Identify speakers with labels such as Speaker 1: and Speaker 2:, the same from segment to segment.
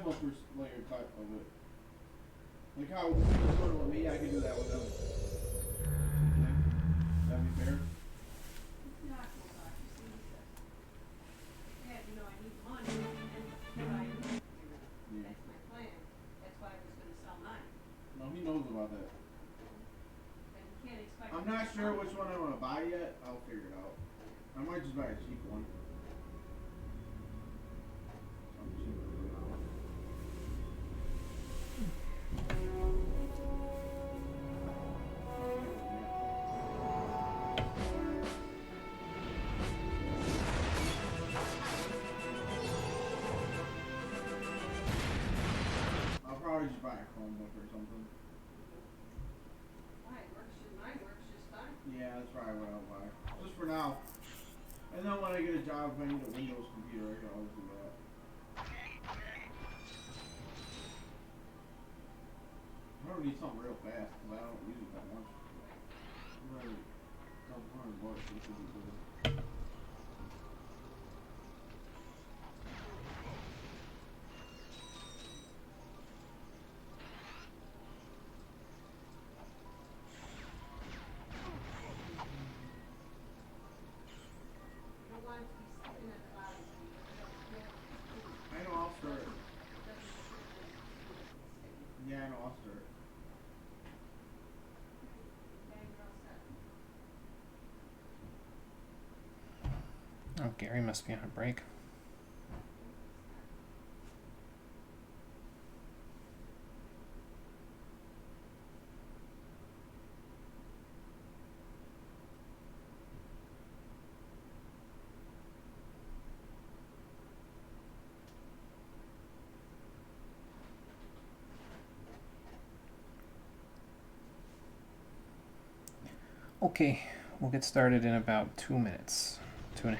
Speaker 1: have one per layer cut of it. Like how you sort of with me, I can do that with them. That'd be fair.
Speaker 2: Not so much. You see, yeah, you know, I need money, and I need to.
Speaker 1: Yeah.
Speaker 2: That's my plan. That's why I was going to sell mine.
Speaker 1: No, he knows about that.
Speaker 2: But you can't expect.
Speaker 1: I'm not sure which one I want to buy yet. I'll figure it out. I might just buy a cheap one. I'll probably just buy a Chromebook or something.
Speaker 2: Mine works just fine.
Speaker 1: Yeah, that's probably what I'll buy. Just for now. And then when I get a job, if I need a Windows computer, I can always do that. I don't need something real fast because I don't use it that much. Right. $100, which would be good.
Speaker 2: You don't want it to be sitting at the bottom.
Speaker 1: I know I'll stir it. Yeah, I know I'll stir it.
Speaker 3: Oh, Gary must be on a break. Okay, we'll get started in about 2 minutes. 2.5.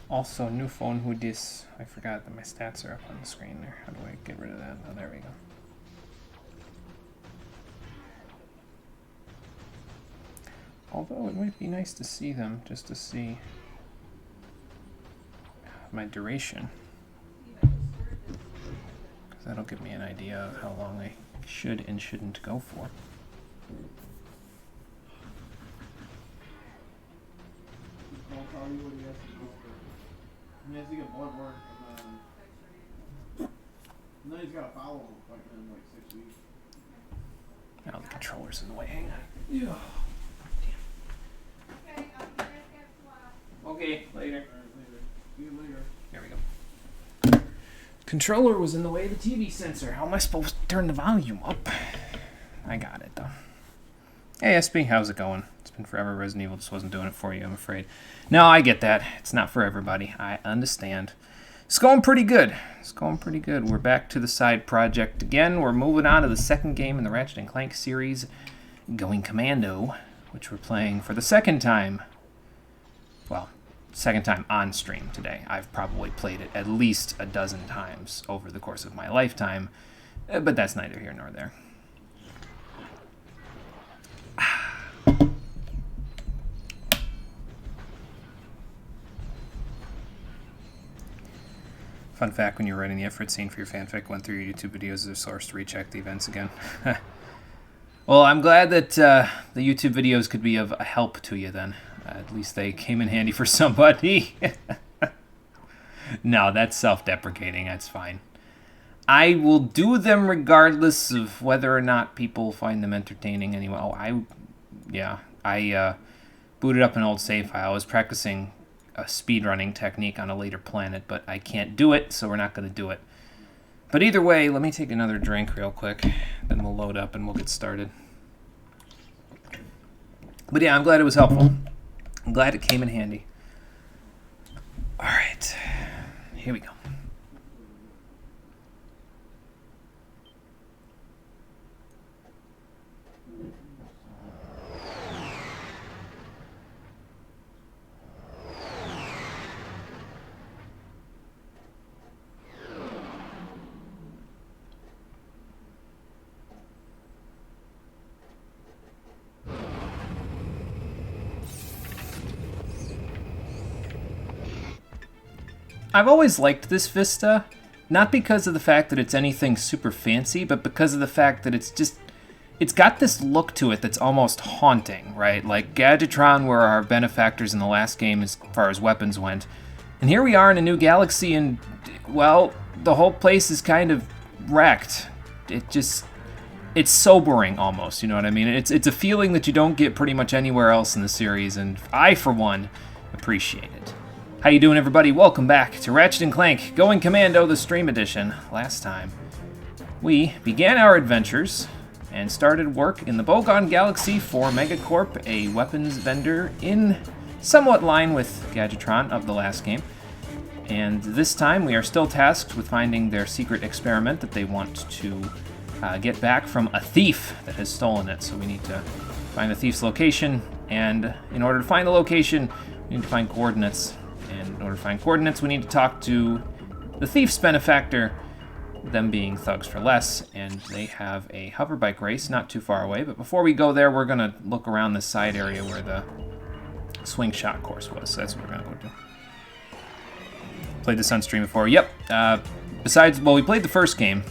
Speaker 3: Also, new phone, who dis? I forgot that my stats are up on the screen there. How do I get rid of that? Oh, there we go. Although it might be nice to see them, just to see my duration. Because that'll give me an idea of how long I should and shouldn't go for.
Speaker 1: I'll tell you what he has to do for. He has to get blood work and then he's got a follow-up appointment in like 6 weeks.
Speaker 3: Now the controller's in the way. Hang on.
Speaker 1: Yeah.
Speaker 2: Okay, I'll be back after a while.
Speaker 3: Okay, later.
Speaker 1: Alright, later. See you later.
Speaker 3: There we go. Controller was in the way of the TV sensor. How am I supposed to turn the volume up? I got it though. Hey SB, how's it going? It's been forever. Resident Evil just wasn't doing it for you, I'm afraid. No, I get that. It's not for everybody. I understand. It's going pretty good. It's going pretty good. We're back to the side project again. We're moving on to the second game in the Ratchet & Clank series, going Commando, which we're playing for the second time. Well, second time on stream today. I've probably played it at least a dozen times over the course of my lifetime, but that's neither here nor there. Fun fact, when you're writing the effort scene for your fanfic, went through your YouTube videos as a source to recheck the events again. Well, I'm glad that the YouTube videos could be of a help to you then. At least they came in handy for somebody. No, that's self-deprecating. That's fine. I will do them regardless of whether or not people find them entertaining anyway. Oh, I booted up an old save file. I was practicing a speedrunning technique on a later planet, but I can't do it, so we're not going to do it. But either way, let me take another drink real quick, then we'll load up and we'll get started. But yeah, I'm glad it was helpful. I'm glad it came in handy. All right, here we go. I've always liked this Vista, not because of the fact that it's anything super fancy, but because of the fact that it's got this look to it that's almost haunting, right? Like Gadgetron were our benefactors in the last game as far as weapons went. And here we are in a new galaxy and, well, the whole place is kind of wrecked. It's sobering almost, you know what I mean? It's a feeling that you don't get pretty much anywhere else in the series, and I, for one, appreciate it. How you doing, everybody? Welcome back to Ratchet & Clank Going Commando, the Stream Edition. Last time, we began our adventures and started work in the Bogon Galaxy for Megacorp, a weapons vendor in somewhat line with Gadgetron of the last game. And this time, we are still tasked with finding their secret experiment that they want to get back from a thief that has stolen it. So we need to find the thief's location, and in order to find the location, we need to find coordinates. And in order to find coordinates, we need to talk to the thief's benefactor, them being Thugs for Less, and they have a hover bike race not too far away. But before we go there, we're going to look around this side area where the swing shot course was. So that's what we're going to go do. Played this on stream before. Yep. We played the first game,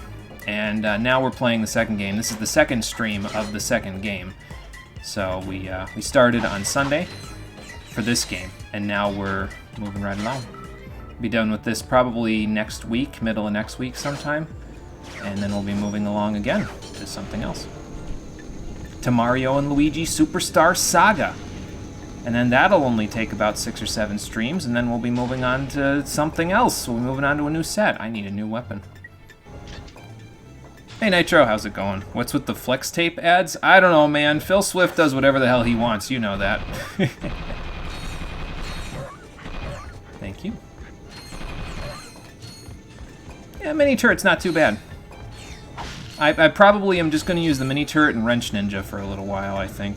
Speaker 3: and now we're playing the second game. This is the second stream of the second game. So we started on Sunday for this game, and now we're moving right along. Be done with this probably next week, middle of next week sometime, and then we'll be moving along again to something else. To Mario and Luigi Superstar Saga. And then that'll only take about 6 or 7 streams, and then we'll be moving on to something else. We'll be moving on to a new set. I need a new weapon. Hey Nitro, how's it going? What's with the flex tape ads? I don't know, man. Phil Swift does whatever the hell he wants. You know that. Thank you. Yeah, mini turret's not too bad. I probably am just going to use the mini turret and wrench ninja for a little while, I think.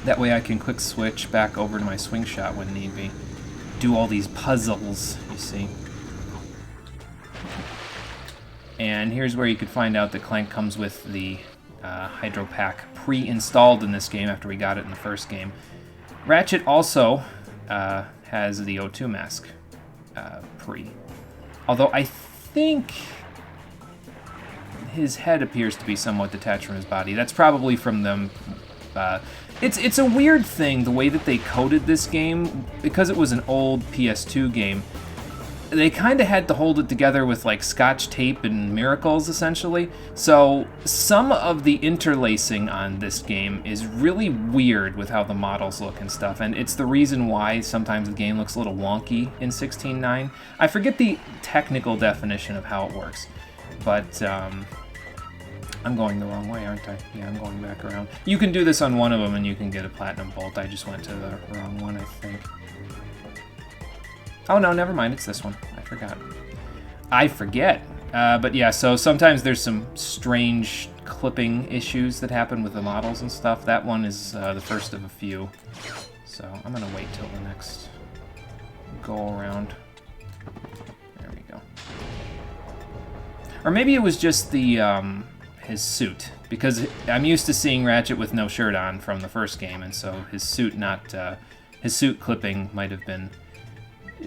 Speaker 3: That way I can quick switch back over to my swing shot when need be. Do all these puzzles, you see. And here's where you could find out that Clank comes with the Hydro Pack pre-installed in this game after we got it in the first game. Ratchet also has the O2 mask pre. Although I think his head appears to be somewhat detached from his body. That's probably from them... It's a weird thing, the way that they coded this game, because it was an old PS2 game. They kind of had to hold it together with like scotch tape and miracles, essentially. So some of the interlacing on this game is really weird with how the models look and stuff, and it's the reason why sometimes the game looks a little wonky in 16.9. I forget the technical definition of how it works, but I'm going the wrong way, aren't I? Yeah, I'm going back around. You can do this on one of them and you can get a platinum bolt. I just went to the wrong one, I think. Oh no, never mind, it's this one. I forgot. I forget. But yeah, so sometimes there's some strange clipping issues that happen with the models and stuff. That one is the first of a few. So I'm gonna wait till the next go around. There we go. Or maybe it was just the his suit, because I'm used to seeing Ratchet with no shirt on from the first game, and so his suit his suit clipping might have been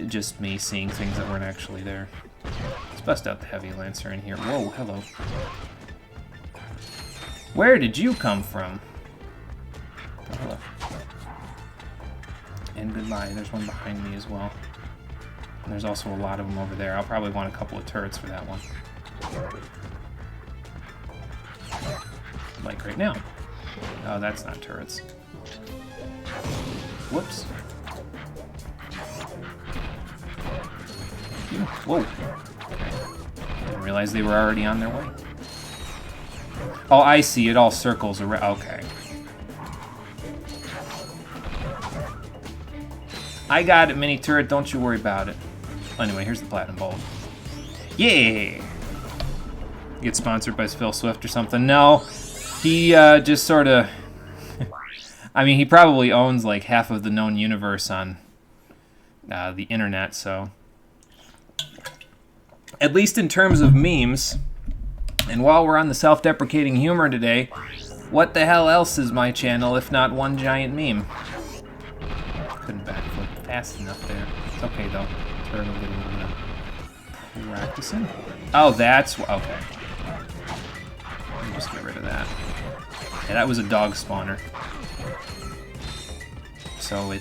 Speaker 3: just me seeing things that weren't actually there. Let's bust out the Heavy Lancer in here. Whoa, hello. Where did you come from? Oh, hello. And goodbye. There's one behind me as well. And there's also a lot of them over there. I'll probably want a couple of turrets for that one. Like right now. Oh, that's not turrets. Whoops. Whoa. Didn't realize they were already on their way. Oh, I see. It all circles around. Okay. I got it, mini turret. Don't you worry about it. Anyway, here's the platinum bolt. Yeah! Get sponsored by Phil Swift or something. No. He just sort of... I mean, he probably owns like half of the known universe on the internet, so... At least in terms of memes. And while we're on the self-deprecating humor today, what the hell else is my channel if not one giant meme? Couldn't backflip fast enough there. It's okay, though. Turtle getting a little bit of practicing. Oh, that's... okay. Let me just get rid of that. Yeah, that was a dog spawner. So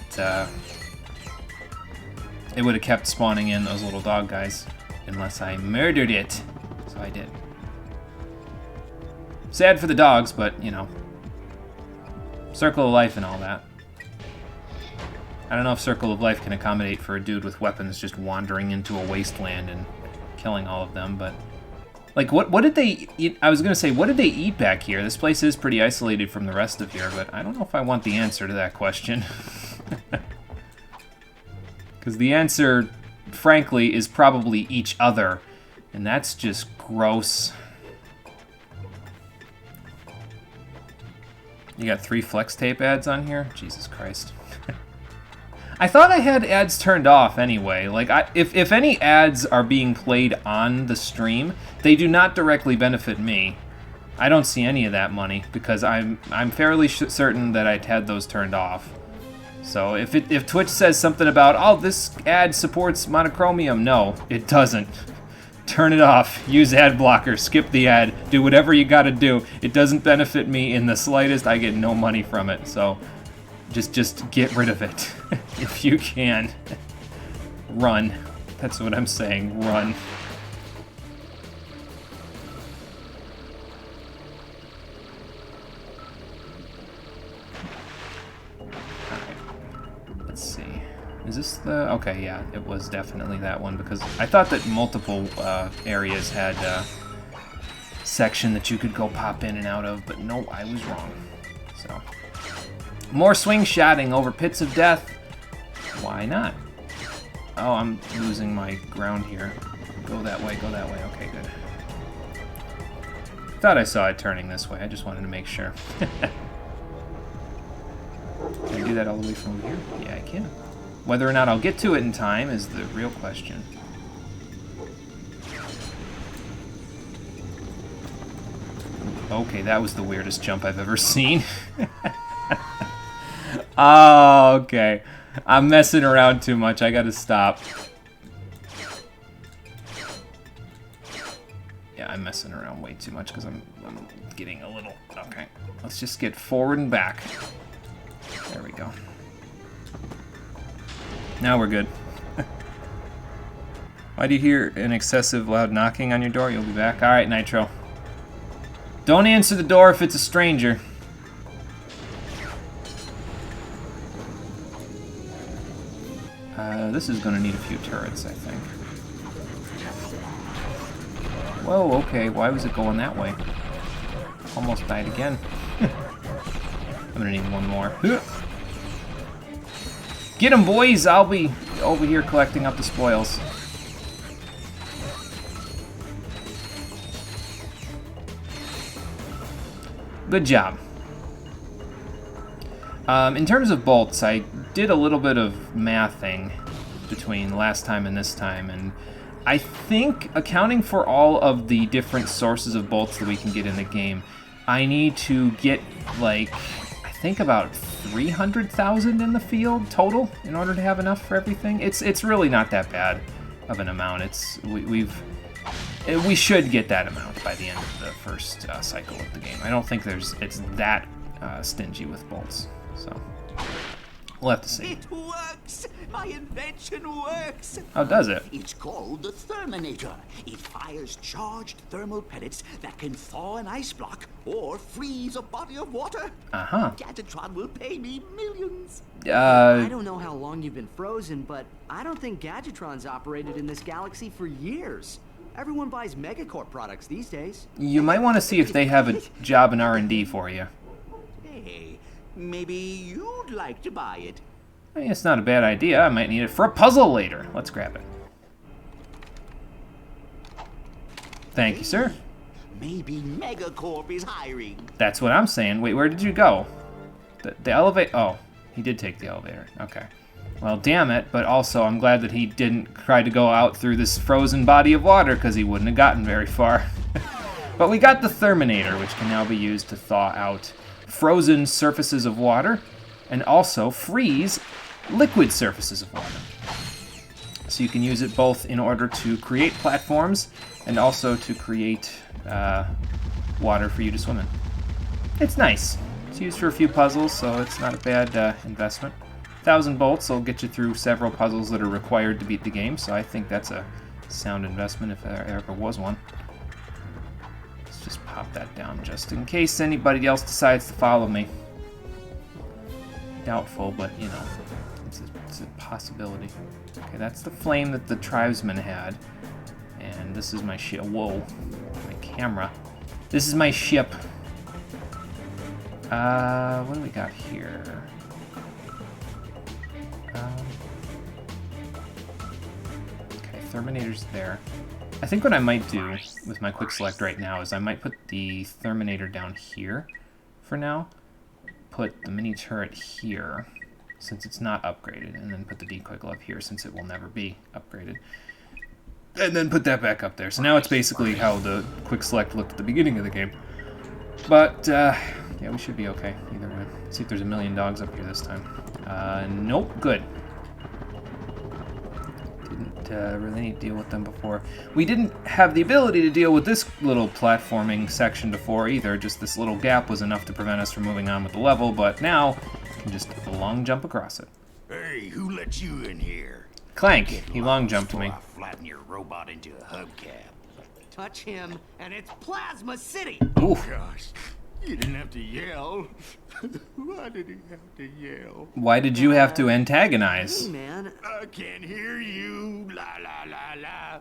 Speaker 3: it would have kept spawning in those little dog guys unless I murdered it. So I did. Sad for the dogs, but, you know, Circle of Life and all that. I don't know if Circle of Life can accommodate for a dude with weapons just wandering into a wasteland and killing all of them, but... like, what did they eat? I was going to say, what did they eat back here? This place is pretty isolated from the rest of here, but I don't know if I want the answer to that question. Because the answer, frankly, is probably each other, and that's just gross. You got 3 flex tape ads on here? Jesus Christ. I thought I had ads turned off anyway. Like, if any ads are being played on the stream, they do not directly benefit me. I don't see any of that money because I'm fairly certain that I'd had those turned off. So if Twitch says something about, oh, this ad supports monochromium, no, it doesn't. Turn it off. Use ad blocker. Skip the ad. Do whatever you gotta do. It doesn't benefit me in the slightest. I get no money from it. So just get rid of it if you can. Run. That's what I'm saying. Run. Let's see. Is this the... okay, yeah, it was definitely that one, because I thought that multiple areas had a section that you could go pop in and out of, but no, I was wrong. So, more swing shotting over pits of death. Why not? Oh, I'm losing my ground here. Go that way, go that way. Okay, good. Thought I saw it turning this way. I just wanted to make sure. Can I do that all the way from over here? Yeah, I can. Whether or not I'll get to it in time is the real question. Okay, that was the weirdest jump I've ever seen. Oh, okay. I'm messing around too much. I gotta stop. Yeah, I'm messing around way too much because I'm getting a little... okay. Let's just get forward and back. There we go. Now we're good. Why do you hear an excessive loud knocking on your door? You'll be back. Alright, Nitro. Don't answer the door if it's a stranger. This is going to need a few turrets, I think. Whoa, okay. Why was it going that way? Almost died again. I'm going to need one more. Get 'em, boys! I'll be over here collecting up the spoils. Good job. In terms of bolts, I did a little bit of mathing between last time and this time, and I think, accounting for all of the different sources of bolts that we can get in the game, I need to get, like, I think about 300,000 in the field total in order to have enough for everything. It's really not that bad of an amount. We should get that amount by the end of the first cycle of the game. I don't think it's that stingy with bolts, so we'll have to see.
Speaker 4: It works! My invention works!
Speaker 3: Oh, does it?
Speaker 4: It's called the Therminator. It fires charged thermal pellets that can thaw an ice block or freeze a body of water.
Speaker 3: Uh-huh.
Speaker 4: Gadgetron will pay me millions.
Speaker 5: I don't know how long you've been frozen, but I don't think Gadgetron's operated in this galaxy for years. Everyone buys Megacorp products these days.
Speaker 3: You might want to see if they have a job in R&D for you.
Speaker 4: Hey, maybe you'd like to buy it.
Speaker 3: I mean, it's not a bad idea. I might need it for a puzzle later. Let's grab it. Thank you, sir.
Speaker 4: Maybe Megacorp is hiring.
Speaker 3: That's what I'm saying. Wait, where did you go? The elevator... oh, he did take the elevator. Okay. Well, damn it, but also I'm glad that he didn't try to go out through this frozen body of water, because he wouldn't have gotten very far. But we got the Therminator, which can now be used to thaw out frozen surfaces of water, and also freeze liquid surfaces of water. So you can use it both in order to create platforms and also to create water for you to swim in. It's nice. It's used for a few puzzles, so it's not a bad investment. 1,000 bolts will get you through several puzzles that are required to beat the game, so I think that's a sound investment if there ever was one. Let's just pop that down just in case anybody else decides to follow me. Doubtful, but you know, it's a possibility. Okay, that's the flame that the tribesmen had. And this is my ship. Whoa, my camera. This is my ship. What do we got here? Okay, Terminator's there. I think what I might do with my quick select right now is I might put the Terminator down here for now. Put the mini turret here, since it's not upgraded, and then put the decoy glove here, since it will never be upgraded. And then put that back up there. So now it's basically how the quick select looked at the beginning of the game. But, yeah, we should be okay either way. Let's see if there's a million dogs up here this time. Nope, good. Didn't really need to deal with them before. We didn't have the ability to deal with this little platforming section before either. Just this little gap was enough to prevent us from moving on with the level, but now we can just long jump across it.
Speaker 4: Hey, who let you in here?
Speaker 3: Clank, he long jumped me.
Speaker 4: I flatten your robot into a hubcap.
Speaker 5: Touch him, and it's Plasma City!
Speaker 3: Ooh.
Speaker 4: Gosh, you didn't have to yell. Why did you have to yell?
Speaker 3: Why did you have to
Speaker 5: Hey,
Speaker 3: antagonize?
Speaker 5: man.
Speaker 4: I can't hear you. La la la la.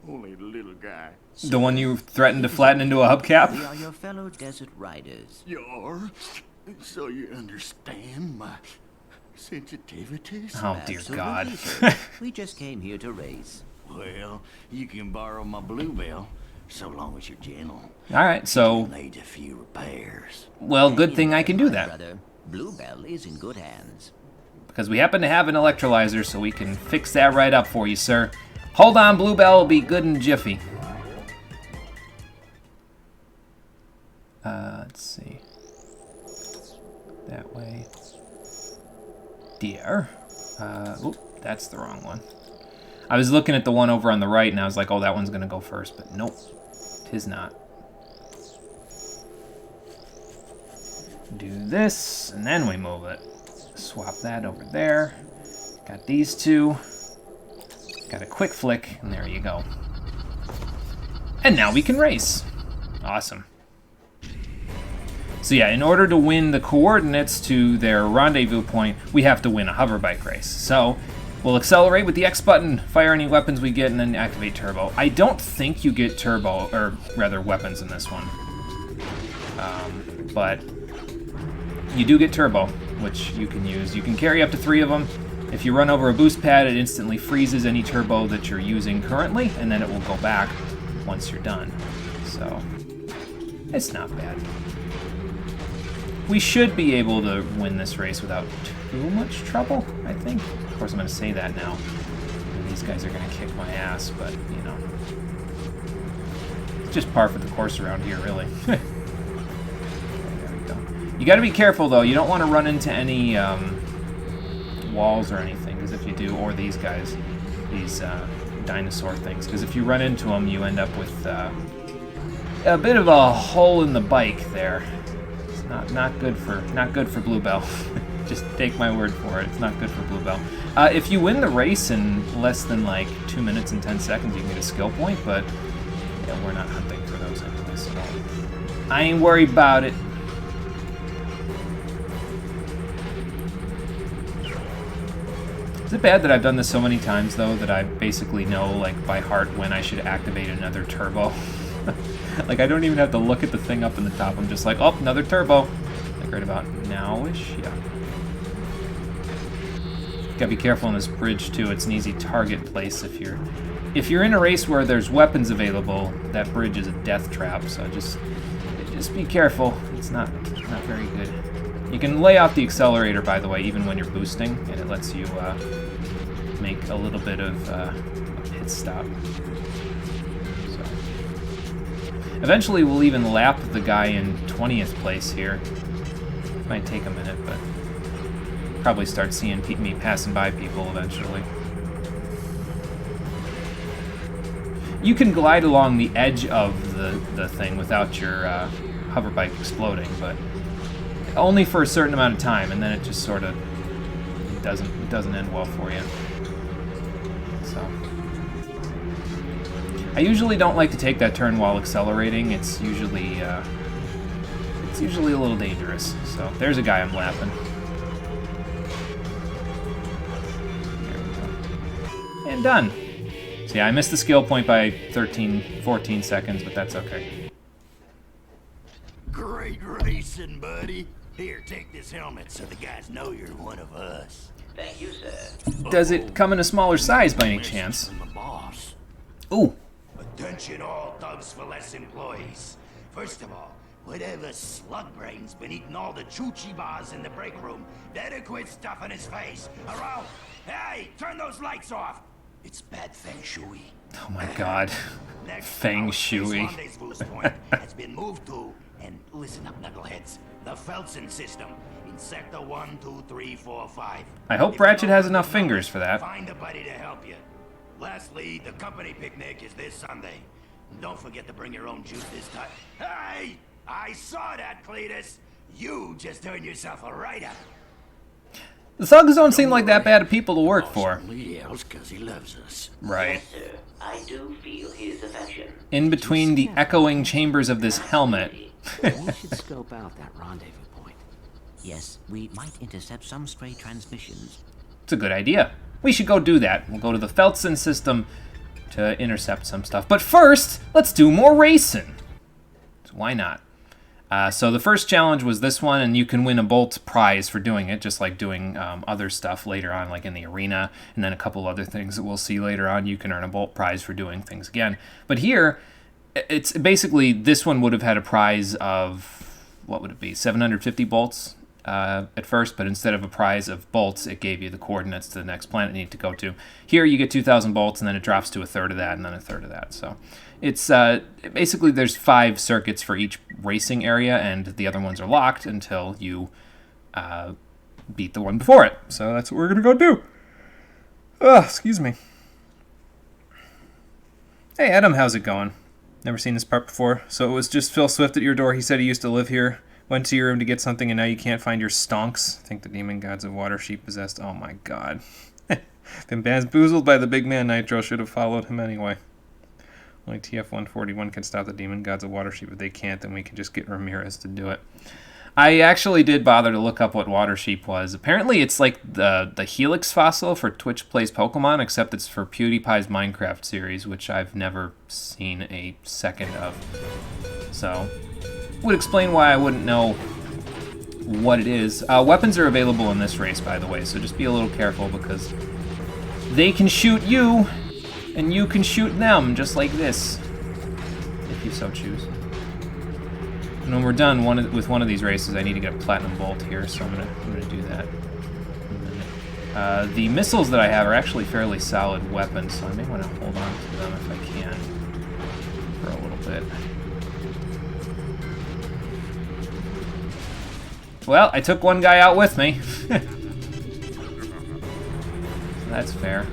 Speaker 4: Only the little guy.
Speaker 3: The one you threatened to flatten into a
Speaker 6: We
Speaker 3: hubcap?
Speaker 6: are your fellow desert riders.
Speaker 4: You're. So you understand my sensitivities?
Speaker 3: Oh, dear God.
Speaker 6: Absolutely, sir. We just came here to race.
Speaker 4: Well, you can borrow my bluebell, so long as you're gentle.
Speaker 3: Alright, so,
Speaker 4: Need a few repairs.
Speaker 3: well, good thing I can do
Speaker 6: My
Speaker 3: that.
Speaker 6: brother, Bluebell is in good hands.
Speaker 3: Because we happen to have an electrolyzer, so we can fix that right up for you, sir. Hold on, Bluebell will be good and jiffy. Let's see. That way. Dear. Oop, that's the wrong one. I was looking at the one over on the right, and I was like, oh, that one's going to go first, but nope. 'Tis not. Do this, and then we move it. Swap that over there. Got these two. Got a quick flick, and there you go. And now we can race. Awesome. So yeah, in order to win the coordinates to their rendezvous point, we have to win a hover bike race. So we'll accelerate with the X button, fire any weapons we get, and then activate turbo. I don't think you get turbo, or rather weapons in this one. But you do get turbo, which you can use. You can carry up to 3 of them. If you run over a boost pad, it instantly freezes any turbo that you're using currently, and then it will go back once you're done. So it's not bad. We should be able to win this race without too much trouble, I think. Of course, I'm going to say that now. And these guys are going to kick my ass, but, you know. It's just par for the course around here, really. There we go. You got to be careful, though. You don't want to run into any walls or anything, because if you do, or these guys, these dinosaur things, because if you run into them, you end up with a bit of a hole in the bike there. Not good for Bluebell. Just take my word for it. It's not good for Bluebell. If you win the race in less than like 2 minutes and 10 seconds, you can get a skill point. But yeah, we're not hunting for those anyway, so I ain't worried about it. Is it bad that I've done this so many times though that I basically know like by heart when I should activate another turbo? Like, I don't even have to look at the thing up in the top. I'm just like, oh, another turbo. Like, right about now-ish, yeah. Gotta be careful on this bridge, too. It's an easy target place if you're in a race where there's weapons available, that bridge is a death trap, so just be careful. It's not very good. You can lay off the accelerator, by the way, even when you're boosting, and it lets you make a little bit of a pit stop. Eventually, we'll even lap the guy in 20th place here. Might take a minute, but probably start seeing me passing by people eventually. you can glide along the edge of the thing without your hover bike exploding, but only for a certain amount of time, and then it just sort of doesn't end well for you. So I usually don't like to take that turn while accelerating. It's usually a little dangerous. So there's a guy I'm lapping. There we go. And done. So yeah, I missed the skill point by 14 seconds, but that's okay.
Speaker 7: Great racing, buddy. Here, take this helmet so the guys know you're one of us.
Speaker 6: Thank you, sir.
Speaker 3: Does it come in a smaller size by any chance?
Speaker 7: From the boss.
Speaker 3: Ooh.
Speaker 7: Attention all Thugs for Less employees. First of all, whatever slug brain's been eating all the choochie bars in the break room, better quit stuffing his face, or else... Hey, turn those lights off! It's bad feng shui.
Speaker 3: Oh my god.
Speaker 7: Next,
Speaker 3: Feng
Speaker 7: our
Speaker 3: shui.
Speaker 7: rendezvous point has been moved to, and listen up, knuckleheads, the Felsen system in Sector 1, 2, 3, 4, 5.
Speaker 3: I hope Ratchet has enough fingers for that.
Speaker 7: Find a buddy to help you. Lastly, the company picnic is this Sunday. Don't forget to bring your own juice this time. Hey! I saw that, Cletus! You just earned yourself a write-up.
Speaker 3: The thugs don't seem like that bad of people to work for.
Speaker 7: Somebody else, 'cause he loves us.
Speaker 3: Right.
Speaker 6: Yes, sir. I do feel his affection.
Speaker 3: In between the echoing chambers of this helmet.
Speaker 5: We should scope out that rendezvous point.
Speaker 6: Yes, we might intercept some stray transmissions.
Speaker 3: It's a good idea. We should go do that. We'll go to the Felsen system to intercept some stuff. But first, let's do more racing. So why not? So the first challenge was this one, and you can win a Bolt prize for doing it, just like doing other stuff later on, like in the arena, and then a couple other things that we'll see later on. You can earn a Bolt prize for doing things again. But here, it's basically, this one would have had a prize of, what would it be, 750 bolts at first, but instead of a prize of bolts, it gave you the coordinates to the next planet you need to go to. Here you get 2,000 bolts, and then it drops to a third of that, and then a third of that. So it's basically there's 5 circuits for each racing area, and the other ones are locked until you beat the one before it. So that's what we're gonna go do. Excuse me. Hey Adam, how's it going? Never seen this part before. So it was just Phil Swift at your door. He said he used to live here. Went to your room to get something, and now you can't find your stonks. I think the demon gods of Watersheep possessed. Oh my god. Been bamboozled by the big man. Nitro should have followed him anyway. Only TF-141 can stop the demon gods of Watersheep. If they can't, then we can just get Ramirez to do it. I actually did bother to look up what Watersheep was. Apparently it's like the Helix fossil for Twitch Plays Pokemon, except it's for PewDiePie's Minecraft series, which I've never seen a second of. So would explain why I wouldn't know what it is. Weapons are available in this race, by the way, so just be a little careful because they can shoot you, and you can shoot them, just like this, if you so choose. And when we're done with one of these races, I need to get a platinum bolt here, so I'm gonna do that. The missiles that I have are actually fairly solid weapons, so I may want to hold on to them if I can for a little bit. Well, I took one guy out with me. So that's fair.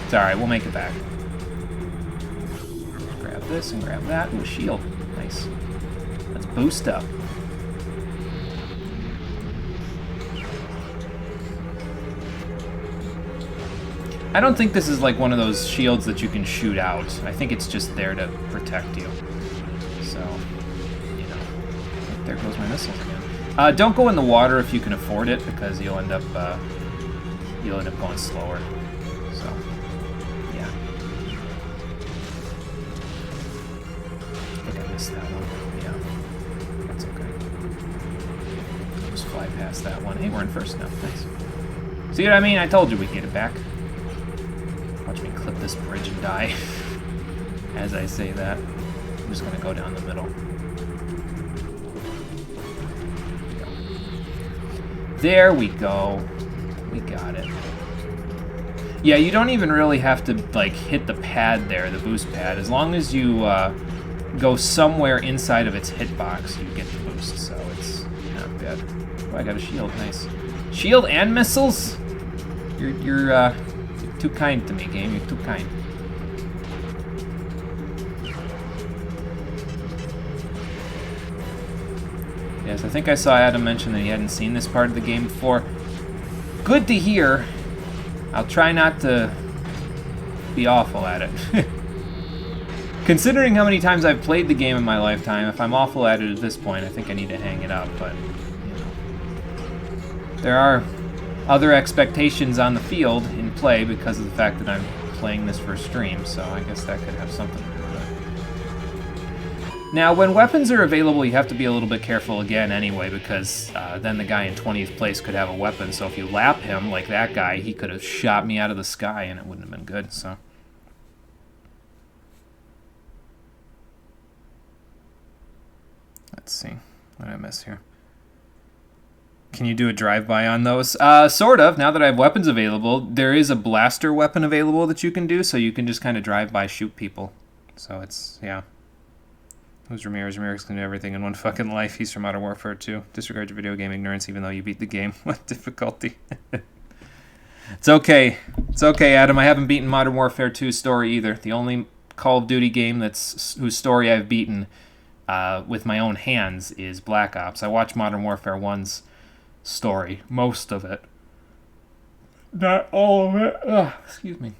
Speaker 3: It's alright, we'll make it back. Grab this and grab that. Ooh, shield. Nice. Let's boost up. I don't think this is like one of those shields that you can shoot out. I think it's just there to protect you. So, you know. There goes my missiles again. Don't go in the water if you can afford it, because you'll end up going slower. So, yeah. I think I missed that one. Yeah, that's okay. I'll just fly past that one. Hey, we're in first now. Nice. See what I mean? I told you we'd get it back. Watch me clip this bridge and die. As I say that, I'm just gonna go down the middle. There we go. We got it. Yeah, you don't even really have to like hit the pad there, the boost pad. As long as you go somewhere inside of its hitbox, you get the boost. So it's not bad. Oh, I got a shield. Nice. Shield and missiles? You're too kind to me, game. You're too kind. Yes, I think I saw Adam mention that he hadn't seen this part of the game before. Good to hear. I'll try not to be awful at it. Considering how many times I've played the game in my lifetime, if I'm awful at it at this point, I think I need to hang it up, but, you know. There are other expectations on the field in play because of the fact that I'm playing this for a stream, so I guess that could have something to do with it. Now, when weapons are available, you have to be a little bit careful again anyway, because then the guy in 20th place could have a weapon, so if you lap him, like that guy, he could have shot me out of the sky and it wouldn't have been good, so... Let's see. What did I miss here? Can you do a drive-by on those? Sort of. Now that I have weapons available, there is a blaster weapon available that you can do, so you can just kind of drive-by shoot people. So it's, yeah. Who's Ramirez? Ramirez can do everything in one fucking life. He's from Modern Warfare 2. Disregard your video game ignorance even though you beat the game. What difficulty? It's okay. It's okay, Adam. I haven't beaten Modern Warfare 2's story either. The only Call of Duty game whose story I've beaten with my own hands is Black Ops. I watched Modern Warfare 1's story, most of it. Not all of it. Ugh, excuse me.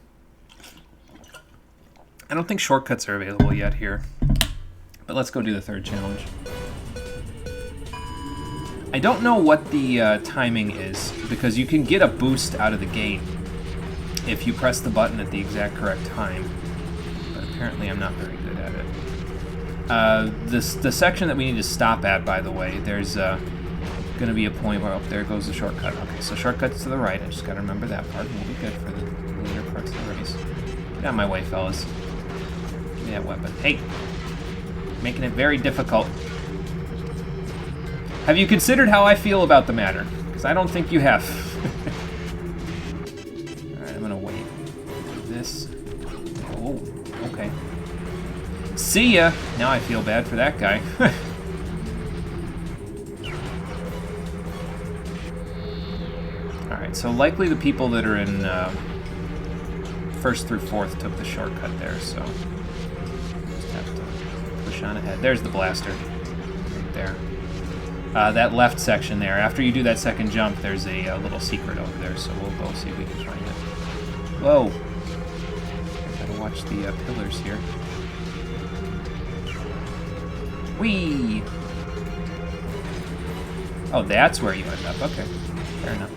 Speaker 3: I don't think shortcuts are available yet here. But let's go do the third challenge. I don't know what the timing is, because you can get a boost out of the game if you press the button at the exact correct time. But apparently I'm not very good at it. The section that we need to stop at, by the way, there's going to be a point where, there goes the shortcut. Okay, so shortcut's to the right. I just got to remember that part. We'll be good for the later parts of the race. Get out of my way, fellas. Give me that weapon. Hey! Making it very difficult. Have you considered how I feel about the matter? Because I don't think you have. Alright, I'm going to wait. This. Oh, okay. See ya! Now I feel bad for that guy. Alright, so likely the people that are in first through fourth took the shortcut there, so just have to push on ahead. There's the blaster. Right there. That left section there. After you do that second jump, there's a little secret over there, so we'll go see if we can find it. Whoa! Gotta watch the pillars here. Whee! Oh, that's where you end up. Okay, fair enough.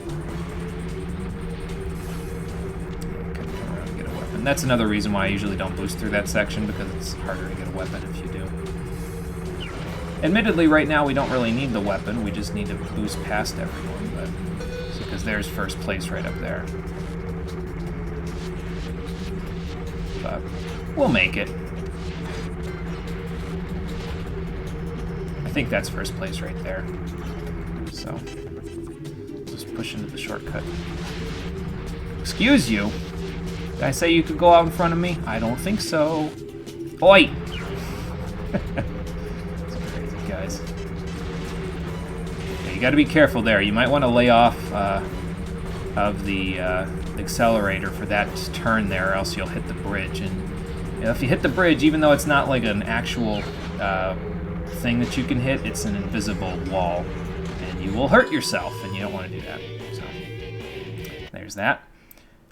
Speaker 3: Okay, come around and get a weapon. That's another reason why I usually don't boost through that section, because it's harder to get a weapon if you do. Admittedly, right now we don't really need the weapon. We just need to boost past everyone, but because there's first place right up there. But we'll make it. I think that's first place right there. So, just push into the shortcut. Excuse you? Did I say you could go out in front of me? I don't think so. Oi! Some crazy guys. Yeah, you gotta be careful there. You might want to lay off of the accelerator for that turn there, or else you'll hit the bridge. And you know, if you hit the bridge, even though it's not like an actual thing that you can hit, it's an invisible wall, and you will hurt yourself, and you don't want to do that. So there's that.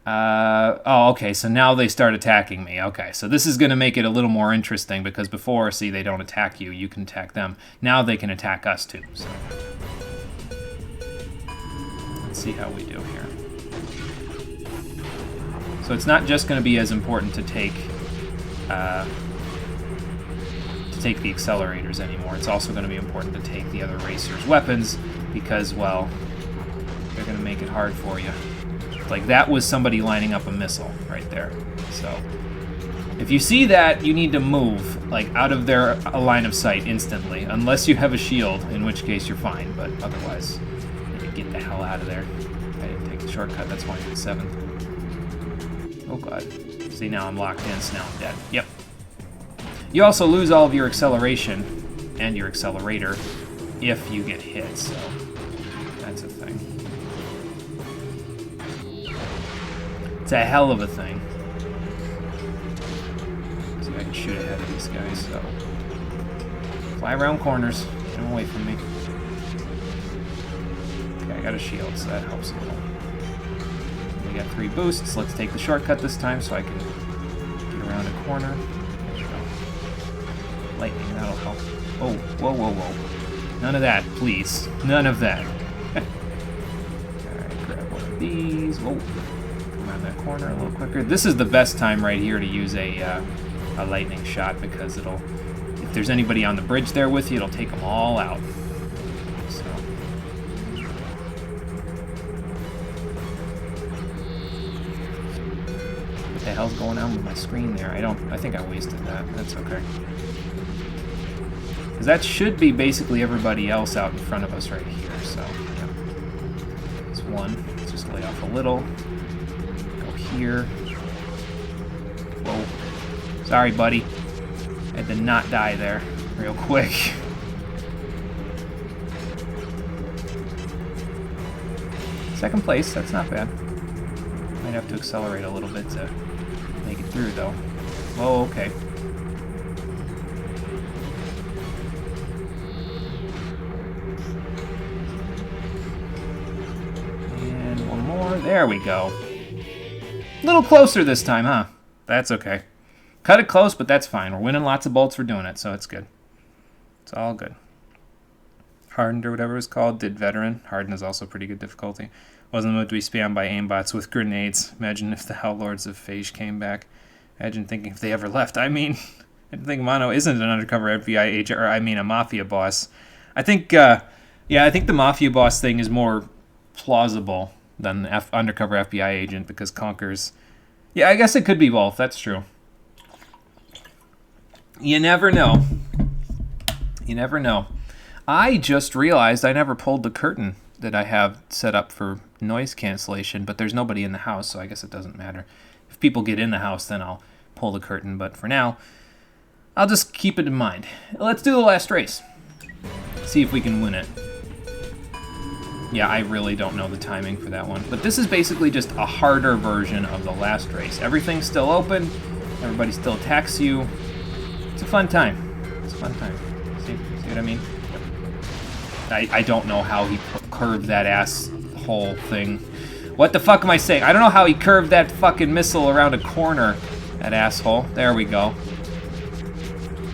Speaker 3: Oh, okay, so now they start attacking me. Okay, so this is going to make it a little more interesting, because before, see, they don't attack you, you can attack them. Now they can attack us too, so let's see how we do here. So it's not just going to be as important to take the accelerators anymore. It's also going to be important to take the other racers' weapons, because, well, they're going to make it hard for you. Like, that was somebody lining up a missile right there. So if you see that, you need to move, like, out of their line of sight instantly, unless you have a shield, in which case you're fine, but otherwise, you need to get the hell out of there. I didn't take the shortcut, that's why I'm in 7th. Oh god. See, now I'm locked in, so now I'm dead. Yep. You also lose all of your acceleration and your accelerator if you get hit, so that's a thing. It's a hell of a thing. See if I can shoot ahead of these guys, so fly around corners, get them away from me. got a shield, so that helps a little. We got 3 boosts. Let's take the shortcut this time so I can get around a corner. There we go. Lightning, that'll help. Oh, whoa, whoa, whoa. None of that, please. None of that. Alright, grab one of these. Whoa. Come around that corner a little quicker. This is the best time right here to use a lightning shot because it'll... If there's anybody on the bridge there with you, it'll take them all out. So... What the hell's going on with my screen there? I think I wasted that. That's okay. Because that should be basically everybody else out in front of us right here, so, yeah. There's one. Let's just lay off a little. Go here. Whoa. Sorry, buddy. I had to not die there real quick. Second place, that's not bad. Might have to accelerate a little bit to make it through, though. Whoa, okay. And one more. There we go. A little closer this time, huh? That's okay. Cut it close, but that's fine. We're winning lots of bolts for doing it, so it's good. It's all good. Hardened, or whatever it's called, did Veteran. Hardened is also pretty good difficulty. Wasn't about to be spammed by aimbots with grenades. Imagine if the Hell Lords of Phage came back. Imagine thinking if they ever left. I mean, I think Mono isn't an undercover FBI agent, or I mean a mafia boss. I think, yeah, I think the mafia boss thing is more plausible than undercover FBI agent because Conker's... Yeah, I guess it could be both. That's true. You never know. You never know. I just realized I never pulled the curtain that I have set up for noise cancellation, but there's nobody in the house, so I guess it doesn't matter. If people get in the house, then I'll pull the curtain, but for now, I'll just keep it in mind. Let's do the last race. See if we can win it. Yeah, I really don't know the timing for that one, but this is basically just a harder version of the last race. Everything's still open, everybody still attacks you. It's a fun time. It's a fun time. See what I mean? I don't know how he curved that asshole thing. What the fuck am I saying? I don't know how he curved that fucking missile around a corner. That asshole. There we go.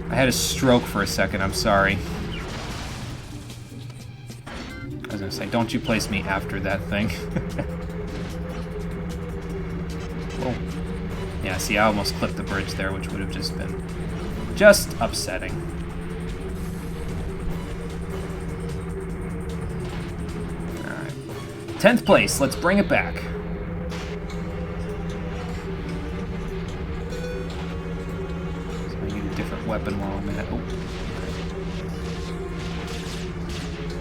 Speaker 3: I had a stroke for a second. I'm sorry. I was gonna say, don't you place me after that thing. Whoa. Yeah, see, I almost clipped the bridge there, which would have just been just upsetting. Alright. 10th place, let's bring it back. So I need a different weapon while I'm at... Oh.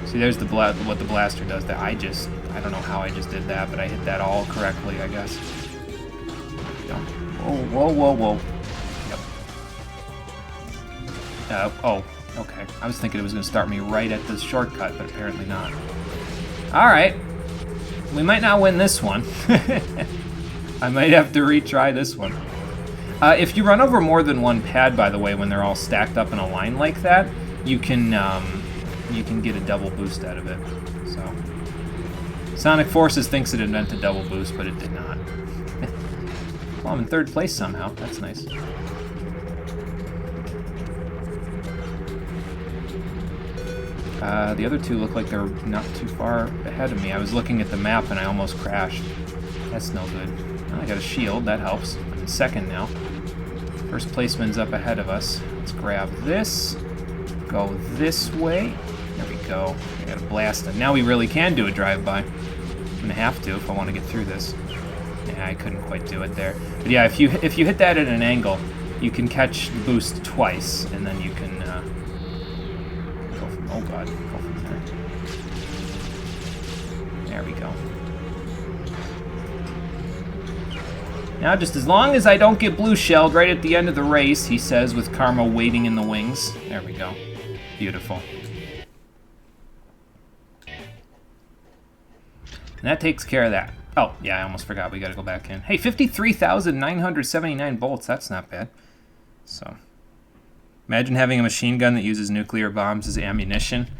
Speaker 3: See, there's the what the blaster does. That I don't know how I just did that, but I hit that all correctly, I guess. Whoa, whoa, whoa, whoa. Oh, okay. I was thinking it was going to start me right at the shortcut, but apparently not. Alright. We might not win this one. I might have to retry this one. If you run over more than one pad, by the way, when they're all stacked up in a line like that, you can get a double boost out of it. So, Sonic Forces thinks it invented double boost, but it did not. Well, I'm in 3rd place somehow. That's nice. The other two look like they're not too far ahead of me. I was looking at the map and I almost crashed. That's no good. Well, I got a shield, that helps. I'm in 2nd now. First placeman's up ahead of us. Let's grab this. Go this way. There we go. I got a blast, and now we really can do a drive-by. I'm gonna have to if I want to get through this. Yeah, I couldn't quite do it there. But yeah, if you hit that at an angle, you can catch the boost twice, and then you can go from, oh god, go from there. There we go. Now, just as long as I don't get blue shelled right at the end of the race, he says, with karma waiting in the wings. There we go. Beautiful. And that takes care of that. Oh, yeah, I almost forgot. We gotta go back in. Hey, 53,979 bolts. That's not bad. So, imagine having a machine gun that uses nuclear bombs as ammunition.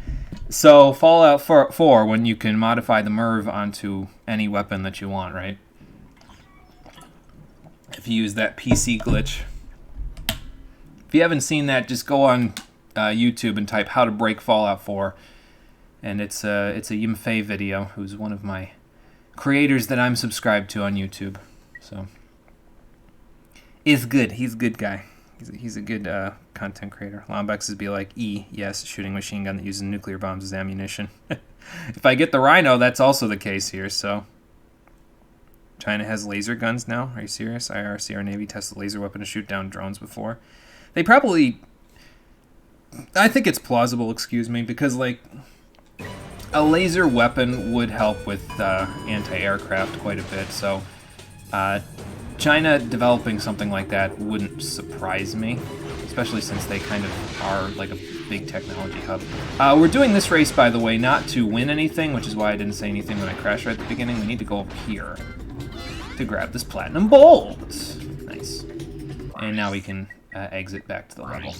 Speaker 3: So Fallout 4, when you can modify the MIRV onto any weapon that you want, right? If you use that PC glitch. If you haven't seen that, just go on YouTube and type "how to break Fallout 4," and it's a Yimfei video, who's one of my creators that I'm subscribed to on YouTube. So it's good. He's a good guy. He's a good content creator. Lombex would be like, yes, shooting machine gun that uses nuclear bombs as ammunition. If I get the Rhino, that's also the case here. So China has laser guns now. Are you serious? IRC, our Navy tested laser weapon to shoot down drones before. They probably... I think it's plausible, excuse me, because, like, a laser weapon would help with anti-aircraft quite a bit, so China developing something like that wouldn't surprise me, especially since they kind of are like a big technology hub. We're doing this race, by the way, not to win anything, which is why I didn't say anything when I crashed right at the beginning. We need to go over here to grab this platinum bolt. Nice. And now we can exit back to the level.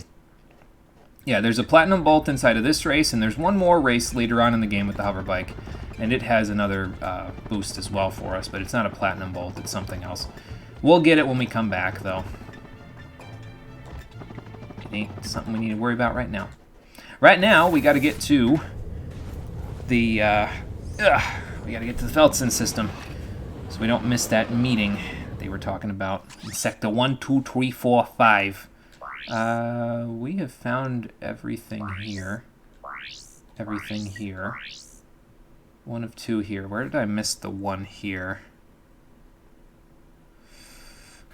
Speaker 3: Yeah, there's a platinum bolt inside of this race, and there's one more race later on in the game with the hover bike, and it has another boost as well for us, but it's not a platinum bolt, it's something else. We'll get it when we come back, though. It ain't something we need to worry about right now. Right now, we got to get to the Feldson system, so we don't miss that meeting that they were talking about in Sector 1, 2, 3, 4, 5. We have found everything here. Everything here. One of two here. Where did I miss the one here?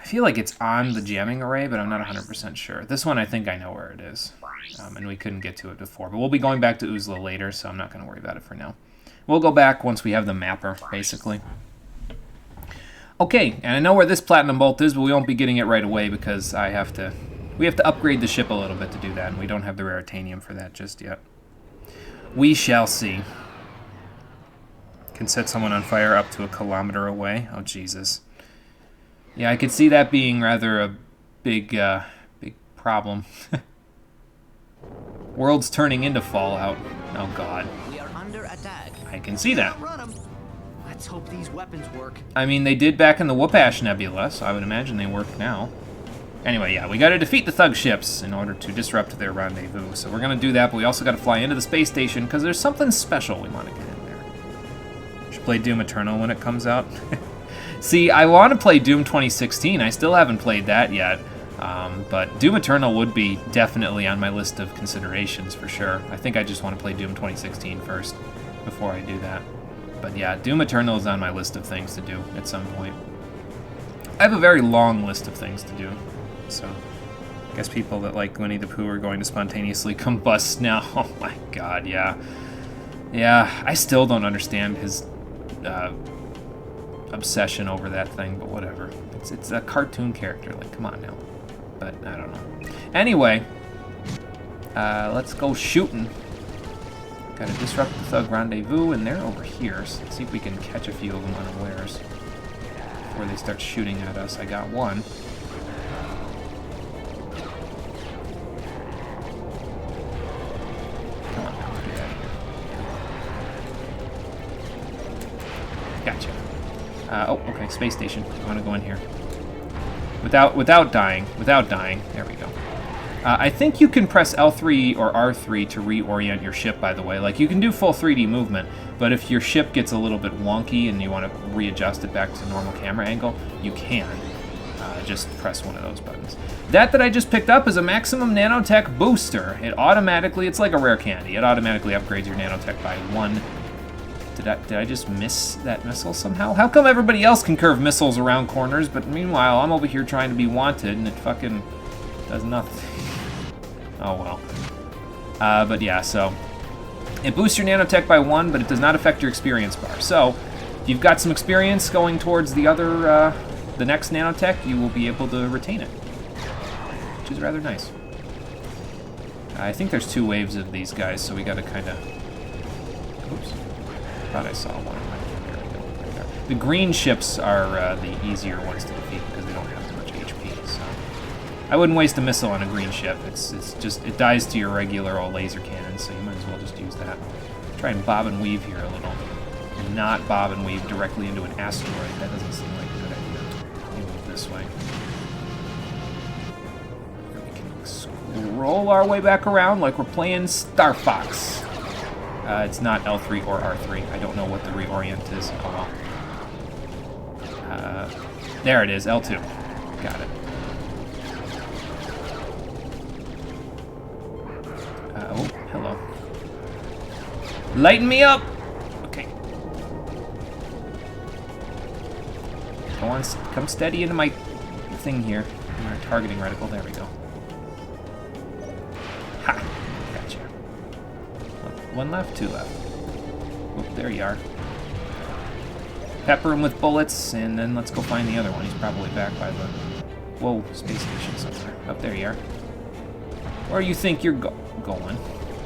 Speaker 3: I feel like it's on the jamming array, but I'm not 100% sure. This one, I think I know where it is. And we couldn't get to it before. But we'll be going back to Uzla later, so I'm not going to worry about it for now. We'll go back once we have the mapper, basically. Okay, and I know where this platinum bolt is, but we won't be getting it right away because we have to upgrade the ship a little bit to do that, and we don't have the raritanium for that just yet. We shall see. Can set someone on fire up to 1 kilometer away. Oh, Jesus. Yeah, I could see that being rather a big problem. World's turning into Fallout. Oh, God.
Speaker 6: We are under attack.
Speaker 3: I can see that.
Speaker 5: Let's hope these weapons work.
Speaker 3: I mean, they did back in the Whoopash Nebula, so I would imagine they work now. Anyway, yeah, we gotta defeat the thug ships in order to disrupt their rendezvous. So we're gonna do that, but we also gotta fly into the space station because there's something special we want to get in there. Should play Doom Eternal when it comes out. See, I want to play Doom 2016. I still haven't played that yet. But Doom Eternal would be definitely on my list of considerations for sure. I think I just want to play Doom 2016 first before I do that. But yeah, Doom Eternal is on my list of things to do at some point. I have a very long list of things to do. So, I guess people that like Winnie the Pooh are going to spontaneously combust now. Oh my God, yeah. Yeah, I still don't understand his obsession over that thing, but whatever. It's a cartoon character, like, come on now. But, I don't know. Anyway, let's go shooting. Gotta disrupt the thug rendezvous, and they're over here, so let's see if we can catch a few of them unawares before they start shooting at us. I got one. Gotcha. Oh, okay, space station. I want to go in here. Without dying. There we go. I think you can press L3 or R3 to reorient your ship, by the way. Like, you can do full 3D movement, but if your ship gets a little bit wonky and you want to readjust it back to normal camera angle, you can. Just press one of those buttons. That I just picked up is a Maximum Nanotech Booster. It's like a rare candy. It automatically upgrades your nanotech by 1. Did I just miss that missile somehow? How come everybody else can curve missiles around corners, but meanwhile I'm over here trying to be wanted and it fucking does nothing? Oh well. But yeah, so it boosts your nanotech by 1, but it does not affect your experience bar. So if you've got some experience going towards the other, the next nanotech, you will be able to retain it, which is rather nice. I think there's 2 waves of these guys, so we gotta kind of... Oops. I thought I saw one. There we go. Right there. The green ships are the easier ones to defeat because they don't have as much HP. So I wouldn't waste a missile on a green ship. It's just, it dies to your regular old laser cannon, so you might as well just use that. Try and bob and weave here a little. And not bob and weave directly into an asteroid. That doesn't seem like a good idea. Maybe move this way. We can scroll our way back around like we're playing Star Fox. It's not L3 or R3. I don't know what the reorient is. Oh well. There it is, L2. Got it. Oh, hello. Lighten me up! Okay. Go on, come steady into my thing here. My targeting reticle, there we go. Ha! Gotcha. One left, two left. Oh, there you are. Pepper him with bullets, and then let's go find the other one. He's probably back by the... Whoa, space station somewhere. Up there you are. Where do you think you're going?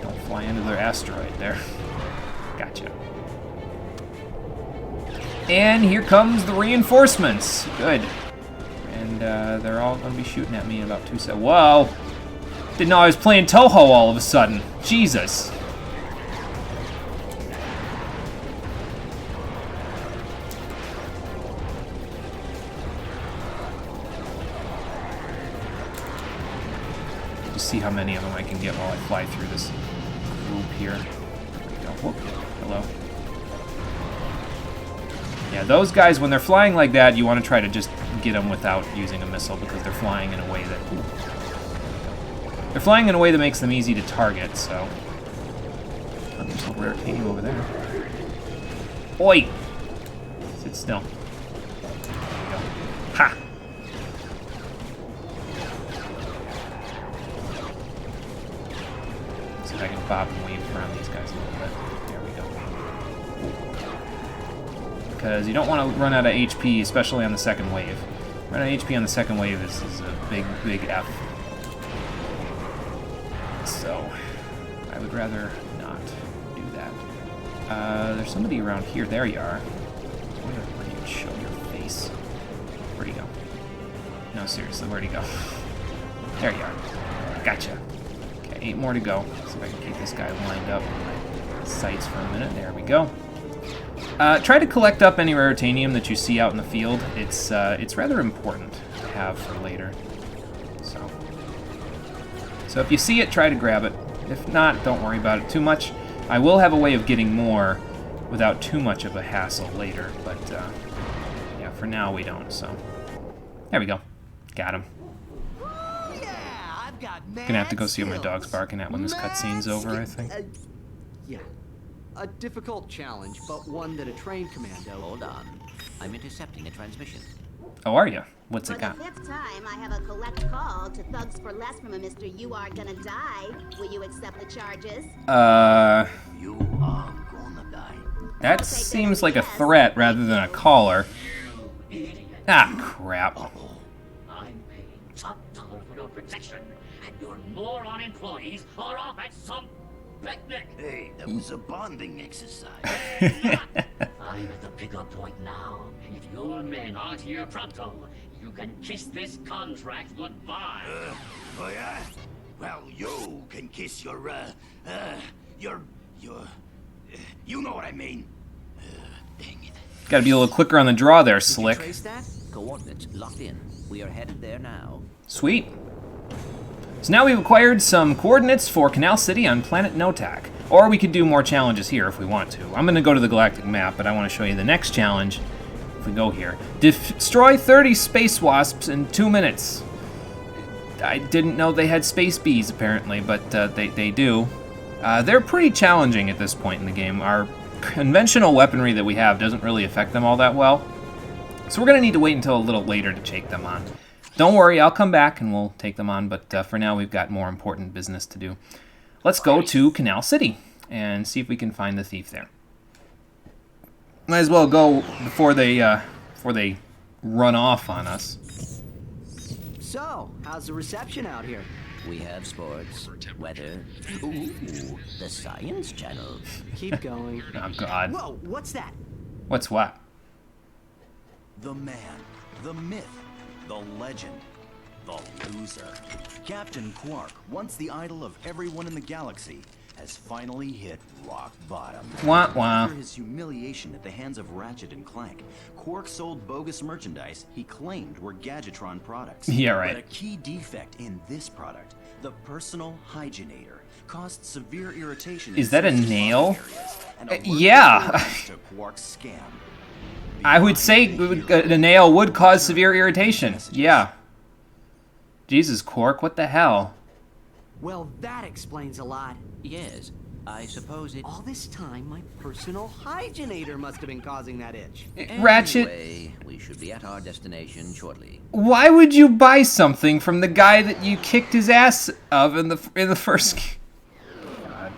Speaker 3: Don't fly into their asteroid there. Gotcha. And here comes the reinforcements. Good. And they're all going to be shooting at me in about 2 seconds. Whoa! Didn't know I was playing Toho all of a sudden. Jesus. Just see how many of them I can get while I fly through this group here. There we go. Whoop. Hello. Yeah, those guys, when they're flying like that, you want to try to just get them without using a missile because they're flying in a way that... Ooh. They're flying in a way that makes them easy to target, so... Oh, there's a rare team over there. Oi! Sit still. There we go. Ha! See if I can bob and weave around these guys a little bit. There we go. Because you don't want to run out of HP, especially on the second wave. Running out of HP on the second wave is a big, big F. So, I would rather not do that. There's somebody around here. There you are. I wonder where you'd show your face. Where'd he go? No, seriously, where'd he go? There you are. Gotcha. Okay, 8 more to go. See if I can keep this guy lined up in my sights for a minute. There we go. Try to collect up any raritanium that you see out in the field. It's rather important to have for later. So if you see it, try to grab it. If not, don't worry about it too much. I will have a way of getting more without too much of a hassle later, but yeah, for now we don't, so. There we go. Got him.
Speaker 5: Yeah, I've got
Speaker 3: Gonna have to go see what my dog's barking at when this cutscene's over, I think.
Speaker 5: Yeah. A difficult challenge, but one that a trained commando...
Speaker 6: Hold on. I'm intercepting a transmission.
Speaker 3: Oh, are you? What's it got?
Speaker 8: For the 5th time, I have a collect call to Thugs for Less from a Mr. You Are Gonna Die. Will you accept the charges?
Speaker 7: You are gonna die.
Speaker 3: That seems like a threat rather than a caller. Ah, crap.
Speaker 9: I'm paying top dollar for your protection, and your moron employees are off at some picnic.
Speaker 7: Hey, that was a bonding exercise.
Speaker 9: I'm at the pickup point now. If your men aren't here pronto, you can kiss this contract goodbye.
Speaker 7: Oh yeah? Well, you can kiss your, you know what I mean. Dang it.
Speaker 3: Gotta be a little quicker on the draw there,
Speaker 5: Did you
Speaker 3: Slick.
Speaker 5: trace that?
Speaker 6: Coordinates locked in. We are headed there now.
Speaker 3: Sweet. So now we've acquired some coordinates for Canal City on planet Notak. Or we could do more challenges here if we want to. I'm going to go to the galactic map, but I want to show you the next challenge if we go here. Destroy 30 space wasps in 2 minutes. I didn't know they had space bees, apparently, but they do. They're pretty challenging at this point in the game. Our conventional weaponry that we have doesn't really affect them all that well. So we're going to need to wait until a little later to take them on. Don't worry, I'll come back and we'll take them on, but for now we've got more important business to do. Let's go to Canal City and see if we can find the thief there. Might as well go before they run off on us.
Speaker 5: So, how's the reception out here?
Speaker 6: We have sports, weather, ooh, the Science Channel.
Speaker 5: Keep going.
Speaker 3: Oh, God.
Speaker 5: Whoa, what's that?
Speaker 3: What's what?
Speaker 10: The man, the myth, the legend. The loser. Captain Quark, once the idol of everyone in the galaxy, has finally hit rock bottom.
Speaker 3: Wah wah.
Speaker 10: After his humiliation at the hands of Ratchet and Clank, Quark sold bogus merchandise he claimed were Gadgetron products.
Speaker 3: Yeah, right.
Speaker 10: But a key defect in this product, the personal hygienator, caused severe irritation.
Speaker 3: Is that a nail?
Speaker 10: Yeah.
Speaker 3: Yeah.
Speaker 10: To Quark's scam.
Speaker 3: I would say a nail would cause severe irritation. Yeah. Jesus, Quark, what the hell?
Speaker 5: Well, that explains a lot.
Speaker 6: Yes, I suppose it...
Speaker 5: All this time, my personal hygienator must have been causing that itch.
Speaker 3: Ratchet,
Speaker 6: Anyway, we should be at our destination shortly.
Speaker 3: why would you buy something from the guy that you kicked his ass of in the first game? God.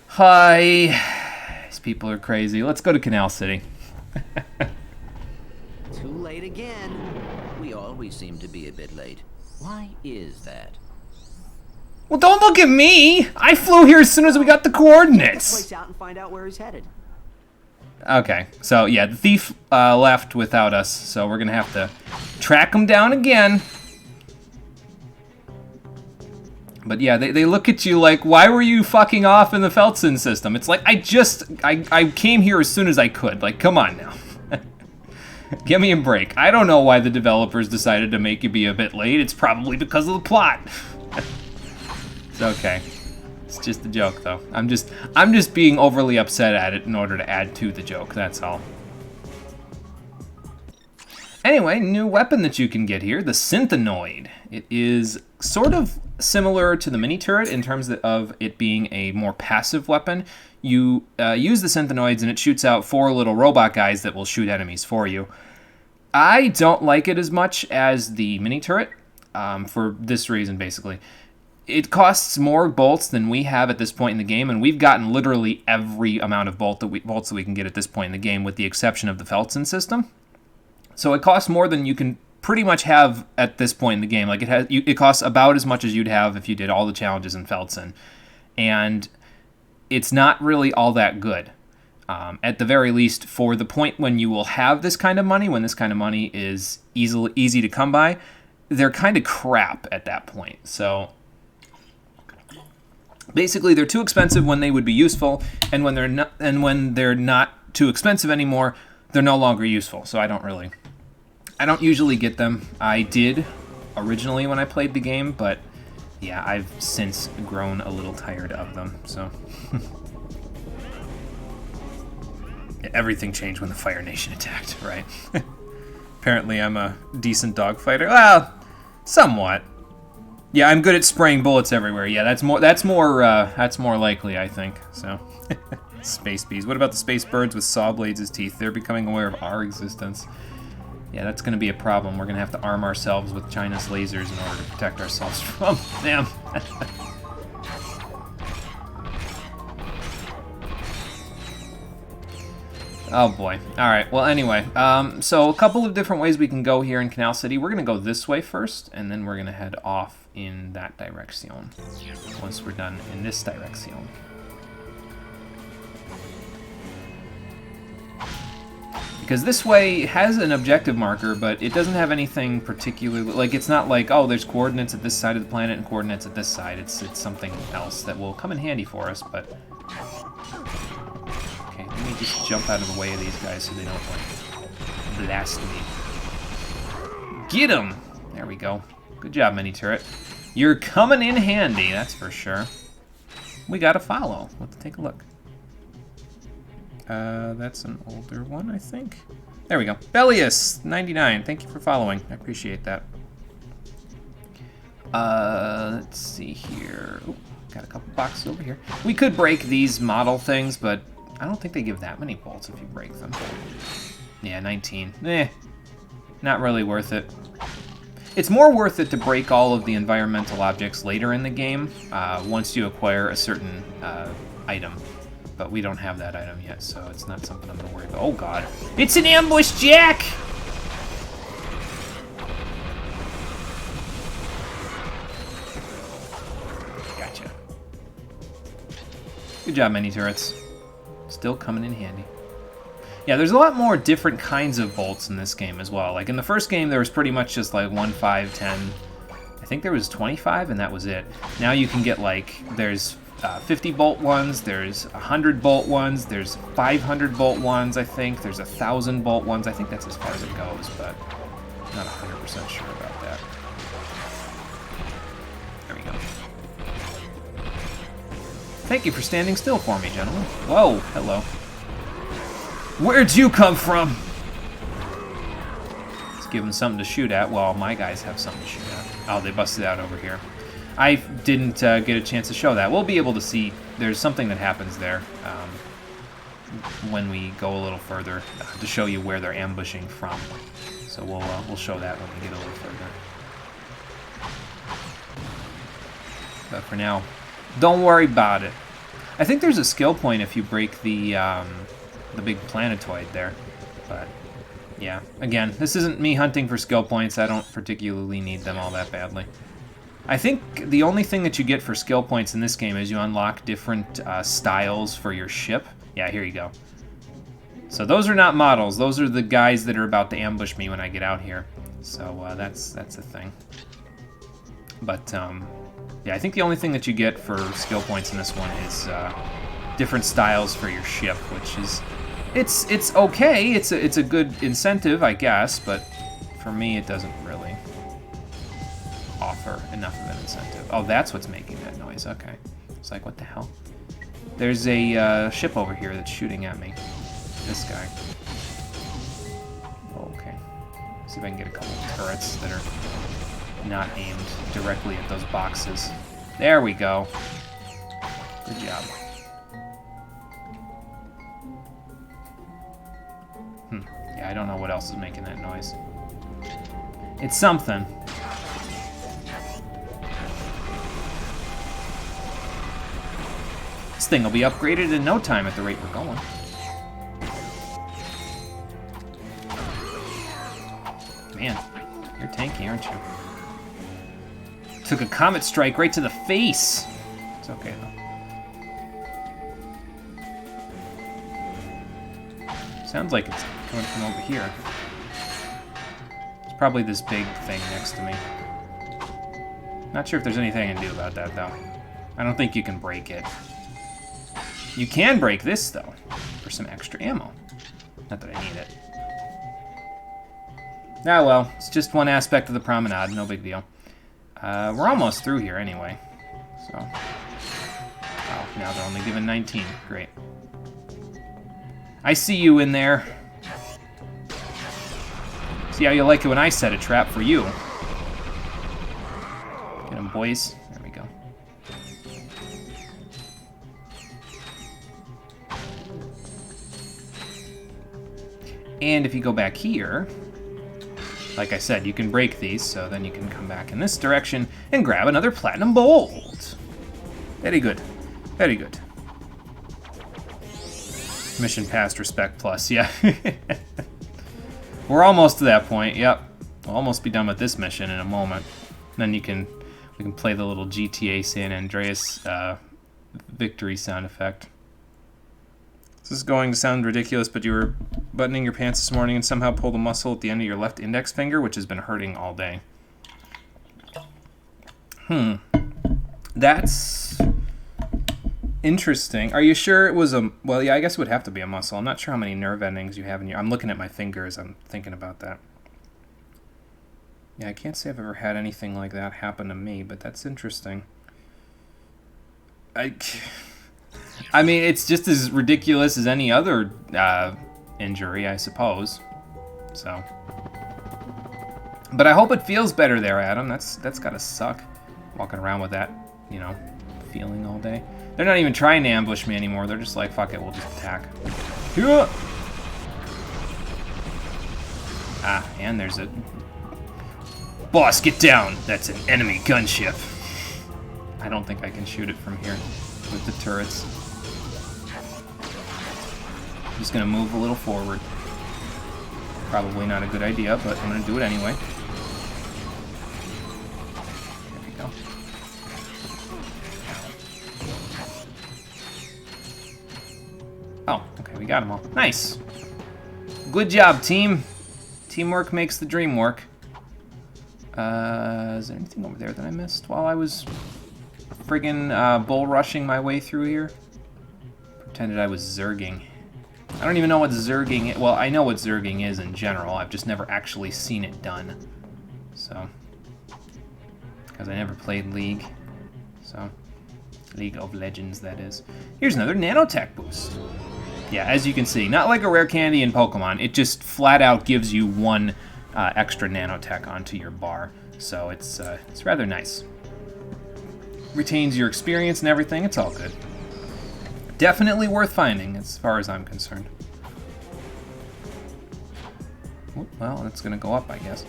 Speaker 3: Hi. These people are crazy. Let's go to Canal City.
Speaker 5: Too late again.
Speaker 6: We always seem to be a bit late. Why is that?
Speaker 3: Well, don't look at me! I flew here as soon as we got the coordinates.
Speaker 5: Place out and find out where he's headed.
Speaker 3: Okay, so yeah, the thief left without us, so we're gonna have to track him down again. But yeah, they look at you like, why were you fucking off in the Felton system? It's like, I came here as soon as I could. Like, come on now. Give me a break. I don't know why the developers decided to make you be a bit late. It's probably because of the plot. It's okay. It's just a joke, though. I'm just being overly upset at it in order to add to the joke. That's all. Anyway, new weapon that you can get here, the Synthenoid. It is sort of similar to the mini turret in terms of it being a more passive weapon. You use the Synthenoids and it shoots out 4 little robot guys that will shoot enemies for you. I don't like it as much as the mini turret for this reason, basically. It costs more bolts than we have at this point in the game, and we've gotten literally every amount of bolts that we can get at this point in the game, with the exception of the Felton system. So it costs more than you can pretty much have at this point in the game. Like it costs about as much as you'd have if you did all the challenges in Felton, and it's not really all that good. At the very least, for the point when you will have this kind of money, when this kind of money is easy to come by, they're kind of crap at that point. So basically, they're too expensive when they would be useful, and when they're not too expensive anymore, they're no longer useful. So I don't usually get them. I did originally when I played the game, but yeah, I've since grown a little tired of them. So everything changed when the Fire Nation attacked, right? Apparently, I'm a decent dogfighter. Well, somewhat. Yeah, I'm good at spraying bullets everywhere. Yeah, that's more likely, I think. So, space bees. What about the space birds with saw blades as teeth? They're becoming aware of our existence. Yeah, that's going to be a problem. We're going to have to arm ourselves with China's lasers in order to protect ourselves from them. Oh boy. Alright, well anyway, so a couple of different ways we can go here in Canal City. We're going to go this way first, and then we're going to head off in that direction once we're done in this direction. Because this way has an objective marker, but it doesn't have anything particularly, like it's not like, oh, there's coordinates at this side of the planet and coordinates at this side. It's something else that will come in handy for us, but okay, let me just jump out of the way of these guys so they don't like blast me. Get him! There we go. Good job, mini turret. You're coming in handy, that's for sure. We got a follow. Let's take a look. That's an older one, I think. There we go. Bellius99, thank you for following. I appreciate that. Let's see here. Ooh, got a couple boxes over here. We could break these model things, but I don't think they give that many bolts if you break them. Yeah, 19. Not really worth it. It's more worth it to break all of the environmental objects later in the game, once you acquire a certain item. But we don't have that item yet, so it's not something I'm going to worry about. Oh, God. It's an ambush, Jack! Gotcha. Good job, mini turrets. Still coming in handy. Yeah, there's a lot more different kinds of bolts in this game as well. Like in the first game, there was pretty much just like 1, 5, 10. I think there was 25, and that was it. Now you can get like, there's 50 bolt ones, there's 100 bolt ones, there's 500 bolt ones, I think. There's 1,000 bolt ones. I think that's as far as it goes, but I'm not 100% sure about that. There we go. Thank you for standing still for me, gentlemen. Whoa, hello. Where'd you come from? Let's give them something to shoot at. Well, my guys have something to shoot at. Oh, they busted out over here. I didn't get a chance to show that. We'll be able to see. There's something that happens there when we go a little further to show you where they're ambushing from. So we'll show that when we get a little further. But for now, don't worry about it. I think there's a skill point if you break the big planetoid there. But yeah, again, this isn't me hunting for skill points. I don't particularly need them all that badly. I think the only thing that you get for skill points in this game is you unlock different styles for your ship. Yeah, here you go. So those are not models. Those are the guys that are about to ambush me when I get out here. So that's the thing. But yeah, I think the only thing that you get for skill points in this one is different styles for your ship, which is it's okay. It's a good incentive, I guess, but for me it doesn't really offer enough of an incentive. Oh, that's what's making that noise. Okay. It's like, what the hell? There's a ship over here that's shooting at me. This guy. Okay. See if I can get a couple of turrets that are not aimed directly at those boxes. There we go. Good job. Yeah, I don't know what else is making that noise. It's something. This thing will be upgraded in no time at the rate we're going. Man, you're tanky, aren't you? Took a comet strike right to the face. It's okay, though. Sounds like it's coming from over here. It's probably this big thing next to me. Not sure if there's anything I can do about that, though. I don't think you can break it. You can break this, though, for some extra ammo. Not that I need it. Ah, well, it's just one aspect of the promenade, no big deal. We're almost through here anyway, so... Oh, now they're only given 19. Great. I see you in there. See how you like it when I set a trap for you. Get him, boys. There we go. And if you go back here... Like I said, you can break these, so then you can come back in this direction and grab another platinum bolt. Very good. Very good. Mission passed, respect plus, yeah. We're almost to that point, yep. We'll almost be done with this mission in a moment. Then we can play the little GTA San Andreas victory sound effect. This is going to sound ridiculous, but you were buttoning your pants this morning and somehow pulled a muscle at the end of your left index finger, which has been hurting all day. That's interesting. Are you sure it was a... Well, yeah, I guess it would have to be a muscle. I'm not sure how many nerve endings you have in your... I'm looking at my fingers. I'm thinking about that. Yeah, I can't say I've ever had anything like that happen to me, but that's interesting. I mean, it's just as ridiculous as any other injury, I suppose. So, but I hope it feels better there, Adam. That's gotta suck, walking around with that, you know, feeling all day. They're not even trying to ambush me anymore. They're just like, fuck it, we'll just attack. Ah, and there's a... Boss, get down! That's an enemy gunship. I don't think I can shoot it from here with the turrets. I'm just gonna move a little forward. Probably not a good idea, but I'm gonna do it anyway. There we go. Oh, okay, we got them all. Nice! Good job, team. Teamwork makes the dream work. Is there anything over there that I missed while I was friggin' bull rushing my way through here? Pretended I was zerging. I don't even know what zerging is. Well, I know what zerging is in general. I've just never actually seen it done. So, because I never played League. So, League of Legends, that is. Here's another nanotech boost. Yeah, as you can see, not like a rare candy in Pokemon. It just flat out gives you one extra nanotech onto your bar. So it's rather nice. Retains your experience and everything. It's all good. Definitely worth finding, as far as I'm concerned. Well, that's going to go up, I guess.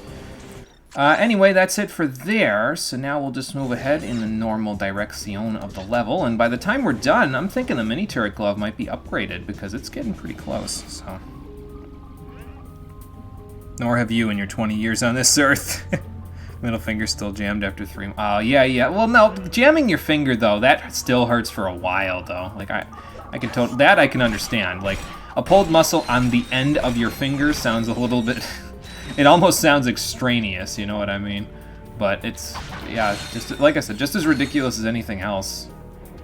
Speaker 3: Anyway, that's it for there. So now we'll just move ahead in the normal direction of the level. And by the time we're done, I'm thinking the mini turret glove might be upgraded because it's getting pretty close. So, nor have you in your 20 years on this earth. Middle finger still jammed after 3. Oh, yeah. Well, no, jamming your finger though, that still hurts for a while though. Like I can that I can understand. Like a pulled muscle on the end of your finger sounds a little bit. It almost sounds extraneous, you know what I mean? But it's, yeah, just like I said, just as ridiculous as anything else.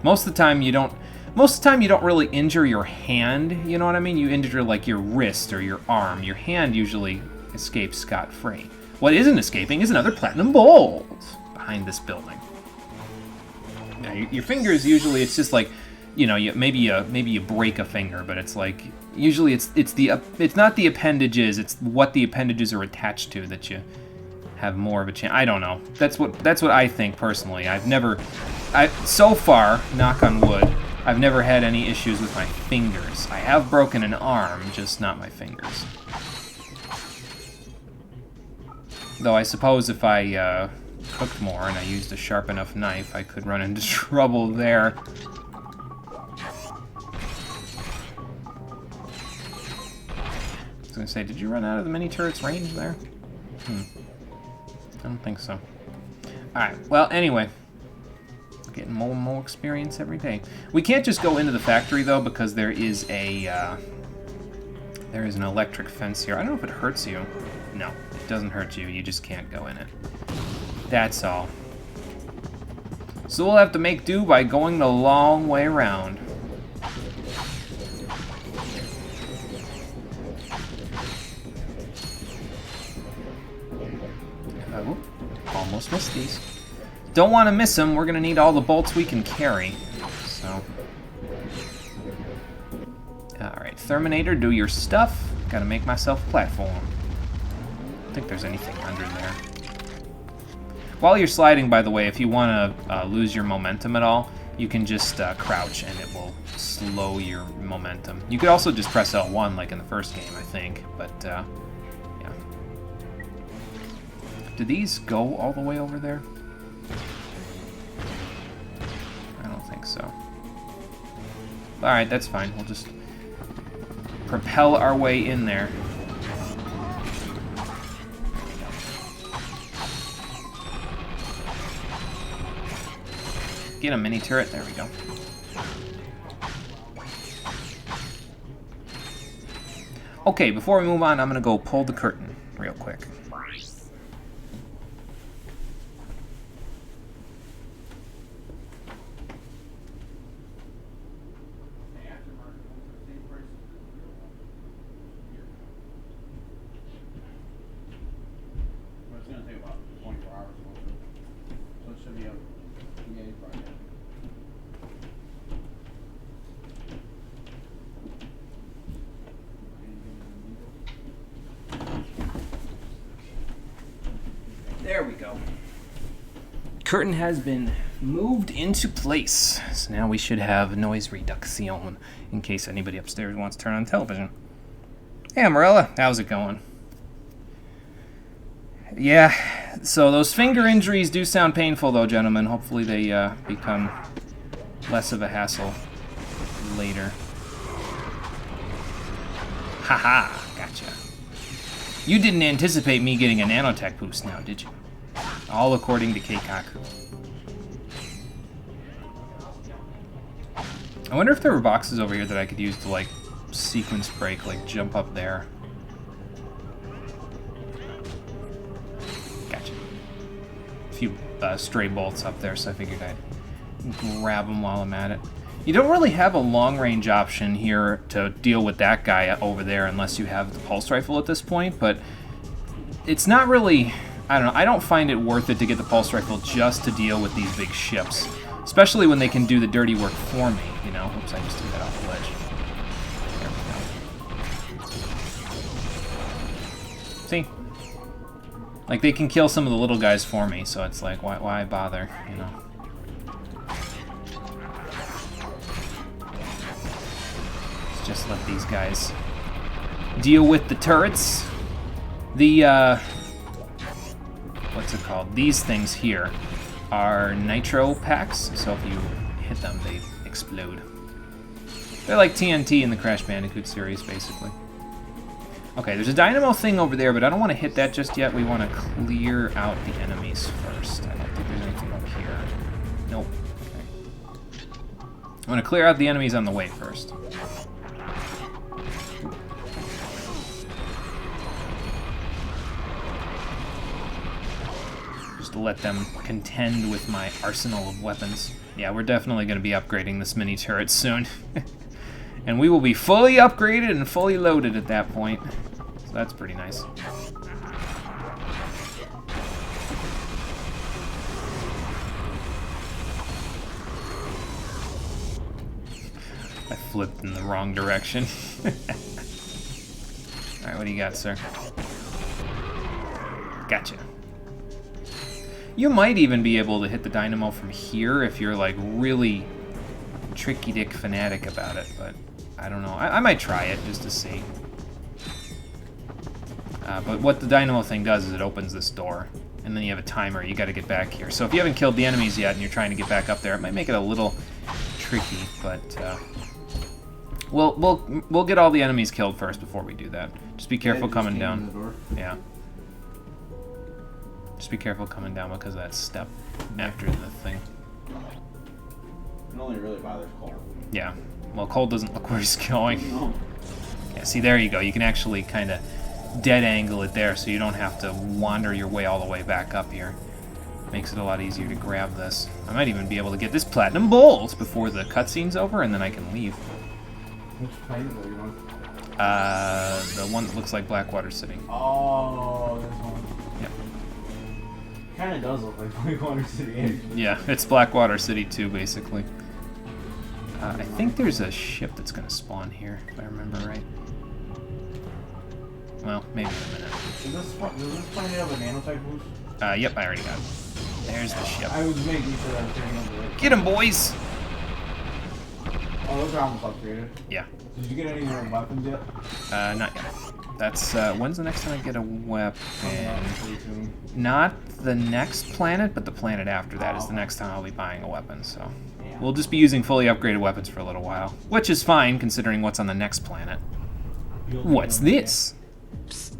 Speaker 3: Most of the time you don't really injure your hand, you know what I mean? You injure like your wrist or your arm. Your hand usually escapes scot-free. What isn't escaping is another platinum bolt behind this building. Now, your fingers usually, it's just like, you know, maybe you break a finger, but it's like usually it's not the appendages, it's what the appendages are attached to that you have more of a chance. I don't know. That's what I think personally. So far, knock on wood, I've never had any issues with my fingers. I have broken an arm, just not my fingers. Though I suppose if I cooked more and I used a sharp enough knife, I could run into trouble there. I was gonna say, did you run out of the mini turret's range there? I don't think so. Alright, well, anyway. Getting more and more experience every day. We can't just go into the factory, though, because there is an electric fence here. I don't know if it hurts you. No, it doesn't hurt you. You just can't go in it. That's all. So we'll have to make do by going the long way around. Almost missed these. Don't want to miss them. We're going to need all the bolts we can carry. So. Alright, Terminator, do your stuff. Gotta make myself a platform. I don't think there's anything under there. While you're sliding, by the way, if you want to lose your momentum at all, you can just crouch and it will slow your momentum. You could also just press L1 like in the first game, I think. But, yeah. Do these go all the way over there? I don't think so. Alright, that's fine. We'll just propel our way in there. Get a mini turret. There we go. Okay, before we move on, I'm going to go pull the curtain real quick. There we go. Curtain has been moved into place. So now we should have noise reduction in case anybody upstairs wants to turn on television. Hey, Marilla, how's it going? Yeah, so those finger injuries do sound painful though, gentlemen. Hopefully they become less of a hassle later. Haha, gotcha. You didn't anticipate me getting a nanotech boost now, did you? All according to Keikaku. I wonder if there were boxes over here that I could use to, like, sequence break, like, jump up there. few stray bolts up there, so I figured I'd grab them while I'm at it. You don't really have a long-range option here to deal with that guy over there unless you have the pulse rifle at this point, but it's not really... I don't know. I don't find it worth it to get the pulse rifle just to deal with these big ships, especially when they can do the dirty work for me, you know? Oops, I just threw that off the ledge. There we go. See? Like, they can kill some of the little guys for me, so it's like, why bother, you know? Let's just let these guys deal with the turrets. The, what's it called? These things here are nitro packs, so if you hit them, they explode. They're like TNT in the Crash Bandicoot series, basically. Okay, there's a dynamo thing over there, but I don't want to hit that just yet. We want to clear out the enemies first. I don't think there's anything up here. Nope. Okay. I want to clear out the enemies on the way first. To let them contend with my arsenal of weapons. Yeah, we're definitely going to be upgrading this mini turret soon. And we will be fully upgraded and fully loaded at that point. So that's pretty nice. I flipped in the wrong direction. Alright, what do you got, sir? Gotcha. You might even be able to hit the dynamo from here if you're like really tricky dick fanatic about it, but I don't know. I might try it just to see. But what the dynamo thing does is it opens this door, and then you have a timer. You got to get back here. So if you haven't killed the enemies yet and you're trying to get back up there, it might make it a little tricky. But we'll get all the enemies killed first before we do that. Just be careful coming down. Yeah. Just be careful coming down because of that step after the thing.
Speaker 1: It only really bothers Cole.
Speaker 3: Yeah. Well, Cole doesn't look where he's going.
Speaker 1: No.
Speaker 3: Yeah, see, there you go. You can actually kind of dead angle it there so you don't have to wander your way all the way back up here. Makes it a lot easier to grab this. I might even be able to get this platinum bolt before the cutscene's over, and then I can leave.
Speaker 1: Which planet are you on?
Speaker 3: The one that looks like Blackwater City.
Speaker 1: Oh, this one.
Speaker 3: Yep.
Speaker 1: Kind of does look like Blackwater City, actually.
Speaker 3: Yeah, it's Blackwater City too, basically. I think there's a ship that's going to spawn here, if I remember right. Well, maybe in a minute.
Speaker 1: Does this planet have a nanotech boost?
Speaker 3: Yep, I already got it. There's the ship.
Speaker 1: I was making sure I was taking over it.
Speaker 3: Get him, boys!
Speaker 1: Oh, those are almost upgraded.
Speaker 3: Yeah.
Speaker 1: Did you get any more weapons yet?
Speaker 3: Not yet. That's, when's the next time I get a weapon? Not the next planet, but the planet after that is the next time I'll be buying a weapon, so... We'll just be using fully upgraded weapons for a little while. Which is fine, considering what's on the next planet. What's this?
Speaker 6: Psst.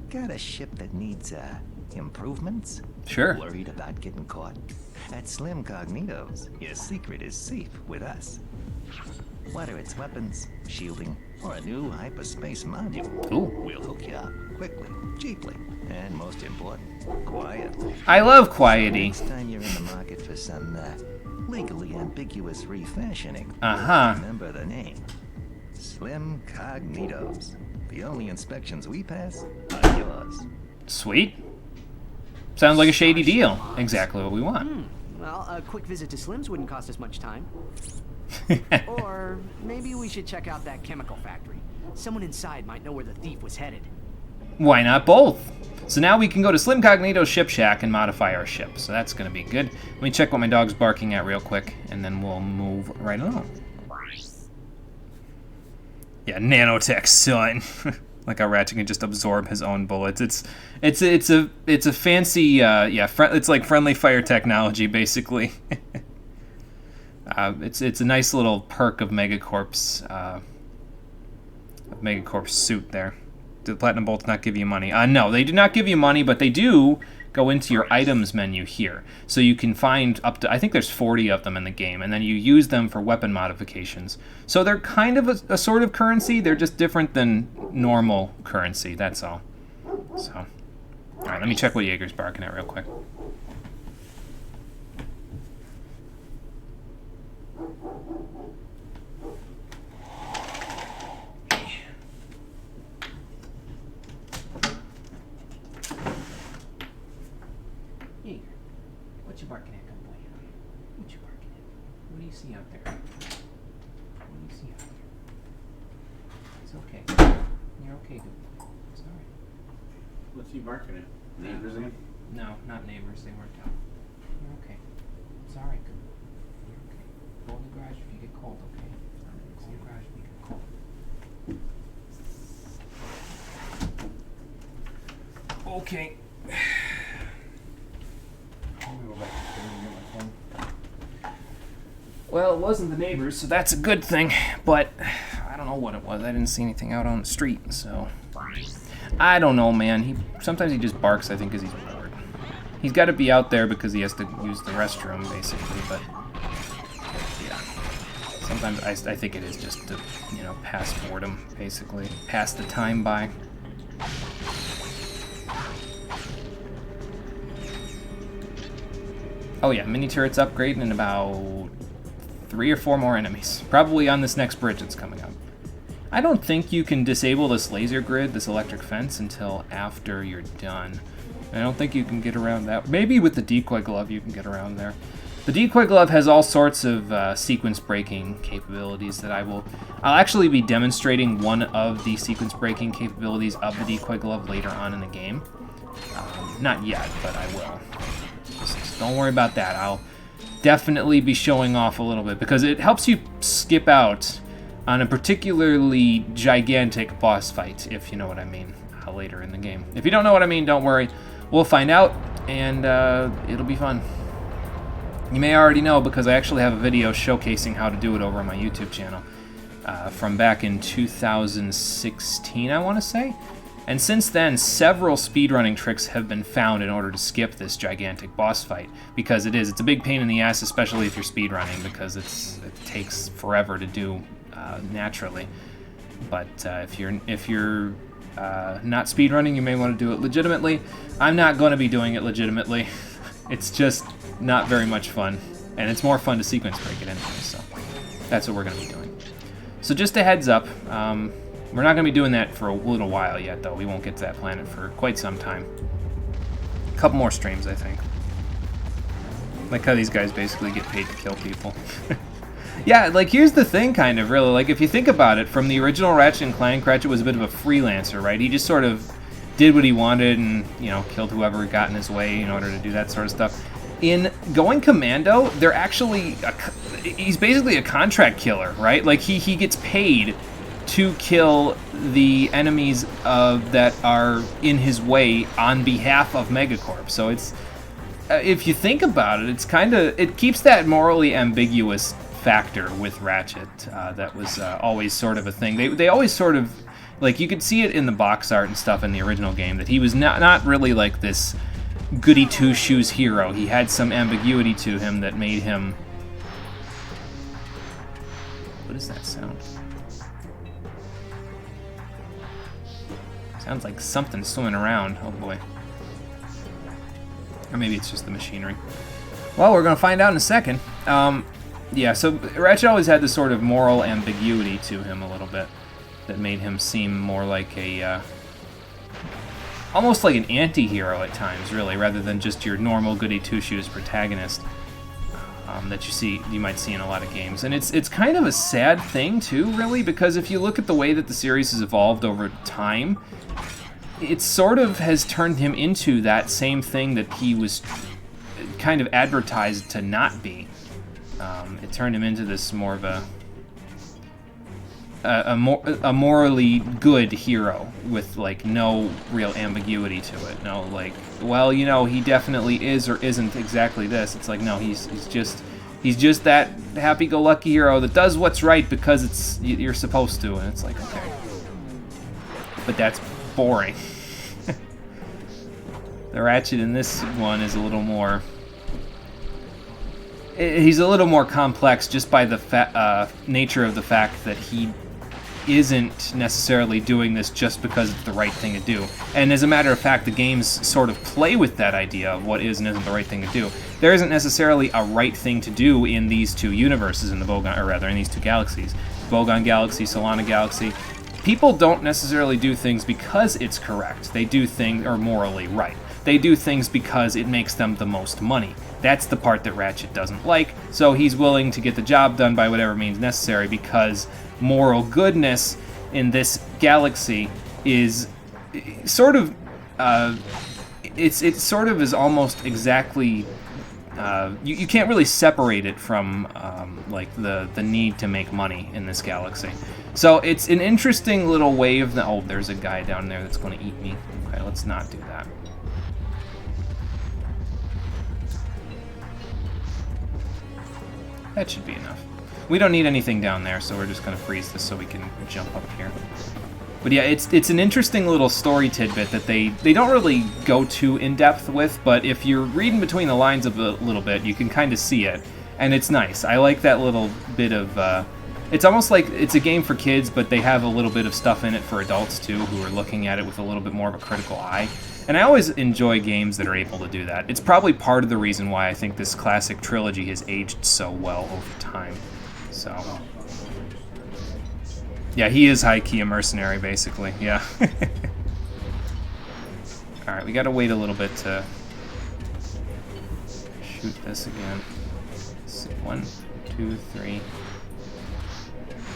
Speaker 6: Got a ship that needs, improvements?
Speaker 3: Sure.
Speaker 6: Worried about getting caught? At Slim Cognitos, your secret is safe with us. Whether it's weapons, shielding, or a new hyperspace module,
Speaker 3: Ooh.
Speaker 6: We'll hook you up quickly, cheaply, and most important, quietly.
Speaker 3: I love quiety.
Speaker 6: Next time you're in the market for some legally ambiguous refashioning, remember the name. Slim Cognitos. The only inspections we pass are yours.
Speaker 3: Sweet. Sounds like a shady deal. Exactly what we want.
Speaker 5: Well, a quick visit to Slim's wouldn't cost us much time. Or maybe we should check out that chemical factory. Someone inside might know where the thief was headed.
Speaker 3: Why not both? So now we can go to Slim Cognito's ship shack and modify our ship. So that's going to be good. Let me check what my dog's barking at real quick, and then we'll move right along. Yeah, nanotech, son. Like how Ratchet can just absorb his own bullets. It's a fancy it's like friendly fire technology basically. It's a nice little perk of Megacorp's suit there. Did the Platinum Bolts not give you money? No, they do not give you money, but they do go into your items menu here. So you can find up to, I think there's 40 of them in the game, and then you use them for weapon modifications. So they're kind of a sort of currency. They're just different than normal currency, that's all. So, all right, let me check what Jaeger's barking at real quick. you barking at, good boy? What you barking at? What do you see out there? What do you see out there? It's okay. You're okay, good boy. It's alright.
Speaker 1: What's he barking at? Neighbors again?
Speaker 3: No, not neighbors. They weren't out. You're okay. It's alright, good boy. You're okay. Go in the garage if you get cold, okay? Go in the garage if you get cold. Okay. Well, it wasn't the neighbors, so that's a good thing, but I don't know what it was. I didn't see anything out on the street, so I don't know, man. Sometimes he just barks, I think, because he's bored. He's got to be out there because he has to use the restroom, basically, but yeah. Sometimes I think it is just to, you know, pass boredom, basically. Pass the time by. Oh yeah, mini turrets upgrading in about 3 or 4 more enemies. Probably on this next bridge that's coming up. I don't think you can disable this laser grid, this electric fence, until after you're done. I don't think you can get around that. Maybe with the decoy glove you can get around there. The decoy glove has all sorts of sequence breaking capabilities that I'll actually be demonstrating one of the sequence breaking capabilities of the decoy glove later on in the game. Not yet, but I will. Just don't worry about that. I'll definitely be showing off a little bit because it helps you skip out on a particularly gigantic boss fight, if you know what I mean, later in the game. If you don't know what I mean, don't worry. We'll find out, and it'll be fun. You may already know because I actually have a video showcasing how to do it over on my YouTube channel from back in 2016, I want to say. And since then, several speedrunning tricks have been found in order to skip this gigantic boss fight, because it's a big pain in the ass, especially if you're speedrunning, because it takes forever to do naturally. But if you're not speedrunning, you may want to do it legitimately. I'm not going to be doing it legitimately. It's just not very much fun, and it's more fun to sequence break it anyway, so that's what we're going to be doing. So just a heads up, we're not going to be doing that for a little while yet, though. We won't get to that planet for quite some time. A couple more streams, I think. Like how these guys basically get paid to kill people. Yeah, like, here's the thing, kind of, really. Like, if you think about it, from the original Ratchet & Clank, Ratchet was a bit of a freelancer, right? He just sort of did what he wanted and, you know, killed whoever got in his way in order to do that sort of stuff. In Going Commando, they're actually... he's basically a contract killer, right? Like, he gets paid to kill the enemies that are in his way on behalf of Megacorp. So it's... if you think about it, it's kind of... it keeps that morally ambiguous factor with Ratchet that was always sort of a thing. They always sort of, like, you could see it in the box art and stuff in the original game, that he was not really like this goody two-shoes hero. He had some ambiguity to him that made him... What is that sound? Sounds like something swimming around. Oh boy. Or maybe it's just the machinery. Well, we're going to find out in a second. Yeah, so Ratchet always had this sort of moral ambiguity to him a little bit that made him seem more like a... almost like an anti-hero at times, really, rather than just your normal goody two-shoes protagonist that you might see in a lot of games. And it's kind of a sad thing, too, really, because if you look at the way that the series has evolved over time, it sort of has turned him into that same thing that he was kind of advertised to not be. It turned him into this more of a morally good hero with, like, no real ambiguity to it. No, like, well, you know, he definitely is or isn't exactly this. It's like, no, he's just that happy-go-lucky hero that does what's right because you're supposed to, and it's like, okay. But that's boring. The Ratchet in this one is a little more... he's a little more complex just by the nature of the fact that he isn't necessarily doing this just because it's the right thing to do. And as a matter of fact, the games sort of play with that idea of what is and isn't the right thing to do. There isn't necessarily a right thing to do in these two universes, in these two galaxies. Bogon Galaxy, Solana Galaxy. People don't necessarily do things because it's correct. They do things are morally right. They do things because it makes them the most money. That's the part that Ratchet doesn't like, so he's willing to get the job done by whatever means necessary, because moral goodness in this galaxy is sort of it sort of is almost exactly you can't really separate it from like the need to make money in this galaxy. So it's an interesting little wave. Oh, there's a guy down there that's going to eat me. Okay, let's not do that. That should be enough. We don't need anything down there, so we're just going to freeze this so we can jump up here. But yeah, it's an interesting little story tidbit that they don't really go too in-depth with, but if you're reading between the lines a little bit, you can kind of see it, and it's nice. I like that little bit of... it's almost like it's a game for kids, but they have a little bit of stuff in it for adults, too, who are looking at it with a little bit more of a critical eye. And I always enjoy games that are able to do that. It's probably part of the reason why I think this classic trilogy has aged so well over time. So... yeah, he is high-key a mercenary, basically, yeah. Alright, we gotta wait a little bit to shoot this again. Let's see, 1, 2, 3.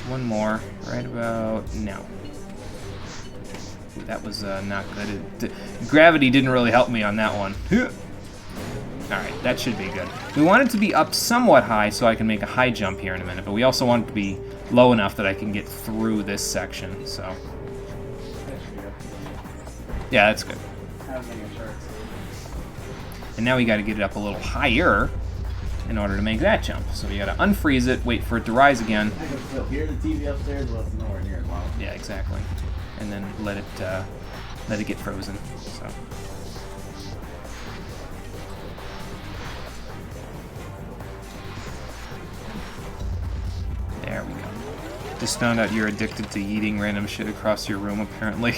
Speaker 3: One more, right about now. Ooh, that was not good. Gravity didn't really help me on that one. Alright, that should be good. We want it to be up somewhat high so I can make a high jump here in a minute, but we also want it to be low enough that I can get through this section, so... yeah, that's good. And now we gotta get it up a little higher in order to make that jump. So we gotta unfreeze it, wait for it to rise again.
Speaker 1: I can still hear the TV upstairs, but it's nowhere near as loud.
Speaker 3: Yeah, exactly. And then let it get frozen, so... there we go. Just found out you're addicted to eating random shit across your room, apparently.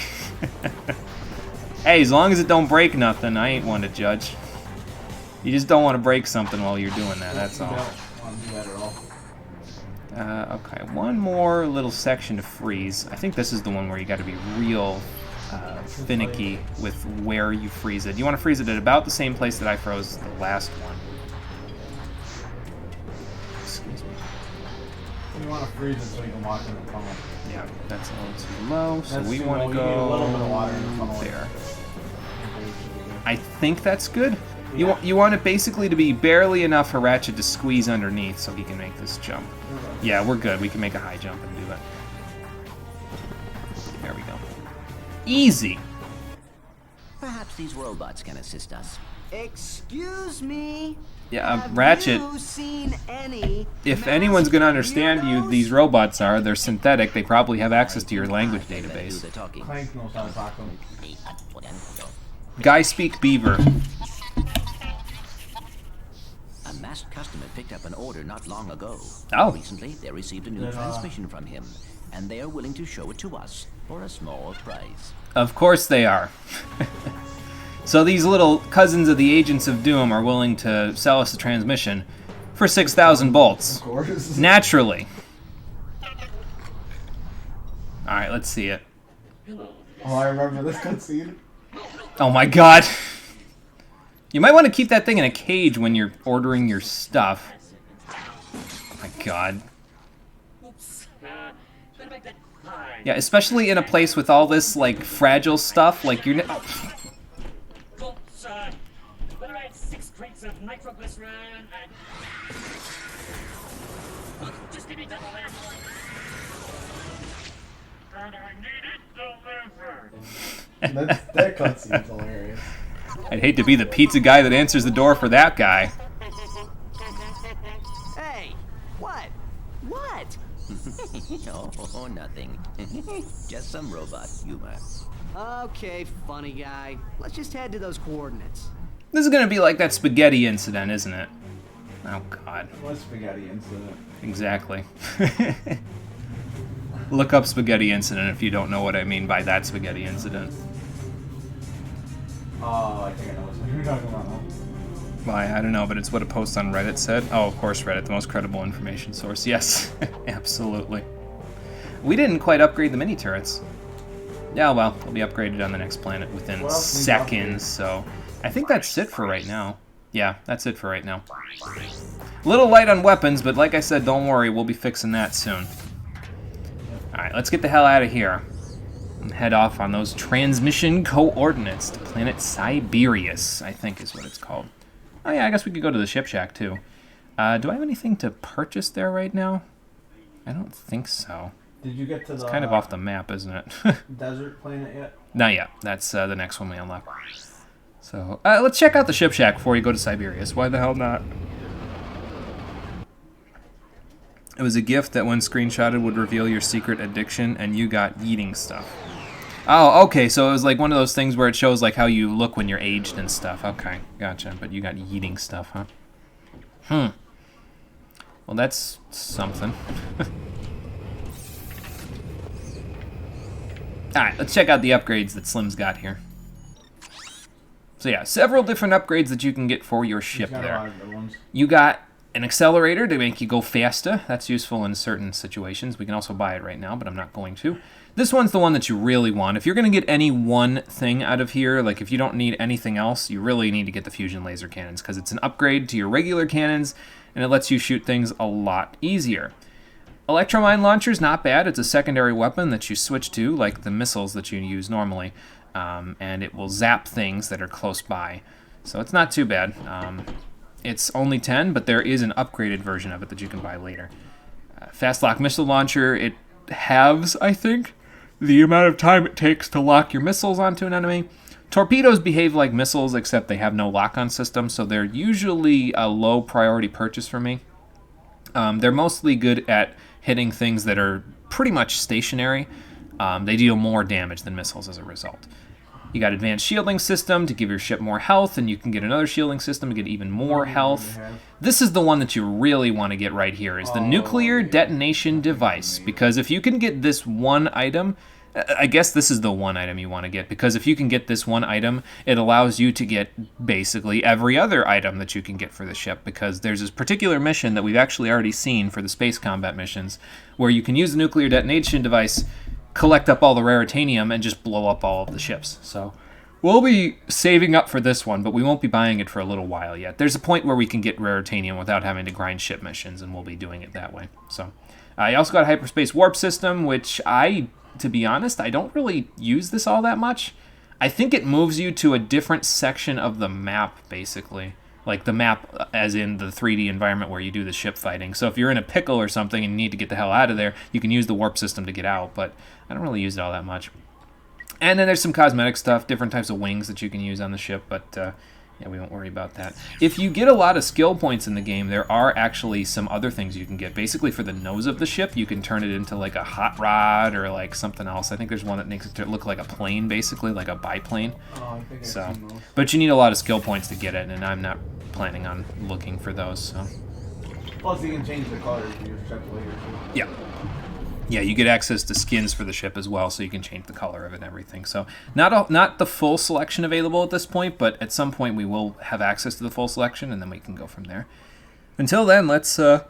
Speaker 3: Hey, as long as it don't break nothing, I ain't one to judge. You just don't want to break something while you're doing that, that's all. Okay, one more little section to freeze. I think this is the one where you got to be real finicky with where you freeze it. You want to freeze it at about the same place that I froze the last one. Excuse me.
Speaker 1: You want to freeze it so you can walk in the tunnel.
Speaker 3: Yeah, that's a little too low, so
Speaker 1: That's
Speaker 3: we
Speaker 1: too
Speaker 3: want
Speaker 1: low.
Speaker 3: to
Speaker 1: You need a little bit
Speaker 3: go
Speaker 1: of water in the tunnel.
Speaker 3: there. I think that's good. You want it basically to be barely enough for Ratchet to squeeze underneath so he can make this jump. Yeah, we're good. We can make a high jump and do it. There we go. Easy!
Speaker 4: Perhaps these robots can assist us.
Speaker 5: Excuse me?
Speaker 3: Yeah,
Speaker 5: Have
Speaker 3: Ratchet,
Speaker 5: you seen any
Speaker 3: if anyone's going to understand you, these robots are. They're synthetic. They probably have access to your language database.
Speaker 1: Clank knows how to talk to him.
Speaker 3: Guy speak beaver.
Speaker 4: A masked customer picked up an order not long ago.
Speaker 3: Oh.
Speaker 4: Recently, they received a new transmission from him, and they are willing to show it to us for a small price.
Speaker 3: Of course they are. So these little cousins of the Agents of Doom are willing to sell us a transmission for 6,000 bolts.
Speaker 1: Of course.
Speaker 3: Naturally. Alright, let's see it.
Speaker 1: Oh, I remember this cutscene.
Speaker 3: Oh my god. You might want to keep that thing in a cage when you're ordering your stuff. Oh my god. Yeah, especially in a place with all this, like, fragile stuff, like you're...
Speaker 9: What about 6 crates of nitroglycerin and... just give me double that. And I need it delivered.
Speaker 1: That cutscene's hilarious.
Speaker 3: I'd hate to be the pizza guy that answers the door for that guy.
Speaker 5: Hey, what? What?
Speaker 4: Oh, nothing. Just some robot humor.
Speaker 5: Okay, funny guy. Let's just head to those coordinates.
Speaker 3: This is gonna be like that spaghetti incident, isn't it? Oh god.
Speaker 1: What spaghetti incident?
Speaker 3: Exactly. Look up spaghetti incident if you don't know what I mean by that spaghetti incident.
Speaker 1: Oh, I think I know what you're talking about now.
Speaker 3: Why, I don't know, but it's what a post on Reddit said. Oh, of course, Reddit, the most credible information source. Yes, absolutely. We didn't quite upgrade the mini turrets. Yeah, well, they'll be upgraded on the next planet within seconds, so I think that's it for right now. Yeah, that's it for right now. A little light on weapons, but like I said, don't worry, we'll be fixing that soon. Alright, let's get the hell out of here. And head off on those transmission coordinates to planet Siberius, I think is what it's called. Oh yeah, I guess we could go to the ship shack too. Do I have anything to purchase there right now? I don't think so.
Speaker 1: Did you get to the...
Speaker 3: It's kind of off the map, isn't it?
Speaker 1: desert planet yet?
Speaker 3: Not yet. That's the next one we unlock. So, let's check out the ship shack before you go to Siberius. Why the hell not? It was a gift that when screenshotted would reveal your secret addiction, and you got eating stuff. Oh, okay, so it was like one of those things where it shows like how you look when you're aged and stuff. Okay, gotcha, but you got eating stuff, huh? Well, that's something. Alright, let's check out the upgrades that Slim's got here. So yeah, several different upgrades that you can get for your ship there. You got an accelerator to make you go faster. That's useful in certain situations. We can also buy it right now, but I'm not going to. This one's the one that you really want. If you're going to get any one thing out of here, like if you don't need anything else, you really need to get the fusion laser cannons because it's an upgrade to your regular cannons and it lets you shoot things a lot easier. Electromine launcher's not bad. It's a secondary weapon that you switch to, like the missiles that you use normally, and it will zap things that are close by. So it's not too bad. It's only 10, but there is an upgraded version of it that you can buy later. Fast lock missile launcher, it halves, I think, the amount of time it takes to lock your missiles onto an enemy. Torpedoes behave like missiles, except they have no lock-on system, so they're usually a low priority purchase for me. They're mostly good at hitting things that are pretty much stationary. They deal more damage than missiles as a result. You got advanced shielding system to give your ship more health, and you can get another shielding system to get even more health. This is the one that you really want to get right here, is the nuclear detonation device, because if you can get this one item, I guess this is the one item you want to get, because if you can get this one item, it allows you to get basically every other item that you can get for the ship, because there's this particular mission that we've actually already seen for the space combat missions, where you can use the nuclear detonation device, collect up all the raritanium, and just blow up all of the ships. So we'll be saving up for this one, but we won't be buying it for a little while yet. There's a point where we can get raritanium without having to grind ship missions, and we'll be doing it that way. So you also got a hyperspace warp system, which to be honest, I don't really use this all that much. I think it moves you to a different section of the map, basically. Like the map as in the 3D environment where you do the ship fighting. So if you're in a pickle or something and you need to get the hell out of there, you can use the warp system to get out, but I don't really use it all that much. And then there's some cosmetic stuff, different types of wings that you can use on the ship, but yeah, we won't worry about that. If you get a lot of skill points in the game, there are actually some other things you can get. Basically, for the nose of the ship, you can turn it into like a hot rod or like something else. I think there's one that makes it look like a plane, basically, like a biplane.
Speaker 1: Oh, I think
Speaker 3: so, but you need a lot of skill points to get it, and I'm not planning on looking for those. So.
Speaker 1: Plus, you can change the color of your ship later, too.
Speaker 3: Yeah. Yeah, you get access to skins for the ship as well, so you can change the color of it and everything. So not the full selection available at this point, but at some point we will have access to the full selection, and then we can go from there. Until then, let's go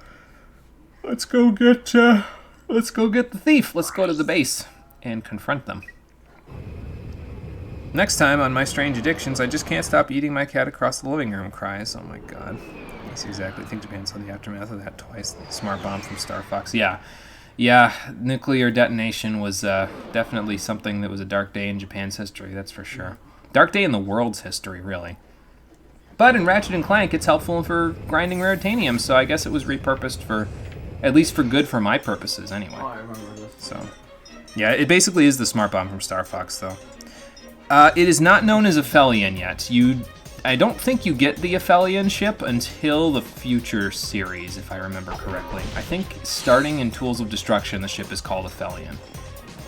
Speaker 3: get the thief. Let's go to the base and confront them. Next time on My Strange Addictions, I just can't stop eating my cat across the living room cries. Oh my god. That's exactly. I think Japan saw the aftermath of that twice. The smart bomb from Star Fox. Yeah, nuclear detonation was definitely something that was a dark day in Japan's history, that's for sure. Dark day in the world's history, really. But in Ratchet & Clank, it's helpful for grinding raritanium, so I guess it was repurposed for, at least for good for my purposes, anyway.
Speaker 1: Oh, I remember this.
Speaker 3: So, yeah, it basically is the smart bomb from Star Fox, though. It is not known as Aphelion yet. I don't think you get the Aphelion ship until the future series, if I remember correctly. I think starting in Tools of Destruction, the ship is called Aphelion.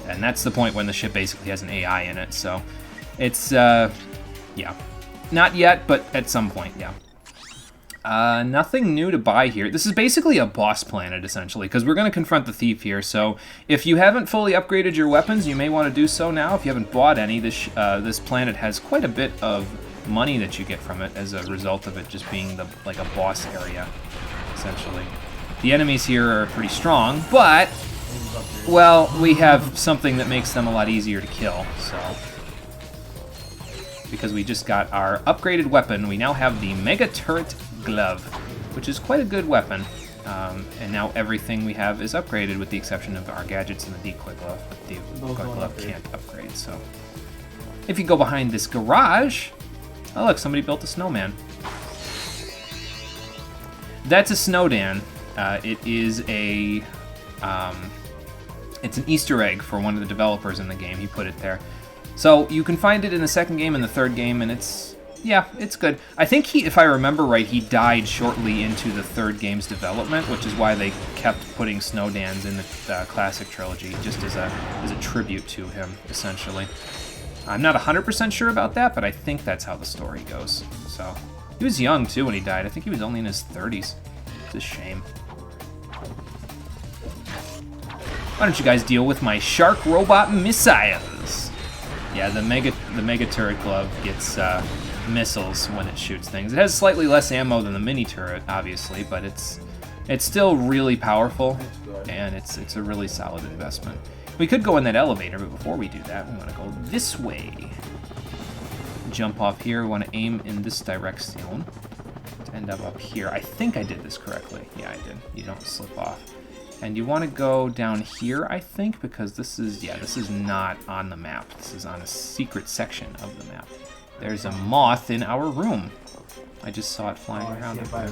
Speaker 3: And that's the point when the ship basically has an AI in it, so it's, yeah. Not yet, but at some point, yeah. Nothing new to buy here. This is basically a boss planet, essentially, because we're going to confront the thief here, so if you haven't fully upgraded your weapons, you may want to do so now. If you haven't bought any, this planet has quite a bit of money that you get from it as a result of it just being like a boss area, essentially. The enemies here are pretty strong, but, well, we have something that makes them a lot easier to kill, so. because we just got our upgraded weapon. We now have the Mega Turret Glove, which is quite a good weapon. And now everything we have is upgraded with the exception of our gadgets and the decoy glove. But the decoy glove can't upgrade, so... If you go behind this garage... Oh look, somebody built a snowman. That's a Snowdan. It is a... it's an Easter egg for one of the developers in the game. He put it there. So you can find it in the second game and the third game, and it's... Yeah, it's good. I think he, if I remember right, he died shortly into the third game's development, which is why they kept putting Snowdans in the classic trilogy, just as a tribute to him, essentially. I'm not 100% sure about that, but I think that's how the story goes. So he was young too when he died. I think he was only in his 30s. It's a shame. Why don't you guys deal with my shark robot missiles? Yeah, the mega turret glove gets missiles when it shoots things. It has slightly less ammo than the mini turret, obviously, but it's still really powerful, and it's a really solid investment. We could go in that elevator, but before we do that, we want to go this way. Jump off here. We want to aim in this direction to end up here. I think I did this correctly. Yeah, I did. You don't slip off. And you want to go down here, I think, because this is not on the map. This is on a secret section of the map. There's a moth in our room. I just saw it flying around up there.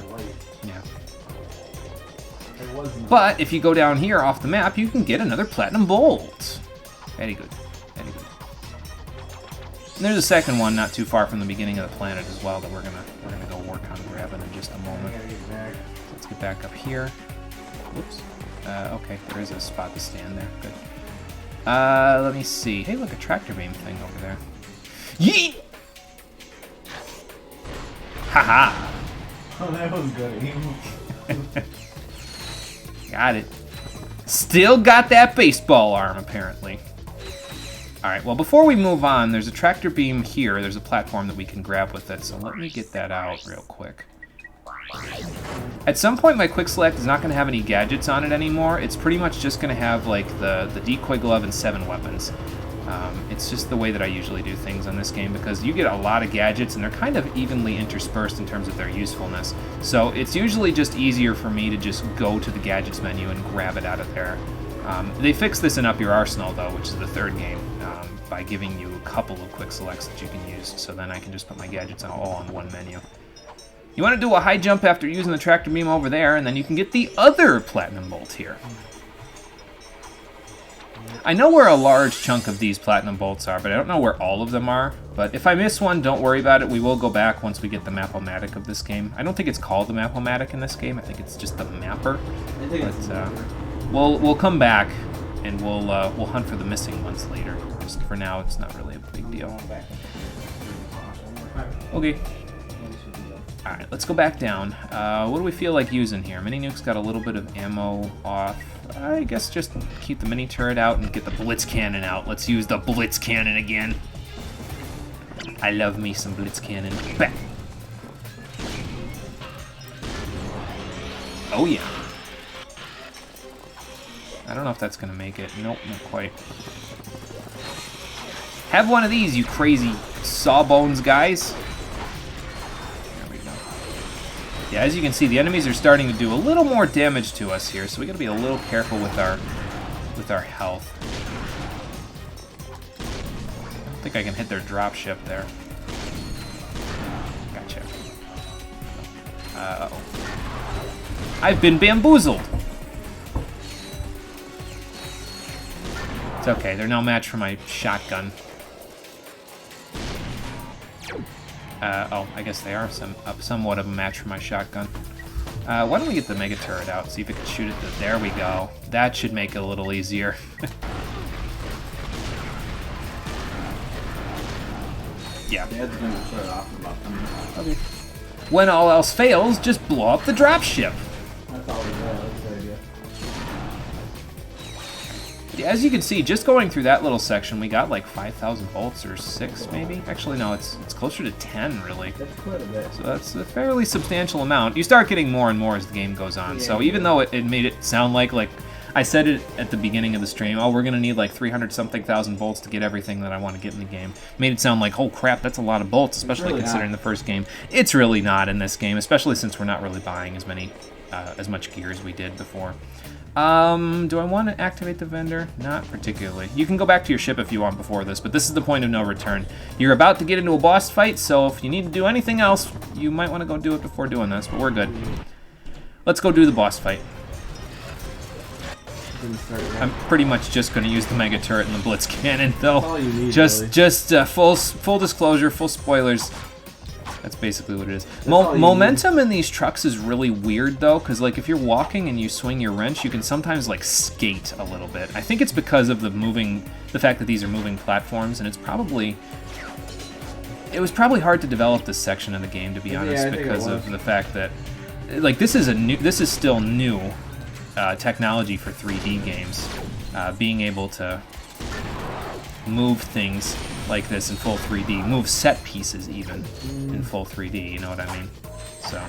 Speaker 3: Yeah. But if you go down here off the map, you can get another platinum bolt. Very good. Very good. And there's a second one not too far from the beginning of the planet as well that we're gonna go work on grabbing in just a moment. Let's get back up here. Whoops. Okay, there is a spot to stand there. Good. Let me see. Hey, look, a tractor beam thing over there. Yeet! Haha!
Speaker 1: Oh, that was good.
Speaker 3: Got it. Still got that baseball arm, apparently. Alright, well, before we move on, there's a tractor beam here. There's a platform that we can grab with it, so let me get that out real quick. At some point, my quick select is not going to have any gadgets on it anymore. It's pretty much just going to have, like, the decoy glove and 7 weapons. It's just the way that I usually do things on this game, because you get a lot of gadgets, and they're kind of evenly interspersed in terms of their usefulness. So it's usually just easier for me to just go to the gadgets menu and grab it out of there. They fixed this in Up Your Arsenal, though, which is the third game, by giving you a couple of quick selects that you can use, so then I can just put my gadgets all on one menu. You want to do a high jump after using the tractor beam over there, and then you can get the other platinum bolt here. I know where a large chunk of these platinum bolts are, but I don't know where all of them are. But if I miss one, don't worry about it. We will go back once we get the map-o-matic of this game. I don't think it's called the map-o-matic in this game. I think it's just the mapper. But we'll come back and we'll hunt for the missing ones later. Just for now, it's not really a big deal. Okay. Alright, let's go back down. What do we feel like using here? Mini Nuke's got a little bit of ammo off. I guess just keep the mini turret out and get the blitz cannon out. Let's use the blitz cannon again. I love me some blitz cannon. Bam! Oh yeah. I don't know if that's gonna make it. Nope, not quite. Have one of these, you crazy sawbones guys. Yeah, as you can see, the enemies are starting to do a little more damage to us here, so we gotta be a little careful with our health. I don't think I can hit their dropship there. Gotcha. Uh-oh. I've been bamboozled! It's okay, they're no match for my shotgun. Oh, I guess they are somewhat of a match for my shotgun. Why don't we get the mega turret out, see if it can shoot it. There we go. That should make it a little easier. Yeah. Okay. When all else fails, just blow up the dropship.
Speaker 1: That's all we got. That's a good idea.
Speaker 3: As you can see, just going through that little section, we got like 5,000 bolts or 6 maybe. Actually, no, it's closer to 10 really.
Speaker 1: That's quite a bit.
Speaker 3: So that's a fairly substantial amount. You start getting more and more as the game goes on. So even though it made it sound like I said it at the beginning of the stream. Oh, we're gonna need like 300-something thousand bolts to get everything that I want to get in the game. Made it sound like, oh crap, that's a lot of bolts, especially
Speaker 1: really
Speaker 3: considering
Speaker 1: not.
Speaker 3: the first game. It's really not in this game, especially since we're not really buying as much gear as we did before. Do I want to activate the vendor? Not particularly. You can go back to your ship if you want before this, but this is the point of no return. You're about to get into a boss fight, so if you need to do anything else, you might want to go do it before doing this, but we're good. Let's go do the boss fight. I'm pretty much just going to use the mega turret and the blitz cannon, though.
Speaker 1: That's all you need,
Speaker 3: just
Speaker 1: really.
Speaker 3: full disclosure, full spoilers. That's basically what it is.
Speaker 1: all you
Speaker 3: Momentum in these trucks is really weird, though, because like if you're walking and you swing your wrench, you can sometimes like skate a little bit. I think it's because of the fact that these are moving platforms, and it was probably hard to develop this section of the game, to be honest, because of the fact that like this is still new technology for 3D games, being able to move things like this in full 3D, move set pieces even in full 3D, you know what I mean? So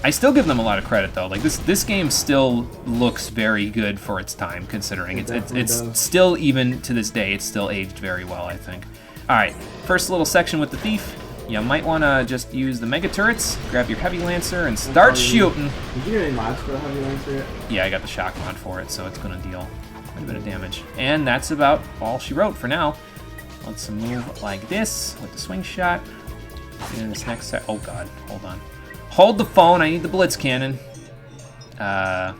Speaker 3: I still give them a lot of credit though. Like this game still looks very good for its time, considering it's still, even to this day, it's still aged very well, I think. All right, first little section with the thief. You might want to just use the mega turrets, grab your heavy lancer, and start shooting.
Speaker 1: Did you get any mods for the heavy lancer yet?
Speaker 3: Yeah, I got the shock mod for it, so it's gonna deal quite a bit of damage. And that's about all she wrote for now. Let's move like this with the swing shot. And this next set. Oh god, hold on. Hold the phone. I need the blitz cannon. Hi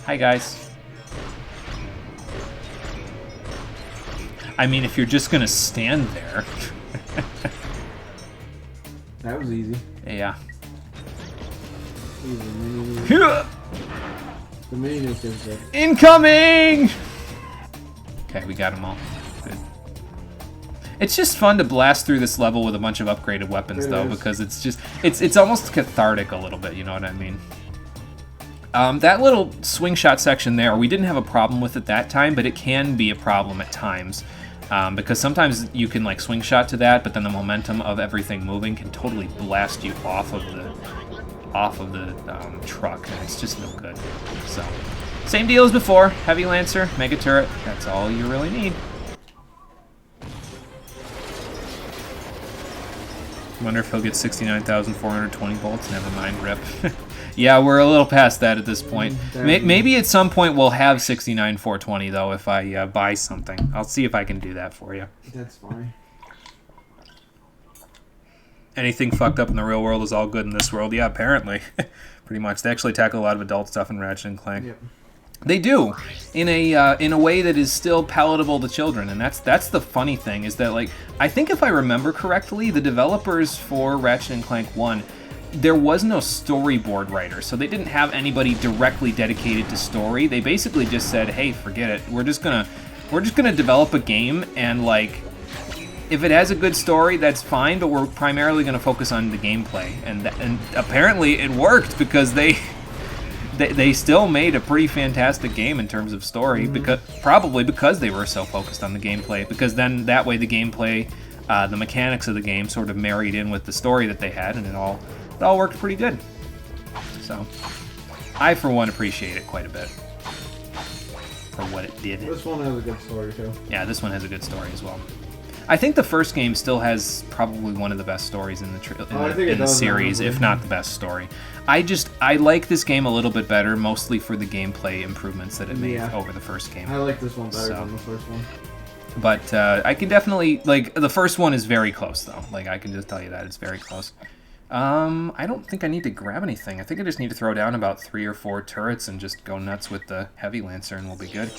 Speaker 3: guys. I mean, if you're just gonna stand there.
Speaker 1: That was easy.
Speaker 3: Yeah.
Speaker 1: Easy. The mini nuke is good. Incoming!
Speaker 3: Okay, we got them all. Good. It's just fun to blast through this level with a bunch of upgraded weapons, though, because it's just it's almost cathartic a little bit. You know what I mean? That little swing shot section there, we didn't have a problem with it that time, but it can be a problem at times. Because sometimes you can like swing shot to that, but then the momentum of everything moving can totally blast you off of the truck, and it's just no good. So, same deal as before: heavy lancer, mega turret. That's all you really need. Wonder if he'll get 69,420 bolts. Never mind, rip. Yeah, we're a little past that at this point. Maybe at some point we'll have 69,420 though if I buy something. I'll see if I can do that for you.
Speaker 1: That's fine.
Speaker 3: Anything fucked up in the real world is all good in this world. Yeah, apparently. Pretty much. They actually tackle a lot of adult stuff in Ratchet and Clank.
Speaker 1: Yep.
Speaker 3: They do, in a way that is still palatable to children, and that's the funny thing, is that, like, I think if I remember correctly, the developers for Ratchet and Clank 1, there was no storyboard writer, so they didn't have anybody directly dedicated to story. They basically just said, hey, forget it, we're just gonna develop a game, and like, if it has a good story, that's fine, but we're primarily gonna focus on the gameplay, and apparently it worked, because they still made a pretty fantastic game in terms of story, probably because they were so focused on the gameplay, because then that way the gameplay, the mechanics of the game sort of married in with the story that they had, and it all worked pretty good. So, I for one appreciate it quite a bit for what it did.
Speaker 1: This one has a good story too.
Speaker 3: Yeah, this one has a good story as well. I think the first game still has probably one of the best stories in the series, if not the best story. I like this game a little bit better, mostly for the gameplay improvements that it made over the first game.
Speaker 1: I like this one better than the first one.
Speaker 3: But I can definitely, like, the first one is very close, though. Like, I can just tell you that, it's very close. I don't think I need to grab anything. I think I just need to throw down about 3 or 4 turrets and just go nuts with the heavy lancer and we'll be good.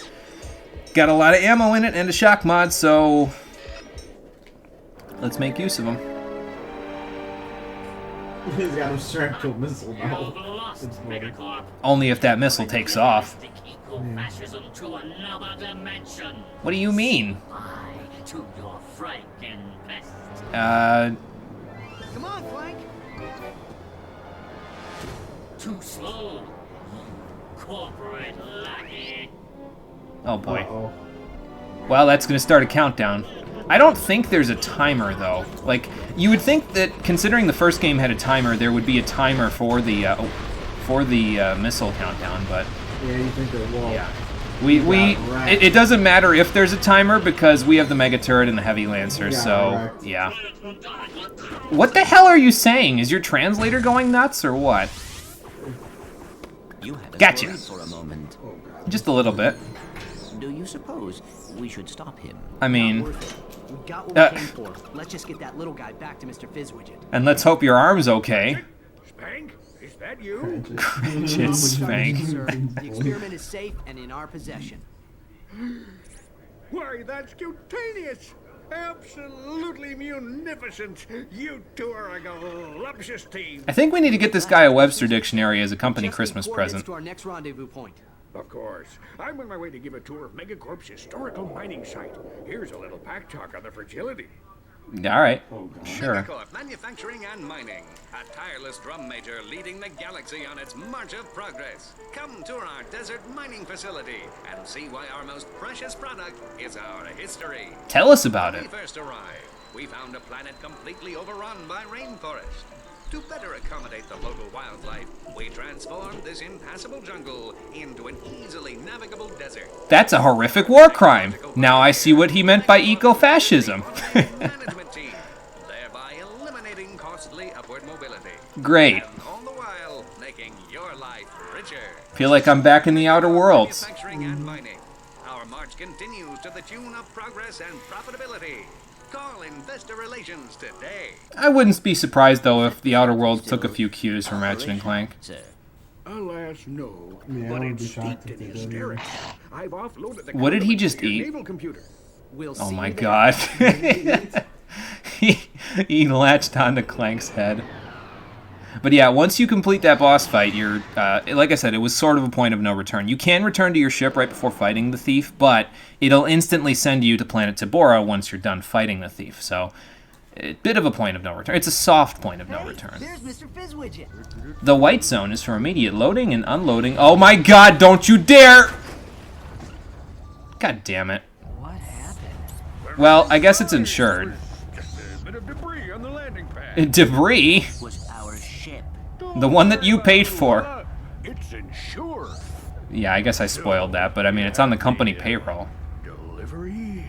Speaker 3: Got a lot of ammo in it and a shock mod, so let's make use of them.
Speaker 1: He's got him strapped to a missile now.
Speaker 3: Only if that missile takes off. What do you mean?
Speaker 5: Come on, Flank.
Speaker 9: Too slow. Corporate lackey.
Speaker 3: Oh boy. Well, that's gonna start a countdown. I don't think there's a timer, though. Like, you would think that, considering the first game had a timer, there would be a timer for the for the missile countdown, but
Speaker 1: Yeah, you think that, well...
Speaker 3: yeah. It doesn't matter if there's a timer because we have the Mega Turret and the Heavy Lancer, so, yeah. What the hell are you saying? Is your translator going nuts, or what?
Speaker 5: You had us
Speaker 3: Gotcha.
Speaker 5: worried for a moment.
Speaker 3: Just a little bit.
Speaker 5: Do you suppose we should stop him?
Speaker 3: I mean...
Speaker 5: Not worth it. We got what we came for. Let's just get that little guy back to Mr. Fizzwidget.
Speaker 3: And let's hope your arm's okay.
Speaker 11: Spank? Is that you?
Speaker 3: Cringe, it's Spank.
Speaker 5: Sir, the experiment is safe and in our possession.
Speaker 11: Why, that's cutaneous! Absolutely munificent! You two are a galuptious team!
Speaker 3: I think we need to get this guy a Webster dictionary as a company
Speaker 5: Just
Speaker 3: Christmas
Speaker 5: need coordinates
Speaker 3: present.
Speaker 5: to our next rendezvous point.
Speaker 11: Of course. I'm on my way to give a tour of Megacorp's historical mining site. Here's a little pack talk on the fragility.
Speaker 3: All right, sure.
Speaker 12: Megacorp Manufacturing and Mining, a tireless drum major leading the galaxy on its march of progress. Come tour our desert mining facility and see why our most precious product is our history.
Speaker 3: Tell us about
Speaker 12: When
Speaker 3: it.
Speaker 12: we first arrived, we found a planet completely overrun by rainforest. To better accommodate the local wildlife, we transformed this impassable jungle into an easily navigable desert.
Speaker 3: That's a horrific war crime. Now I see what he meant by eco-fascism.
Speaker 12: Management team, thereby eliminating costly upward mobility.
Speaker 3: Great.
Speaker 12: And all the while, making your life richer.
Speaker 3: Feel like I'm back in the Outer Worlds.
Speaker 12: Manufacturing and mining. Our march continues to the tune of progress and profitability. Call Investor Relations today.
Speaker 3: I wouldn't be surprised, though, if the Outer Worlds took a few cues from Ratchet and Clank.
Speaker 11: Alas, no.
Speaker 1: Yeah, I
Speaker 11: But
Speaker 1: would be
Speaker 11: it's
Speaker 1: shocked
Speaker 11: steeped
Speaker 1: if
Speaker 11: in
Speaker 1: they did.
Speaker 11: hysterics. I've offloaded the
Speaker 3: What did he
Speaker 11: condiment
Speaker 3: just
Speaker 11: to your
Speaker 3: eat?
Speaker 11: naval computer.
Speaker 5: We'll
Speaker 3: Oh
Speaker 5: see
Speaker 3: my
Speaker 5: you there.
Speaker 3: god. he latched onto Clank's head. But yeah, once you complete that boss fight, you're, like I said, it was sort of a point of no return. You can return to your ship right before fighting the thief, but it'll instantly send you to planet Tabora once you're done fighting the thief. So, a bit of a point of no return. It's a soft point of no return.
Speaker 5: There's Mr. Fizzwidget.
Speaker 3: The white zone is for immediate loading and unloading. Oh my god, don't you dare! God damn it.
Speaker 5: What happened?
Speaker 3: Well, I guess it's insured.
Speaker 11: Just a bit of debris on the landing pad.
Speaker 3: Debris?
Speaker 5: Was our ship.
Speaker 3: The one that you paid for.
Speaker 11: It's insured.
Speaker 3: Yeah, I guess I spoiled that, but I mean, it's on the company payroll.
Speaker 11: Delivery.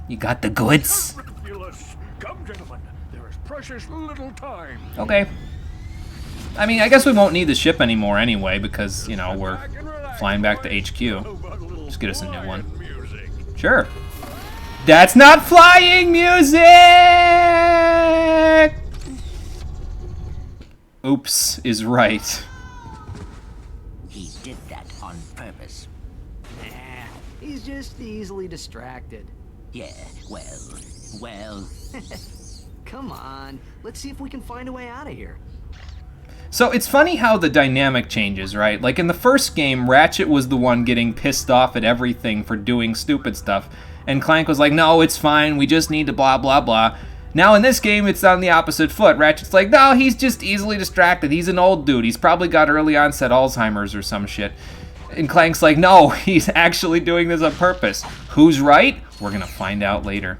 Speaker 3: You got the goods?
Speaker 11: Ridiculous. Come, gentlemen. There is precious little time.
Speaker 3: Okay. I mean, I guess we won't need the ship anymore anyway, because, you know, we're flying back to HQ. Just get us a new one. Sure. That's not flying music! Oops is right.
Speaker 4: He did that on purpose.
Speaker 5: Nah, he's just easily distracted.
Speaker 4: Yeah, well.
Speaker 5: Come on, let's see if we can find a way out of here.
Speaker 3: So it's funny how the dynamic changes, right? Like in the first game, Ratchet was the one getting pissed off at everything for doing stupid stuff. And Clank was like, no, it's fine, we just need to blah, blah, blah. Now in this game, it's on the opposite foot. Ratchet's like, no, he's just easily distracted. He's an old dude. He's probably got early onset Alzheimer's or some shit. And Clank's like, no, he's actually doing this on purpose. Who's right? We're gonna find out later.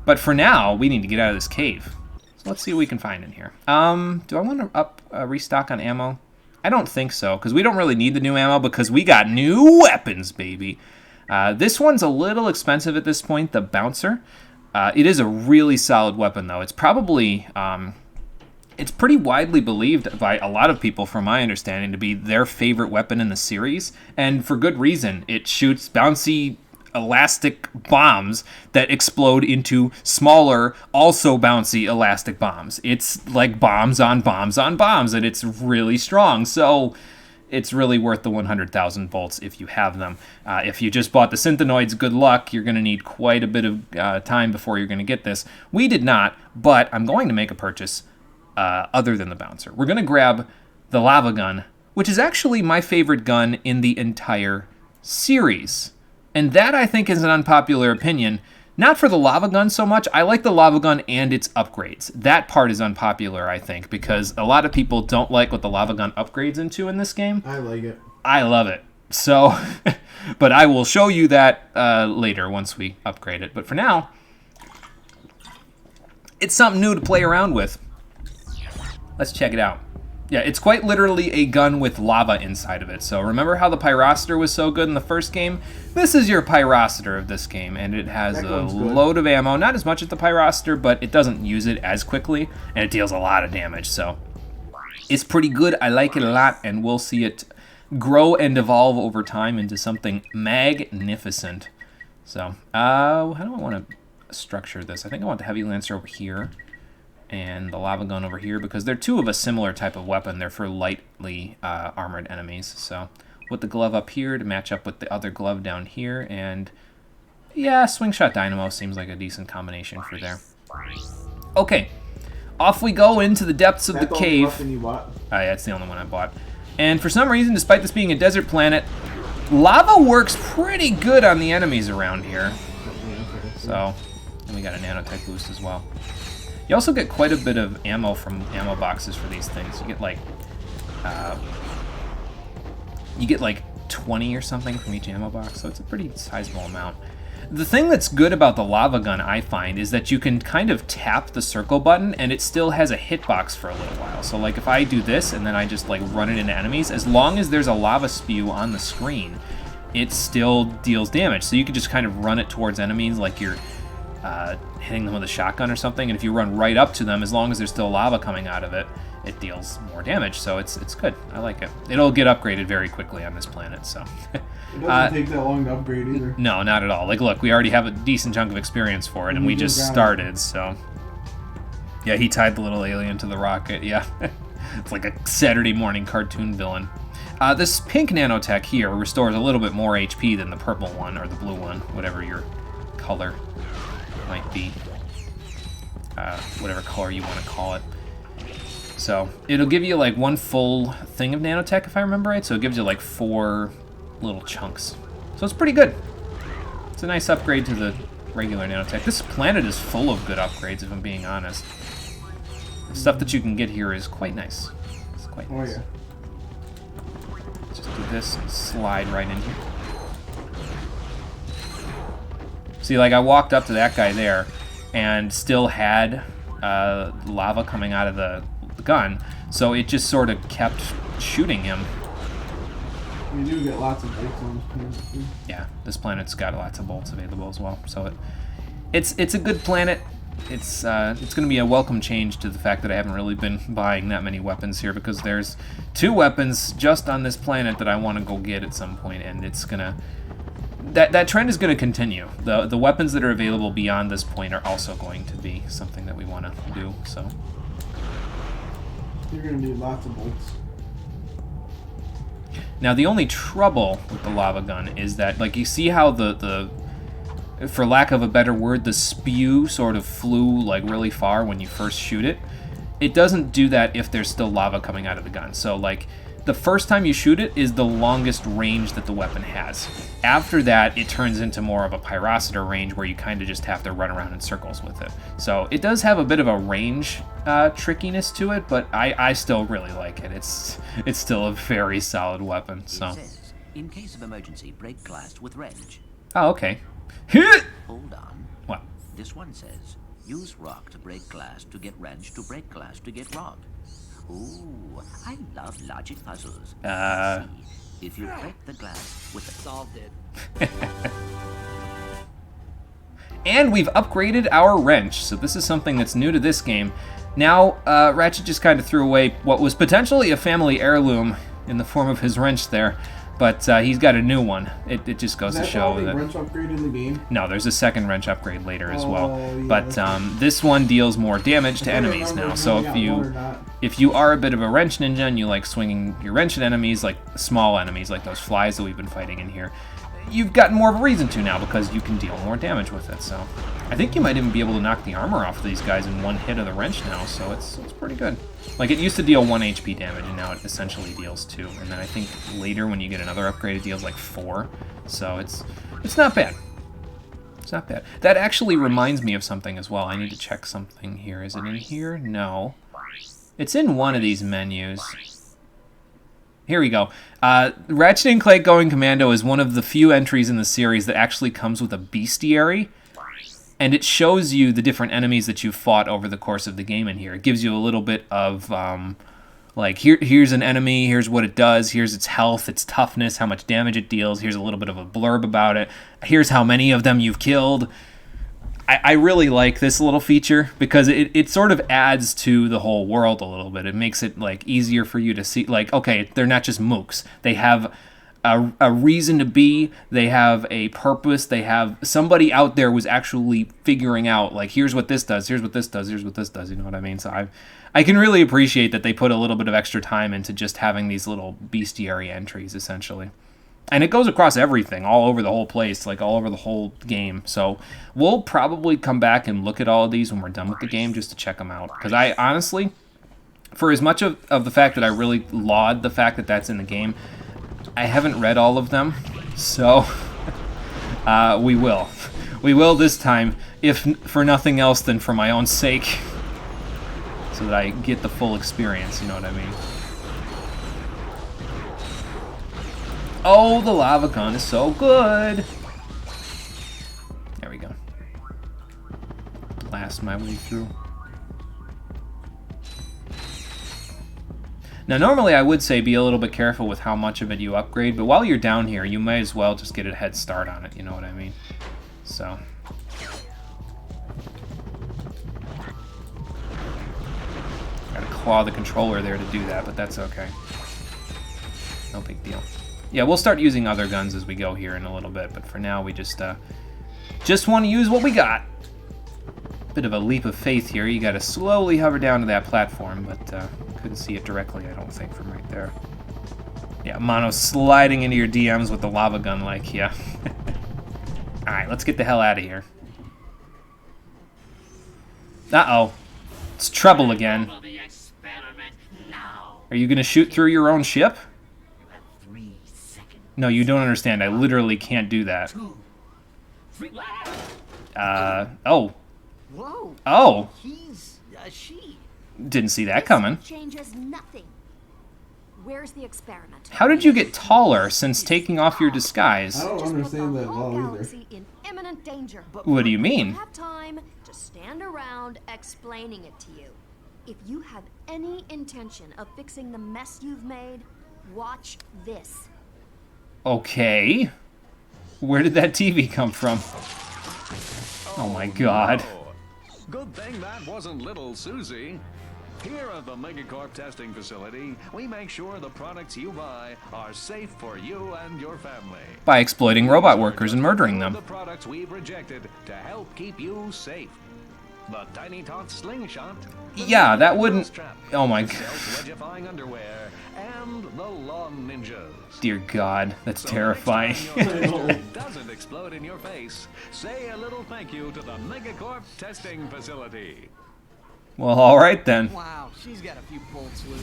Speaker 3: But for now, we need to get out of this cave. So let's see what we can find in here. Do I want to restock on ammo? I don't think so, because we don't really need the new ammo because we got new weapons, baby. This one's a little expensive at this point, the Bouncer. It is a really solid weapon, though. It's probably, it's pretty widely believed by a lot of people, from my understanding, to be their favorite weapon in the series, and for good reason. It shoots bouncy, elastic bombs that explode into smaller, also bouncy, elastic bombs. It's like bombs on bombs on bombs, and it's really strong, so it's really worth the 100,000 bolts if you have them. If you just bought the Synthenoids, good luck. You're going to need quite a bit of time before you're going to get this. We did not, but I'm going to make a purchase other than the Bouncer. We're going to grab the Lava Gun, which is actually my favorite gun in the entire series. And that, I think, is an unpopular opinion. Not for the Lava Gun so much. I like the Lava Gun and its upgrades. That part is unpopular, I think, because a lot of people don't like what the Lava Gun upgrades into in this game.
Speaker 1: I like it.
Speaker 3: I love it. So, but I will show you that later once we upgrade it. But for now, it's something new to play around with. Let's check it out. Yeah, it's quite literally a gun with lava inside of it. So remember how the Pyrociter was so good in the first game? This is your Pyrociter of this game, and it has a load of ammo. Not as much as the Pyrociter, but it doesn't use it as quickly, and it deals a lot of damage. So it's pretty good. I like it a lot, and we'll see it grow and evolve over time into something magnificent. So, how do I want to structure this? I think I want the Heavy Lancer over here and the lava gun over here because they're two of a similar type of weapon. They're for lightly armored enemies. So put the glove up here to match up with the other glove down here, and yeah, Swing Shot Dynamo seems like a decent combination for there. Okay, off we go into the depths of the cave. Yeah, it's the only one I bought. And for some reason, despite this being a desert planet, lava works pretty good on the enemies around here. So, and we got a nanotech boost as well. You also get quite a bit of ammo from ammo boxes for these things. You get like 20 or something from each ammo box, so it's a pretty sizable amount. The thing that's good about the lava gun, I find, is that you can kind of tap the circle button and it still has a hitbox for a little while. So like if I do this and then I just like run it into enemies, as long as there's a lava spew on the screen, it still deals damage. So you can just kind of run it towards enemies like you're hitting them with a shotgun or something, and if you run right up to them, as long as there's still lava coming out of it, it deals more damage. So it's good. I like it. It'll get upgraded very quickly on this planet. So
Speaker 1: it doesn't take that long to upgrade either.
Speaker 3: No, not at all. Like, look, we already have a decent chunk of experience for it, and we just started. So yeah, he tied the little alien to the rocket. Yeah, it's like a Saturday morning cartoon villain. This pink nanotech here restores a little bit more HP than the purple one or the blue one, whatever your color might be, whatever color you want to call it. So it'll give you like one full thing of nanotech if I remember right, so it gives you like 4 little chunks. So it's pretty good. It's a nice upgrade to the regular nanotech. This planet is full of good upgrades if I'm being honest. The stuff that you can get here is quite nice. It's quite nice. Oh yeah. Just do this and slide right in here. See, like I walked up to that guy there and still had lava coming out of the gun, so it just sort of kept shooting him.
Speaker 1: You do get lots of bolts on this planet too.
Speaker 3: Yeah, this planet's got lots of bolts available as well, so it's a good planet. It's going to be a welcome change to the fact that I haven't really been buying that many weapons here, because there's 2 weapons just on this planet that I want to go get at some point, and it's gonna. That trend is going to continue. The weapons that are available beyond this point are also going to be something that we want to do. So
Speaker 1: you're going to need lots of bolts.
Speaker 3: Now the only trouble with the lava gun is that, like, you see how the for lack of a better word, the spew sort of flew like really far when you first shoot it. It doesn't do that if there's still lava coming out of the gun. So like, the first time you shoot it is the longest range that the weapon has. After that, it turns into more of a Pyrociter range where you kind of just have to run around in circles with it. So it does have a bit of a range trickiness to it, but I still really like it. It's still a very solid weapon. So.
Speaker 13: It says, in case of emergency, break glass with wrench.
Speaker 3: Oh, okay.
Speaker 13: Hold on.
Speaker 3: What?
Speaker 13: This one says, use rock to break glass to get wrench to break glass to get rock. Ooh, I love logic puzzles. See, if you break the glass with a... Solved it.
Speaker 3: And we've upgraded our wrench, so this is something that's new to this game. Now, Ratchet just kind of threw away what was potentially a family heirloom in the form of his wrench there, but he's got a new one. It just goes to show that...
Speaker 1: Is that the wrench upgrade in the game?
Speaker 3: No, there's a second wrench upgrade later as well. Yeah, but this one deals more damage to enemies now, so if you are a bit of a wrench ninja and you like swinging your wrench at enemies, like small enemies, like those flies that we've been fighting in here, you've gotten more of a reason to now because you can deal more damage with it. So I think you might even be able to knock the armor off of these guys in one hit of the wrench now, so it's pretty good. Like, it used to deal 1 HP damage, and now it essentially deals 2. And then I think later when you get another upgrade, it deals like 4. So it's not bad. It's not bad. That actually reminds me of something as well. I need to check something here. Is it in here? No. It's in one of these menus. Here we go. Ratchet & Clank Going Commando is one of the few entries in the series that actually comes with a bestiary. And it shows you the different enemies that you've fought over the course of the game in here. It gives you a little bit of Like, here's an enemy, here's what it does, here's its health, its toughness, how much damage it deals, here's a little bit of a blurb about it, here's how many of them you've killed. I really like this little feature because it sort of adds to the whole world a little bit. It makes it, like, easier for you to see, like, okay, they're not just mooks. They have a reason to be, they have a purpose, they have somebody out there was actually figuring out, like, here's what this does, here's what this does, here's what this does, you know what I mean? So I can really appreciate that they put a little bit of extra time into just having these little bestiary entries, essentially. And it goes across everything, all over the whole place, like all over the whole game. So we'll probably come back and look at all of these when we're done with the game just to check them out. Because I honestly, for as much of the fact that I really laud the fact that that's in the game, I haven't read all of them. So we will. We will this time, if for nothing else than for my own sake. So that I get the full experience, you know what I mean? Oh, the lava gun is so good. There we go. Blast my way through. Now, normally I would say be a little bit careful with how much of it you upgrade, but while you're down here, you may as well just get a head start on it, you know what I mean? So. Gotta claw the controller there to do that, but that's okay. No big deal. Yeah, we'll start using other guns as we go here in a little bit, but for now we just want to use what we got. Bit of a leap of faith here. You got to slowly hover down to that platform, but couldn't see it directly, I don't think, from right there. Yeah, Mono sliding into your DMs with the lava gun, like, yeah. Alright, let's get the hell out of here. Uh-oh. It's trouble again. Are you going to shoot through your own ship? No, you don't understand. I literally can't do that. Oh.
Speaker 5: Whoa.
Speaker 3: Oh.
Speaker 5: He's a she.
Speaker 3: Didn't see that coming.
Speaker 14: Changes nothing. Where's the experiment?
Speaker 3: How did you get taller since taking off your disguise?
Speaker 1: I don't understand that at all either.
Speaker 14: Galaxy in imminent danger.
Speaker 3: What do you mean?
Speaker 14: Have time to stand around explaining it to you. If you have any intention of fixing the mess you've made, watch this.
Speaker 3: Okay. Where did that TV come from? Oh my god.
Speaker 12: Good thing that wasn't little Susie. Here at the Megacorp testing facility, we make sure the products you buy are safe for you and your family.
Speaker 3: By exploiting robot workers and murdering them.
Speaker 12: The products we've rejected to help keep you safe. The Tiny Tot slingshot.
Speaker 3: Yeah, that wouldn't. Oh my god.
Speaker 12: Self-wedgifying underwear and the lawn ninjas.
Speaker 3: Dear God, that's terrifying.
Speaker 12: It doesn't explode in your face. Say a little thank you to the Megacorp testing facility.
Speaker 3: Well, all right then.
Speaker 5: Wow, she's got a few bolts loose.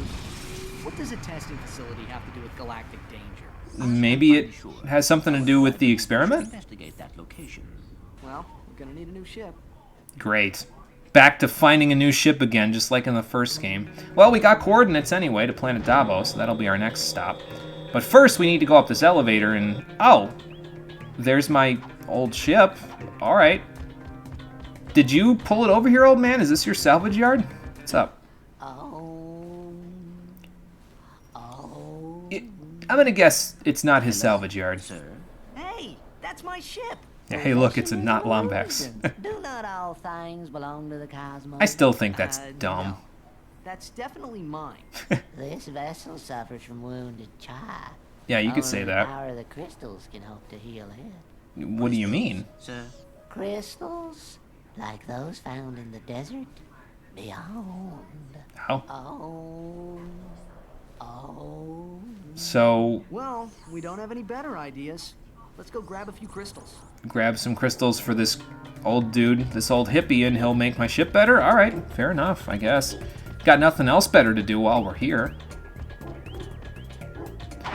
Speaker 5: What does a testing facility have to do with galactic danger?
Speaker 3: Maybe it has something to do with the experiment?
Speaker 13: Investigate that location.
Speaker 5: Well, we're gonna need a new ship.
Speaker 3: Great. Back to finding a new ship again, just like in the first game. Well, we got coordinates anyway to Planet Davos, so that'll be our next stop. But first, we need to go up this elevator and... Oh! There's my old ship. Alright. Did you pull it over here, old man? Is this your salvage yard? What's up? I'm gonna guess it's not his salvage yard.
Speaker 5: Hey, that's my ship.
Speaker 3: Yeah, hey, look, it's a not Lombax.
Speaker 15: Do not all things belong to the cosmos?
Speaker 3: I still think that's dumb.
Speaker 5: No. That's definitely mine.
Speaker 15: This vessel suffers from wounded char.
Speaker 3: Yeah, you could say
Speaker 15: Only
Speaker 3: that.
Speaker 15: The power of the crystals can hope to heal it.
Speaker 3: What do you mean?
Speaker 13: Sir?
Speaker 15: Crystals? Like those found in the desert? Beyond.
Speaker 3: How?
Speaker 15: Oh.
Speaker 3: So,
Speaker 5: Well, we don't have any better ideas. Let's go grab a few crystals.
Speaker 3: grab some crystals for this old dude, this old hippie, and he'll make my ship better? Alright, fair enough, I guess. Got nothing else better to do while we're here.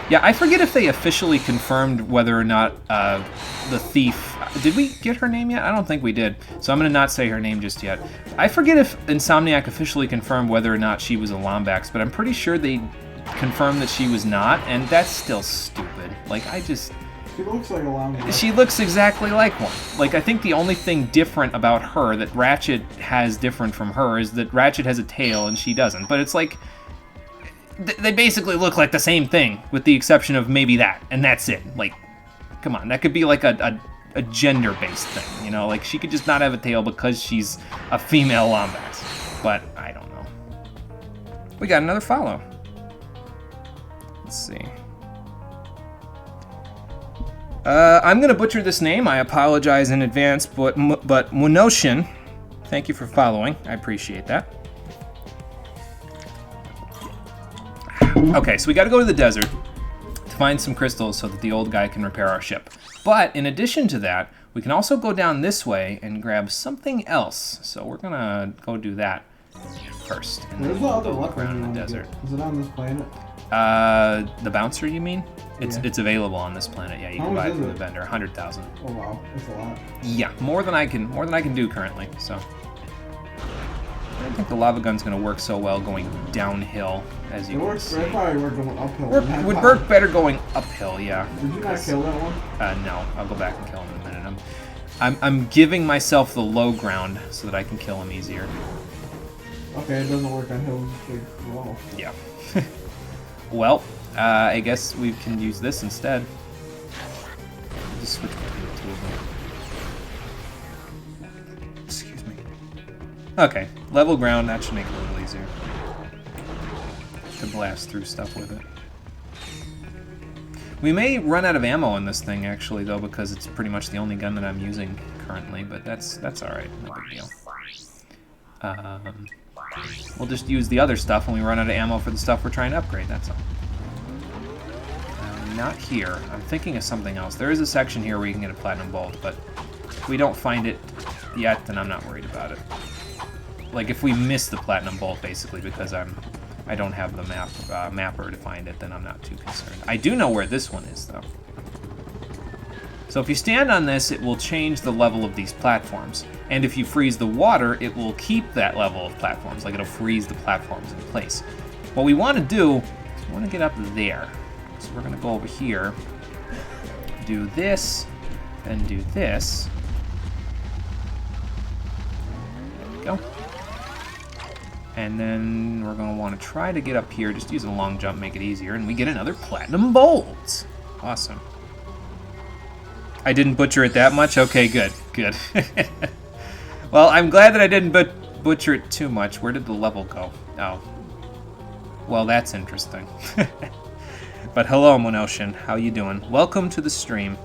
Speaker 3: Yeah, I forget if they officially confirmed whether or not the thief... Did we get her name yet? I don't think we did. So I'm going to not say her name just yet. I forget if Insomniac officially confirmed whether or not she was a Lombax, but I'm pretty sure they confirmed that she was not, and that's still stupid. Like, I just...
Speaker 1: She looks like a Lombax.
Speaker 3: She looks exactly like one. Like, I think the only thing different about her that Ratchet has different from her is that Ratchet has a tail and she doesn't. But it's like... they basically look like the same thing, with the exception of maybe that, and that's it. Like, come on, that could be like a gender-based thing, you know? Like, she could just not have a tail because she's a female Lombax. But, I don't know. We got another follow. Let's see. I'm gonna butcher this name. I apologize in advance, but Munoshin, thank you for following. I appreciate that. Okay, so we gotta go to the desert to find some crystals so that the old guy can repair our ship. But in addition to that, we can also go down this way and grab something else. So we're gonna go do that first. And then we'll go look around in the desert.
Speaker 1: Is it on this planet?
Speaker 3: The bouncer, you mean? It's available on this planet. Yeah, you can buy it from the vendor. 100,000.
Speaker 1: Oh wow, that's a lot.
Speaker 3: Yeah, more than I can do currently. So I don't think the lava gun's gonna work so well going downhill as you can see.
Speaker 1: It probably work going uphill.
Speaker 3: Would work better going uphill, yeah.
Speaker 1: Did you not kill that one?
Speaker 3: No, I'll go back and kill him in a minute. I'm giving myself the low ground so that I can kill him easier.
Speaker 1: Okay, it doesn't work on hills big wall.
Speaker 3: Yeah. Well, I guess we can use this instead. Just switch between the two of them. Excuse me. Okay, level ground, that should make it a little easier to blast through stuff with it. We may run out of ammo on this thing, actually, though, because it's pretty much the only gun that I'm using currently, but that's alright, no big deal. We'll just use the other stuff when we run out of ammo for the stuff we're trying to upgrade, that's all. Not here. I'm thinking of something else. There is a section here where you can get a platinum bolt, but if we don't find it yet, then I'm not worried about it. Like, if we miss the platinum bolt, basically, because I don't have the mapper to find it, then I'm not too concerned. I do know where this one is, though. So if you stand on this, it will change the level of these platforms. And if you freeze the water, it will keep that level of platforms. Like, it'll freeze the platforms in place. What we want to do is we want to get up there. So we're going to go over here, do this, then do this. There we go. And then we're going to want to try to get up here, just use a long jump, make it easier, and we get another platinum bolt. Awesome. I didn't butcher it that much? Okay, good, good. Well, I'm glad that I didn't butcher it too much. Where did the level go? Oh. Well, that's interesting. But hello, Monoshin. How you doing? Welcome to the stream.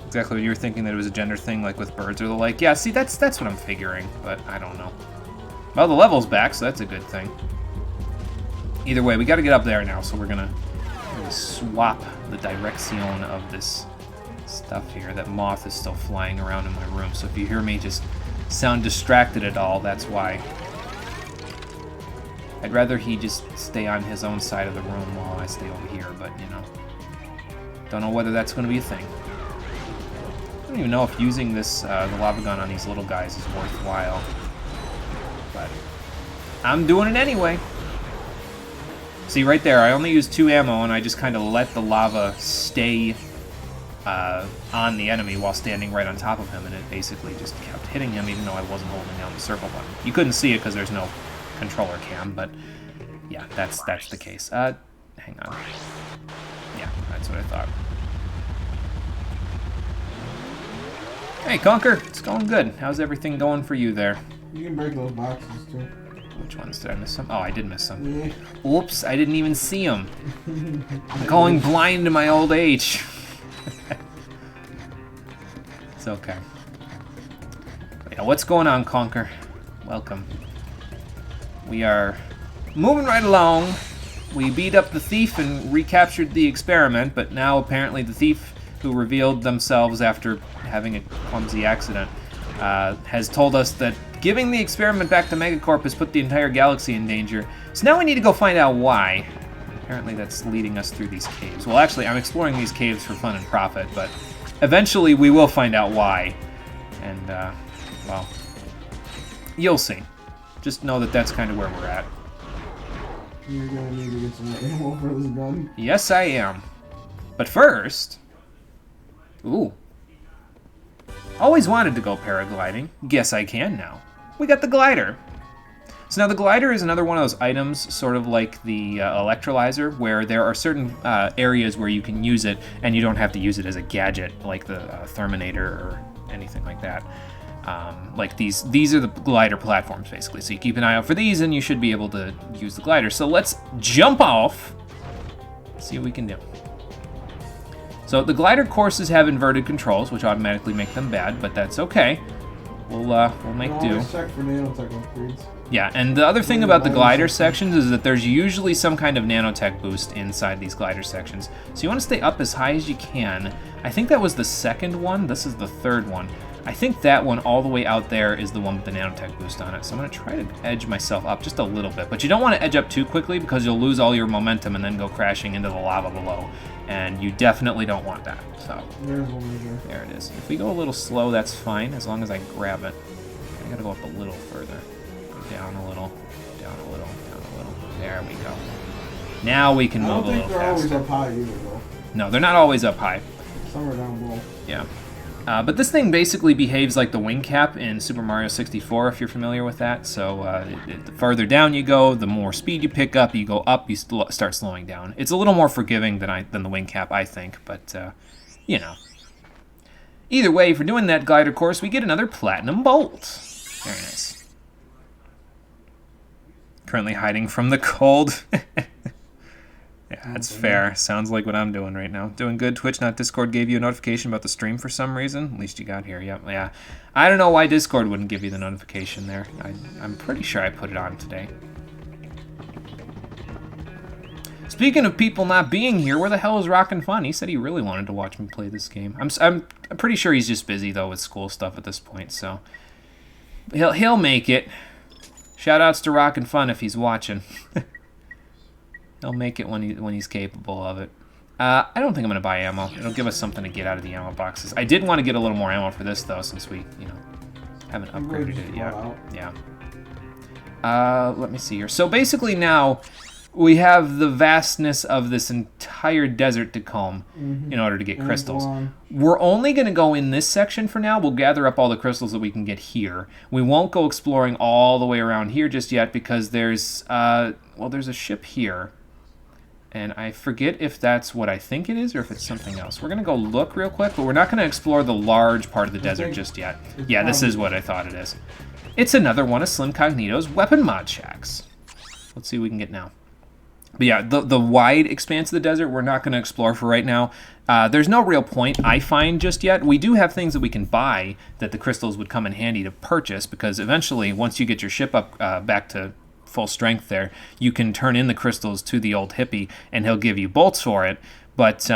Speaker 3: Exactly what you were thinking, that it was a gender thing, like with birds or the like. Yeah, see, that's what I'm figuring, but I don't know. Well, the level's back, so that's a good thing. Either way, we got to get up there now, so we're gonna swap the direction of this stuff here. That moth is still flying around in my room, so if you hear me just sound distracted at all, that's why. I'd rather he just stay on his own side of the room while I stay over here, but, you know. Don't know whether that's going to be a thing. I don't even know if using this, the lava gun on these little guys is worthwhile. But I'm doing it anyway. See, right there, I only used 2 ammo, and I just kind of let the lava stay on the enemy while standing right on top of him, and it basically just kept hitting him even though I wasn't holding down the circle button. You couldn't see it because there's no controller cam, but yeah, that's the case. Hang on. Yeah, that's what I thought. Hey, Conker, it's going good. How's everything going for you there?
Speaker 1: You can break those boxes, too.
Speaker 3: Which ones did I miss some? Oh, I did miss some.
Speaker 1: Yeah.
Speaker 3: Oops, I didn't even see them. I'm going blind in my old age. It's okay. Yeah, what's going on, Conker? Welcome. We are moving right along. We beat up the thief and recaptured the experiment, but now apparently the thief, who revealed themselves after having a clumsy accident, has told us that giving the experiment back to Megacorp has put the entire galaxy in danger. So now we need to go find out why. Apparently that's leading us through these caves. Well, actually, I'm exploring these caves for fun and profit, but eventually we will find out why. And, well, you'll see. Just know that that's kind of where we're at.
Speaker 1: You're gonna need to get some ammo for this gun.
Speaker 3: Yes, I am. But first... Ooh. Always wanted to go paragliding. Guess I can now. We got the glider. So now the glider is another one of those items, sort of like the electrolyzer, where there are certain areas where you can use it, and you don't have to use it as a gadget, like the Therminator or anything like that. Like these are the glider platforms, basically. So you keep an eye out for these, and you should be able to use the glider. So let's jump off, see what we can do. So the glider courses have inverted controls, which automatically make them bad, but that's okay. We'll make do.
Speaker 1: Check for nanotech upgrades.
Speaker 3: Yeah, and the other thing about the glider sections is that there's usually some kind of nanotech boost inside these glider sections. So you want to stay up as high as you can. I think that was the second one. This is the third one. I think that one all the way out there is the one with the nanotech boost on it. So I'm going to try to edge myself up just a little bit. But you don't want to edge up too quickly because you'll lose all your momentum and then go crashing into the lava below. And you definitely don't want that. So there it is. If we go a little slow, that's fine as long as I grab it. I got to go up a little further. Down a little, down a little, down a little. There we go. Now we can move a little faster.
Speaker 1: I don't think they're always up high either, though.
Speaker 3: No, they're not always up high.
Speaker 1: Some are down below.
Speaker 3: Yeah. But this thing basically behaves like the wing cap in Super Mario 64, if you're familiar with that. So the further down you go, the more speed you pick up. You go up, you start slowing down. It's a little more forgiving than the wing cap, I think. But, you know. Either way, for doing that glider course, we get another platinum bolt. Very nice. Currently hiding from the cold. Yeah, that's fair. Sounds like what I'm doing right now. Doing good. Twitch, not Discord, gave you a notification about the stream for some reason. At least you got here. Yep. Yeah. I don't know why Discord wouldn't give you the notification there. I'm pretty sure I put it on today. Speaking of people not being here, where the hell is Rockin' Fun? He said he really wanted to watch me play this game. I'm pretty sure he's just busy though with school stuff at this point, so he'll make it. Shoutouts to Rockin' Fun if he's watching. He'll make it when he's capable of it. I don't think I'm gonna buy ammo. It'll give us something to get out of the ammo boxes. I did want to get a little more ammo for this though, since we, haven't upgraded it yet. Yeah. Let me see here. So basically now we have the vastness of this entire desert to comb in order to get crystals. We're only going to go in this section for now. We'll gather up all the crystals that we can get here. We won't go exploring all the way around here just yet because there's a ship here. And I forget if that's what I think it is or if it's something else. We're going to go look real quick, but we're not going to explore the large part of the desert just yet. Yeah, this is what I thought it is. It's another one of Slim Cognito's weapon mod shacks. Let's see what we can get now. But yeah, the wide expanse of the desert, we're not going to explore for right now. There's no real point, I find, just yet. We do have things that we can buy that the crystals would come in handy to purchase, because eventually, once you get your ship up back to full strength there, you can turn in the crystals to the old hippie, and he'll give you bolts for it. But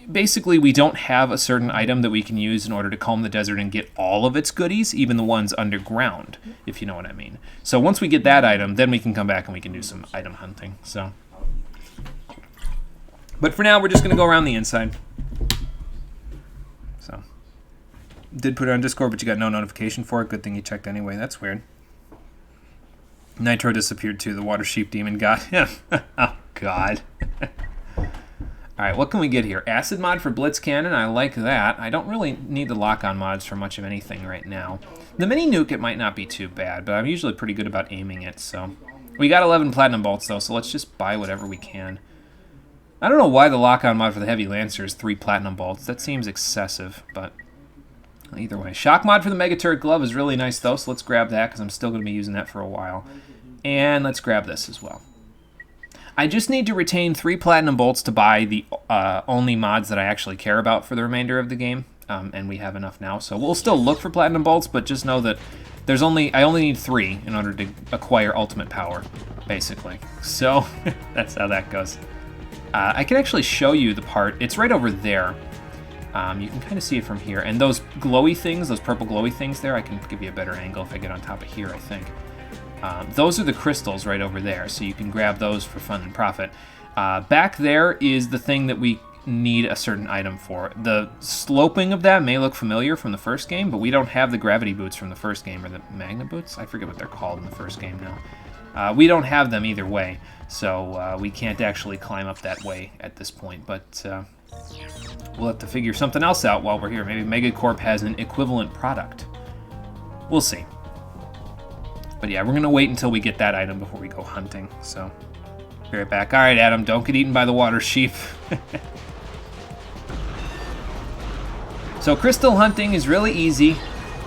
Speaker 3: basically, we don't have a certain item that we can use in order to comb the desert and get all of its goodies, even the ones underground, if you know what I mean. So once we get that item, then we can come back and we can do some item hunting. So, but for now, we're just going to go around the inside. So, did put it on Discord, but you got no notification for it. Good thing you checked anyway. That's weird. Nitro disappeared too. The water sheep demon got him. Oh, God. Alright, what can we get here? Acid mod for Blitz Cannon, I like that. I don't really need the lock-on mods for much of anything right now. The mini nuke, it might not be too bad, but I'm usually pretty good about aiming it, so. We got 11 platinum bolts though, so let's just buy whatever we can. I don't know why the lock-on mod for the Heavy Lancer is 3 platinum bolts. That seems excessive, but either way. Shock mod for the Mega Turret Glove is really nice though, so let's grab that, because I'm still going to be using that for a while. And let's grab this as well. I just need to retain 3 platinum bolts to buy the only mods that I actually care about for the remainder of the game, and we have enough now. So we'll still look for platinum bolts, but just know that I only need 3 in order to acquire ultimate power, basically. So that's how that goes. I can actually show you the part. It's right over there. You can kind of see it from here. And those glowy things, those purple glowy things there, I can give you a better angle if I get on top of here, I think. Those are the crystals right over there, so you can grab those for fun and profit. Back there is the thing that we need a certain item for. The sloping of that may look familiar from the first game, but we don't have the gravity boots from the first game, or the magnet boots? I forget what they're called in the first game now. We don't have them either way, so we can't actually climb up that way at this point, but we'll have to figure something else out while we're here. Maybe Megacorp has an equivalent product. We'll see. But yeah, we're going to wait until we get that item before we go hunting. So, be right back. All right, Adam, don't get eaten by the water sheep. So crystal hunting is really easy.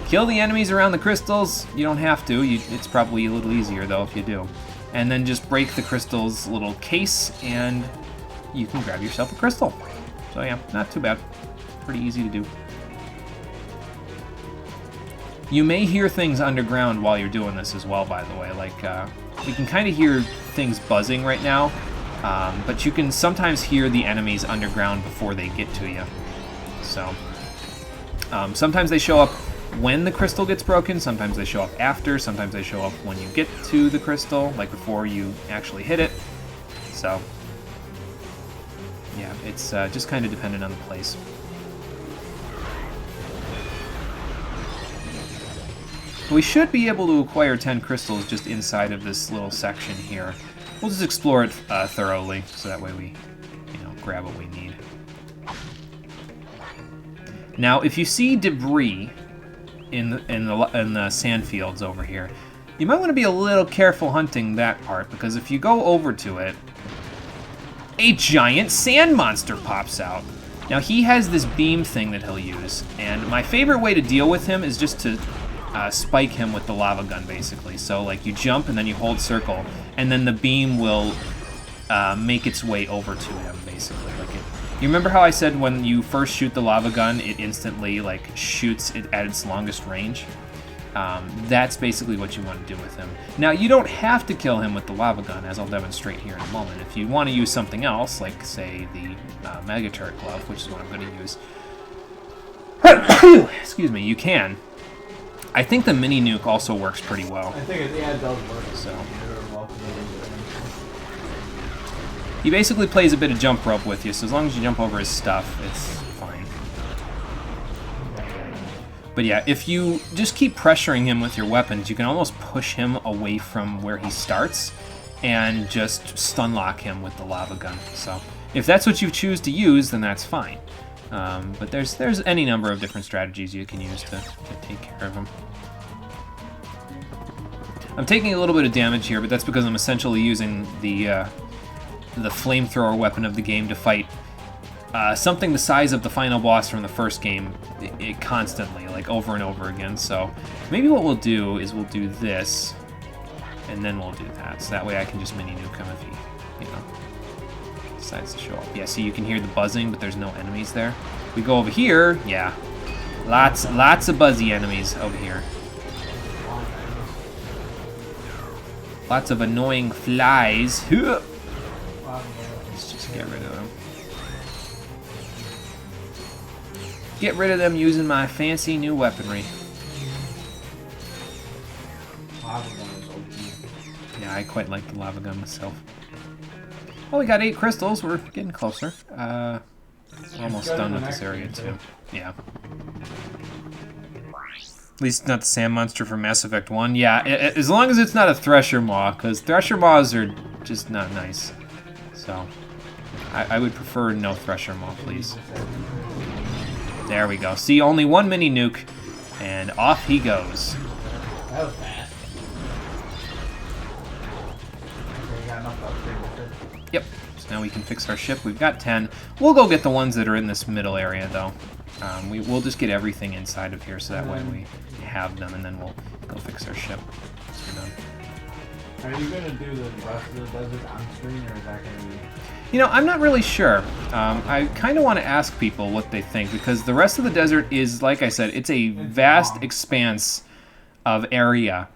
Speaker 3: Kill the enemies around the crystals. You don't have to. It's probably a little easier, though, if you do. And then just break the crystal's little case, and you can grab yourself a crystal. So yeah, not too bad. Pretty easy to do. You may hear things underground while you're doing this as well, by the way. Like, you can kind of hear things buzzing right now, but you can sometimes hear the enemies underground before they get to you. So, sometimes they show up when the crystal gets broken, sometimes they show up after, sometimes they show up when you get to the crystal, like before you actually hit it. So, yeah, it's just kind of dependent on the place. We should be able to acquire 10 crystals just inside of this little section here. We'll just explore it thoroughly, so that way we, grab what we need. Now, if you see debris in the sand fields over here, you might want to be a little careful hunting that part, because if you go over to it, a giant sand monster pops out. Now, he has this beam thing that he'll use, and my favorite way to deal with him is just to spike him with the lava gun, basically. So, like, you jump and then you hold circle, and then the beam will make its way over to him, basically. Like, you remember how I said when you first shoot the lava gun, it instantly, like, shoots it at its longest range? That's basically what you want to do with him. Now, you don't have to kill him with the lava gun, as I'll demonstrate here in a moment. If you want to use something else, like, say, the Mega Turret Glove, which is what I'm going to use, excuse me, you can. I think the mini nuke also works pretty well.
Speaker 1: I think it does work.
Speaker 3: So he basically plays a bit of jump rope with you, so as long as you jump over his stuff, it's fine. But yeah, if you just keep pressuring him with your weapons, you can almost push him away from where he starts and just stun lock him with the lava gun. So if that's what you choose to use, then that's fine. But there's any number of different strategies you can use to take care of him. I'm taking a little bit of damage here, but that's because I'm essentially using the flamethrower weapon of the game to fight something the size of the final boss from the first game constantly, like over and over again. So maybe what we'll do is we'll do this, and then we'll do that. So that way I can just mini nuke him if he, decides to show up. Yeah, see, you can hear the buzzing, but there's no enemies there. We go over here, yeah, lots of buzzy enemies over here. Lots of annoying flies. Let's just get rid of them. Get rid of them using my fancy new weaponry. Yeah, I quite like the lava gun myself. Oh, we got 8 crystals. We're getting closer. We're almost done with this area, too. Yeah. At least not the sand monster from Mass Effect 1. Yeah, as long as it's not a Thresher Maw, because Thresher Maws are just not nice. So, I would prefer no Thresher Maw, please. There we go. See, only one mini nuke, and off he goes.
Speaker 1: That was fast.
Speaker 3: Yep, so now we can fix our ship. We've got 10. We'll go get the ones that are in this middle area, though. We'll just get everything inside of here, so that way we have them, and then we'll go fix our ship. So we're done.
Speaker 1: Are you going to do the rest of the desert on screen, or is that going to be...
Speaker 3: I'm not really sure. I kind of want to ask people what they think, because the rest of the desert is, like I said, it's a vast expanse of area.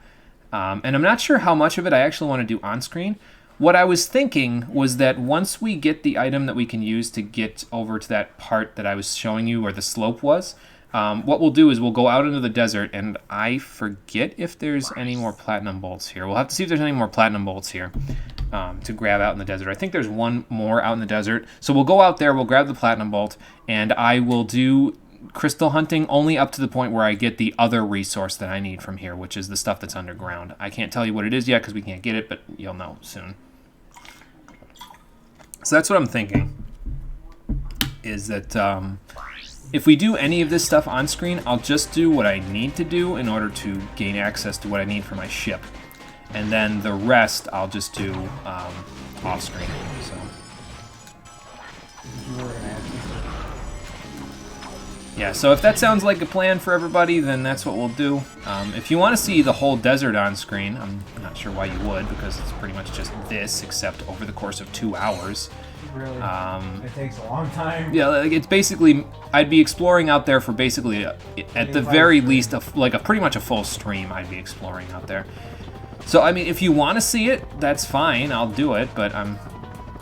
Speaker 3: And I'm not sure how much of it I actually want to do on screen. What I was thinking was that once we get the item that we can use to get over to that part that I was showing you where the slope was, what we'll do is we'll go out into the desert, and I forget if there's any more platinum bolts here. We'll have to see if there's any more platinum bolts here to grab out in the desert. I think there's one more out in the desert. So we'll go out there, we'll grab the platinum bolt, and I will do crystal hunting only up to the point where I get the other resource that I need from here, which is the stuff that's underground. I can't tell you what it is yet because we can't get it, but you'll know soon. So that's what I'm thinking, is that if we do any of this stuff on screen, I'll just do what I need to do in order to gain access to what I need for my ship. And then the rest I'll just do off screen. So. Yeah, so if that sounds like a plan for everybody, then that's what we'll do. If you want to see the whole desert on screen, I'm not sure why you would, because it's pretty much just this, except over the course of 2 hours.
Speaker 16: Really? It takes a long time.
Speaker 3: Yeah, like it's basically, I'd be exploring out there for basically, at the very least, pretty much a full stream I'd be exploring out there. So, I mean, if you want to see it, that's fine, I'll do it, but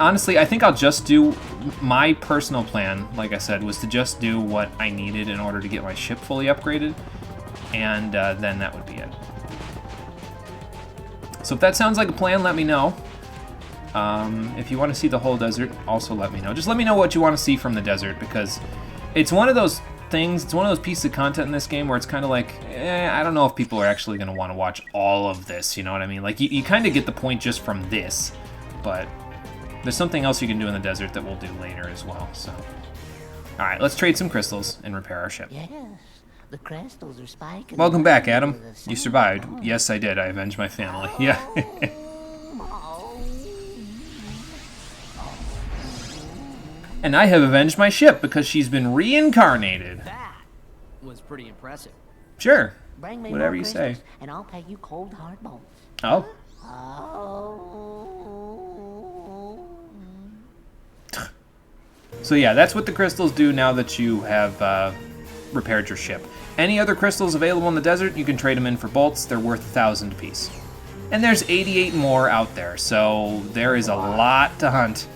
Speaker 3: honestly, I think I'll just do, my personal plan, like I said, was to just do what I needed in order to get my ship fully upgraded, and then that would be it. So if that sounds like a plan, let me know. If you want to see the whole desert, also let me know. Just let me know what you want to see from the desert, because it's one of those things, it's one of those pieces of content in this game where it's kind of like, I don't know if people are actually going to want to watch all of this, you know what I mean? Like, you kind of get the point just from this, but there's something else you can do in the desert that we'll do later as well, so. Alright, let's trade some crystals and repair our ship.
Speaker 15: Yes, the crystals are spiking.
Speaker 3: Welcome back, Adam. You survived. Yes, I did. I avenged my family. Yeah. And I have avenged my ship because she's been reincarnated.
Speaker 5: That was pretty impressive.
Speaker 3: Sure.
Speaker 15: Bring me
Speaker 3: Whatever
Speaker 15: more
Speaker 3: you say.
Speaker 15: crystals, and I'll pay you cold hard bolts.
Speaker 3: Oh. So yeah, that's what the crystals do now that you have repaired your ship. Any other crystals available in the desert, you can trade them in for bolts. They're worth 1,000 apiece. And there's 88 more out there, so there is a lot to hunt.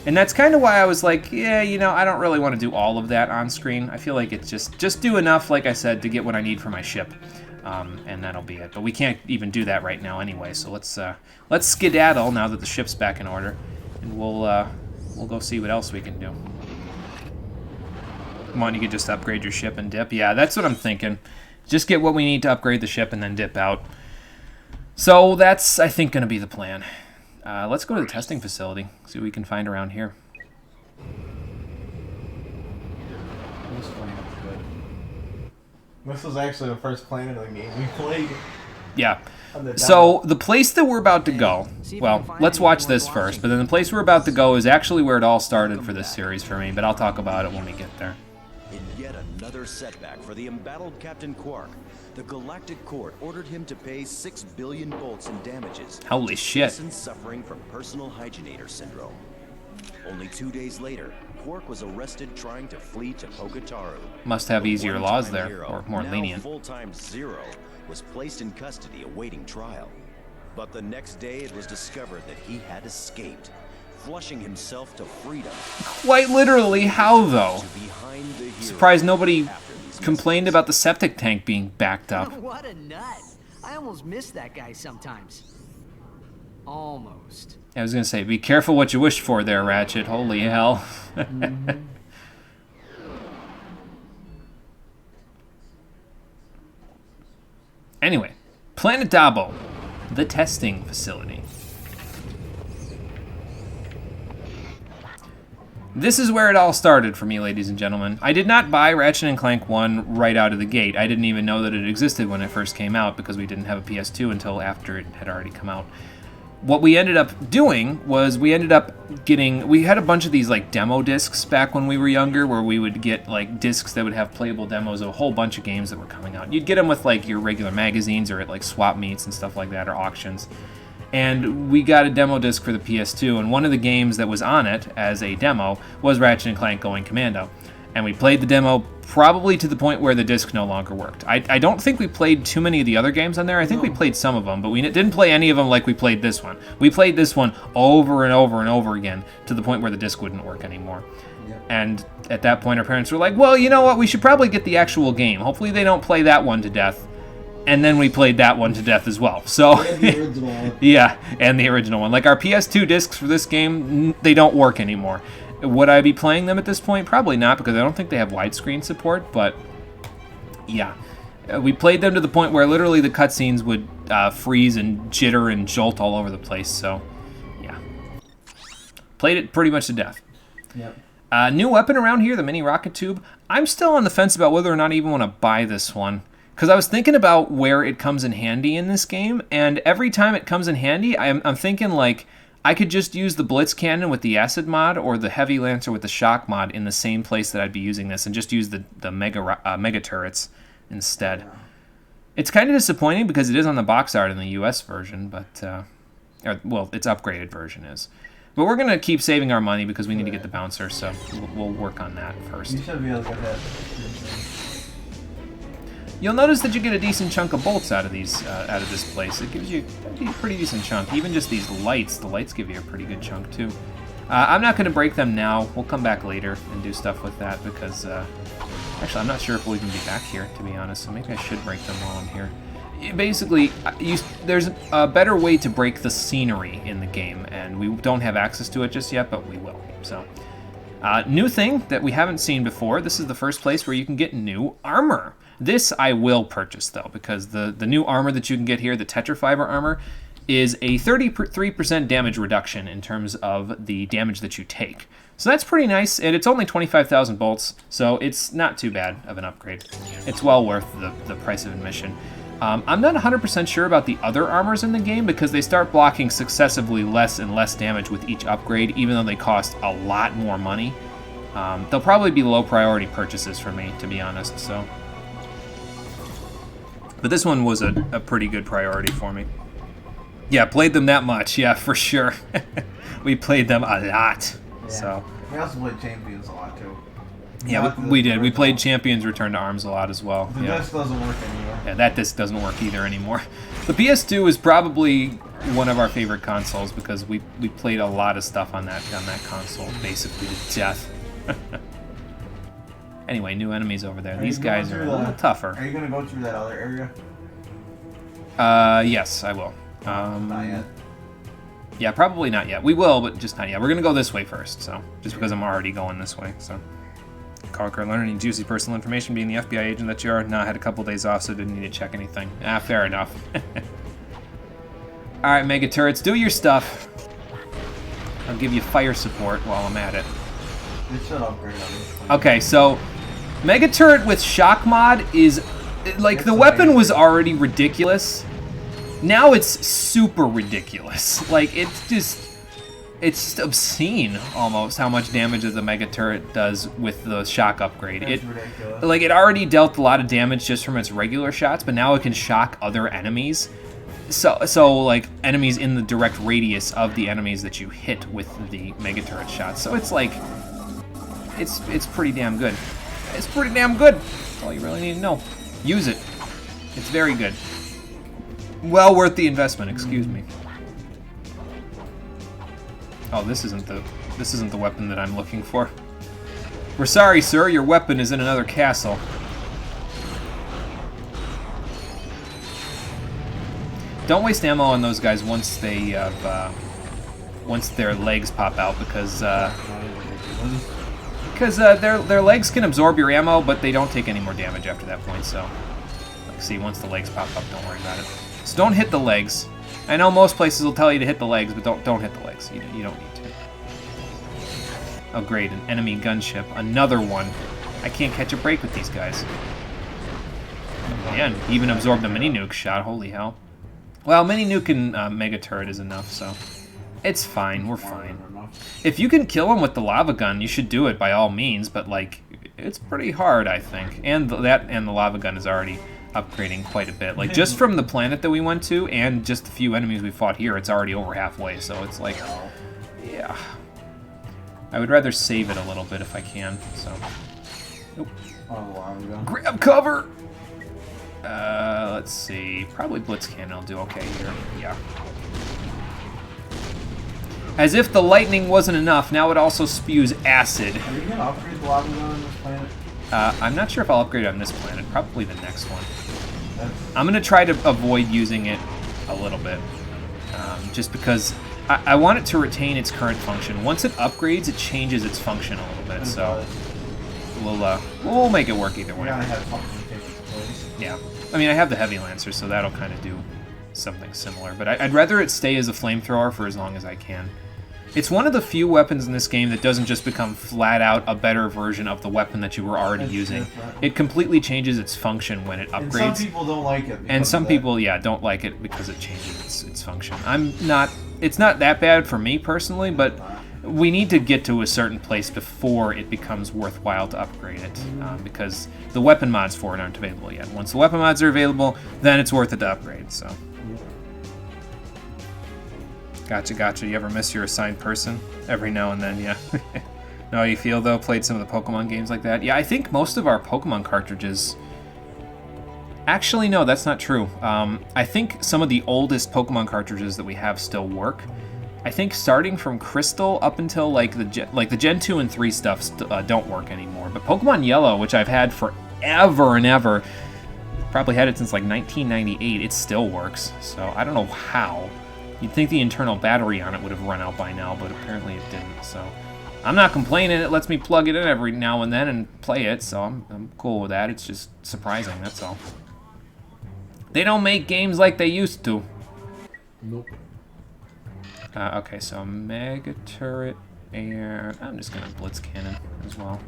Speaker 3: And that's kind of why I was like, yeah, you know, I don't really want to do all of that on screen. I feel like it's just do enough, like I said, to get what I need for my ship. And that'll be it. But we can't even do that right now anyway, so let's skedaddle now that the ship's back in order. And we'll go see what else we can do. Come on, you could just upgrade your ship and dip. Yeah, that's what I'm thinking. Just get what we need to upgrade the ship and then dip out. So that's, I think, going to be the plan. Let's go to the testing facility, see what we can find around here.
Speaker 1: This was actually the first planet of the game we played.
Speaker 3: Yeah. So the place that we're about to go, well, let's watch this first, but then the place we're about to go is actually where it all started for this series for me, but I'll talk about it when we get there.
Speaker 10: In yet another setback for the embattled Captain Quark, the Galactic Court ordered him to pay 6 billion bolts in damages.
Speaker 3: Holy shit.
Speaker 10: Citizens suffering from personal hygienator syndrome. Only 2 days later, Quark was arrested trying to flee to Poketaru.
Speaker 3: Must have
Speaker 10: The
Speaker 3: easier laws
Speaker 10: one-time
Speaker 3: there,
Speaker 10: hero,
Speaker 3: or more
Speaker 10: now
Speaker 3: lenient.
Speaker 10: full-time Zero was placed in custody awaiting trial. But the next day it was discovered that he had escaped, flushing himself to freedom.
Speaker 3: Quite literally, how though?
Speaker 10: Behind the hero.
Speaker 3: Surprised nobody complained about the septic tank being backed up.
Speaker 5: What a nut. I almost miss that guy sometimes. Almost.
Speaker 3: I was gonna say, be careful what you wish for there, Ratchet. Holy hell. Anyway, Planet Dabo, the testing facility. This is where it all started for me, ladies and gentlemen. I did not buy Ratchet & Clank 1 right out of the gate. I didn't even know that it existed when it first came out because we didn't have a PS2 until after it had already come out. What we ended up doing was we ended up getting, we had a bunch of these like demo discs back when we were younger where we would get like discs that would have playable demos of a whole bunch of games that were coming out. You'd get them with like your regular magazines or at like swap meets and stuff like that or auctions. And we got a demo disc for the PS2, and one of the games that was on it as a demo was Ratchet & Clank Going Commando. And we played the demo probably to the point where the disc no longer worked. I don't think we played too many of the other games on there. I think we played some of them, but we didn't play any of them like we played this one. We played this one over and over and over again to the point where the disc wouldn't work anymore. Yep. And at that point, our parents were like, well, you know what? We should probably get the actual game. Hopefully they don't play that one to death. And then we played that one to death as well. So,
Speaker 1: and the original one.
Speaker 3: Yeah, and the original one. Like our PS2 discs for this game, they don't work anymore. Would I be playing them at this point? Probably not, because I don't think they have widescreen support, but yeah. We played them to the point where literally the cutscenes would freeze and jitter and jolt all over the place, so yeah. Played it pretty much to death.
Speaker 1: Yep.
Speaker 3: New weapon around here, the mini rocket tube. I'm still on the fence about whether or not I even want to buy this one. Because I was thinking about where it comes in handy in this game, and every time it comes in handy, I'm thinking, like, I could just use the Blitz Cannon with the Acid mod or the Heavy Lancer with the Shock mod in the same place that I'd be using this, and just use the Mega Turrets instead. It's kind of disappointing because it is on the box art in the US version, but, well, its upgraded version is. But we're going to keep saving our money because we need to get the Bouncer, so we'll work on that first.
Speaker 1: You should be able to get that.
Speaker 3: You'll notice that you get a decent chunk of bolts out of these, out of this place. It gives you a pretty decent chunk. Even just these lights, the lights give you a pretty good chunk too. I'm not going to break them now. We'll come back later and do stuff with that because, actually, I'm not sure if we'll even be back here, to be honest. So maybe I should break them while I'm here. Basically, there's a better way to break the scenery in the game, and we don't have access to it just yet, but we will. So, new thing that we haven't seen before. This is the first place where you can get new armor. This I will purchase, though, because the new armor that you can get here, the Tetrafiber armor, is a 33% damage reduction in terms of the damage that you take. So that's pretty nice, and it's only 25,000 bolts, so it's not too bad of an upgrade. It's well worth the price of admission. I'm not 100% sure about the other armors in the game because they start blocking successively less and less damage with each upgrade, even though they cost a lot more money. They'll probably be low priority purchases for me, to be honest, so... But this one was a pretty good priority for me. Yeah, played them that much. Yeah, for sure. We played them a lot.
Speaker 1: Yeah.
Speaker 3: So.
Speaker 1: We also played Champions a lot, too.
Speaker 3: Yeah, we did. We played Champions Return to Arms a lot as well.
Speaker 1: The disc doesn't work anymore.
Speaker 3: Yeah, that disc doesn't work either anymore. The PS2 is probably one of our favorite consoles because we played a lot of stuff on that console, basically to death. Anyway, new enemies over there. These guys are a little tougher.
Speaker 1: Are you going to go through that other area?
Speaker 3: Yes, I will.
Speaker 1: Not yet.
Speaker 3: Yeah, probably not yet. We will, but just not yet. We're going to go this way first, so just because I'm already going this way, so. Carl, learn any juicy personal information being the FBI agent that you are? No, I had a couple days off, so didn't need to check anything. Fair enough. Alright, Mega Turrets, do your stuff. I'll give you fire support while I'm at it.
Speaker 1: It should upgrade on this one.
Speaker 3: Okay, so Mega Turret with Shock Mod is... Like, the weapon was already ridiculous. Now it's super ridiculous. Like, it's just obscene, almost, how much damage that the Mega Turret does with the shock upgrade.
Speaker 1: It's ridiculous.
Speaker 3: Like, it already dealt a lot of damage just from its regular shots, but now it can shock other enemies. So like, enemies in the direct radius of the enemies that you hit with the Mega Turret shots. So it's like... It's pretty damn good. It's pretty damn good. That's all you really need to know. Use it. It's very good. Well worth the investment, excuse me. Oh, this isn't the weapon that I'm looking for. We're sorry, sir. Your weapon is in another castle. Don't waste ammo on those guys once they once their legs pop out because their legs can absorb your ammo, but they don't take any more damage after that point. So, like, see, once the legs pop up, don't worry about it. So don't hit the legs. I know most places will tell you to hit the legs, but don't hit the legs. You don't need to. Oh great, an enemy gunship. Another one. I can't catch a break with these guys. Oh, man, even absorbed a mini nuke shot. Holy hell. Well, mini nuke and Mega Turret is enough, so it's fine. We're fine. If you can kill him with the lava gun, you should do it by all means, but like, it's pretty hard, I think. And the lava gun is already upgrading quite a bit. Like, just from the planet that we went to and just the few enemies we fought here, it's already over halfway, so it's like, yeah. I would rather save it a little bit if I can, so. Nope. Grab cover! Let's see. Probably Blitz Cannon will do okay here. Yeah. As if the lightning wasn't enough, now it also spews acid.
Speaker 1: Are you gonna upgrade the lava gun on this planet?
Speaker 3: I'm not sure if I'll upgrade on this planet. Probably the next one. I'm going to try to avoid using it a little bit. Just because I want it to retain its current function. Once it upgrades, it changes its function a little bit. So we'll make it work either way. Yeah. I mean, I have the Heavy Lancer, so that'll kind of do something similar. But I'd rather it stay as a flamethrower for as long as I can. It's one of the few weapons in this game that doesn't just become flat out a better version of the weapon that you were already using. It completely changes its function when it upgrades.
Speaker 1: And some people don't like it.
Speaker 3: And some people, yeah, don't like it because it changes its function. It's not that bad for me personally, but we need to get to a certain place before it becomes worthwhile to upgrade it, because the weapon mods for it aren't available yet. Once the weapon mods are available, then it's worth it to upgrade, so. Gotcha. You ever miss your assigned person? Every now and then, yeah. Know how you feel, though? Played some of the Pokemon games like that? Yeah, I think most of our Pokemon cartridges... Actually, no, that's not true. I think some of the oldest Pokemon cartridges that we have still work. I think starting from Crystal up until like the Gen 2 and 3 stuff don't work anymore. But Pokemon Yellow, which I've had forever and ever, probably had it since like 1998, it still works. So I don't know how. You'd think the internal battery on it would have run out by now, but apparently it didn't. So I'm not complaining. It lets me plug it in every now and then and play it, so I'm cool with that. It's just surprising, that's all. They don't make games like they used to.
Speaker 1: Nope.
Speaker 3: Okay, so Mega Turret, and I'm just gonna Blitz Cannon as well.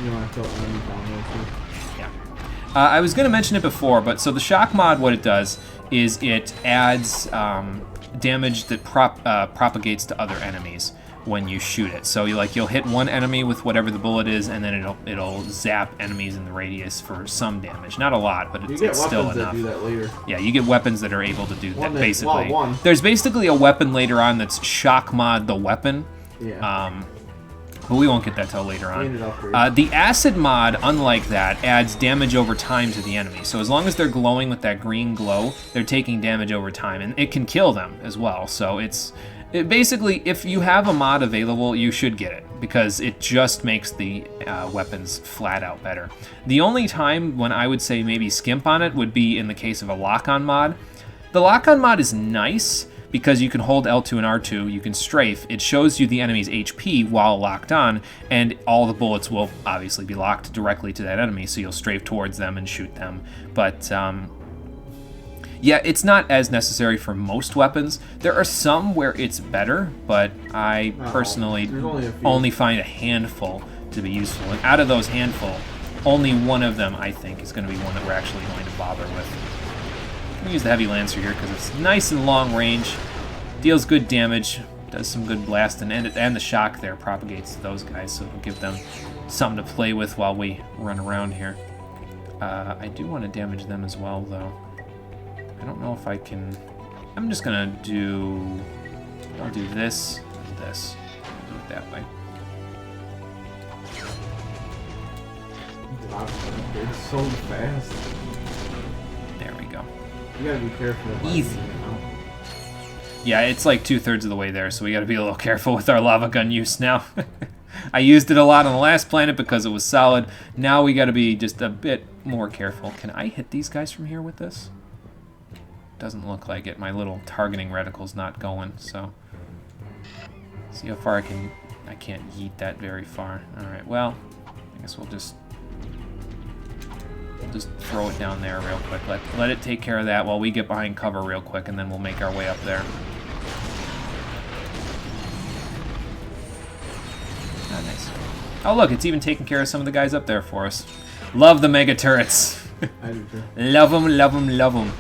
Speaker 1: You want to tilt enemy down there too?
Speaker 3: Yeah. I was gonna mention it before, but so the Shock mod, what it does is it adds damage that propagates to other enemies when you shoot it. So you'll hit one enemy with whatever the bullet is, and then it'll zap enemies in the radius for some damage. Not a lot, but it's still enough.
Speaker 1: That do that later.
Speaker 3: Yeah, you get weapons that are able to do that. Basically, there's basically a weapon later on that's Shock mod the weapon.
Speaker 1: Yeah.
Speaker 3: But we won't get that till later on. The Acid mod, unlike that, adds damage over time to the enemy. So as long as they're glowing with that green glow, they're taking damage over time, and it can kill them as well. So basically, if you have a mod available, you should get it, because it just makes the weapons flat out better. The only time when I would say maybe skimp on it would be in the case of a lock-on mod. The lock-on mod is nice because you can hold L2 and R2, you can strafe. It shows you the enemy's HP while locked on, and all the bullets will obviously be locked directly to that enemy, so you'll strafe towards them and shoot them. But yeah, it's not as necessary for most weapons. There are some where it's better, but I personally only find a handful to be useful. And out of those handful, only one of them, I think, is going to be one that we're actually going to bother with. I'm going to use the Heavy Lancer here because it's nice and long range, deals good damage, does some good blasting, and the shock there propagates to those guys, so it'll give them something to play with while we run around here. I do want to damage them as well, though. I don't know if I can... I'm just gonna do... I'll do this and this. I'll do it that way.
Speaker 1: Wow, it's so fast.
Speaker 3: There we go.
Speaker 1: You gotta be careful.
Speaker 3: Easy. Yeah, it's like 2/3 of the way there, so we gotta be a little careful with our lava gun use now. I used it a lot on the last planet because it was solid. Now we gotta be just a bit more careful. Can I hit these guys from here with this? Doesn't look like it. My little targeting reticle's not going, so... See how far I can... I can't yeet that very far. Alright, well, I guess we'll just throw it down there real quick. Let it take care of that while we get behind cover real quick, and then we'll make our way up there. Ah, nice. Oh, look, it's even taking care of some of the guys up there for us. Love the mega turrets.
Speaker 1: I do too.
Speaker 3: Love them, love them, love them.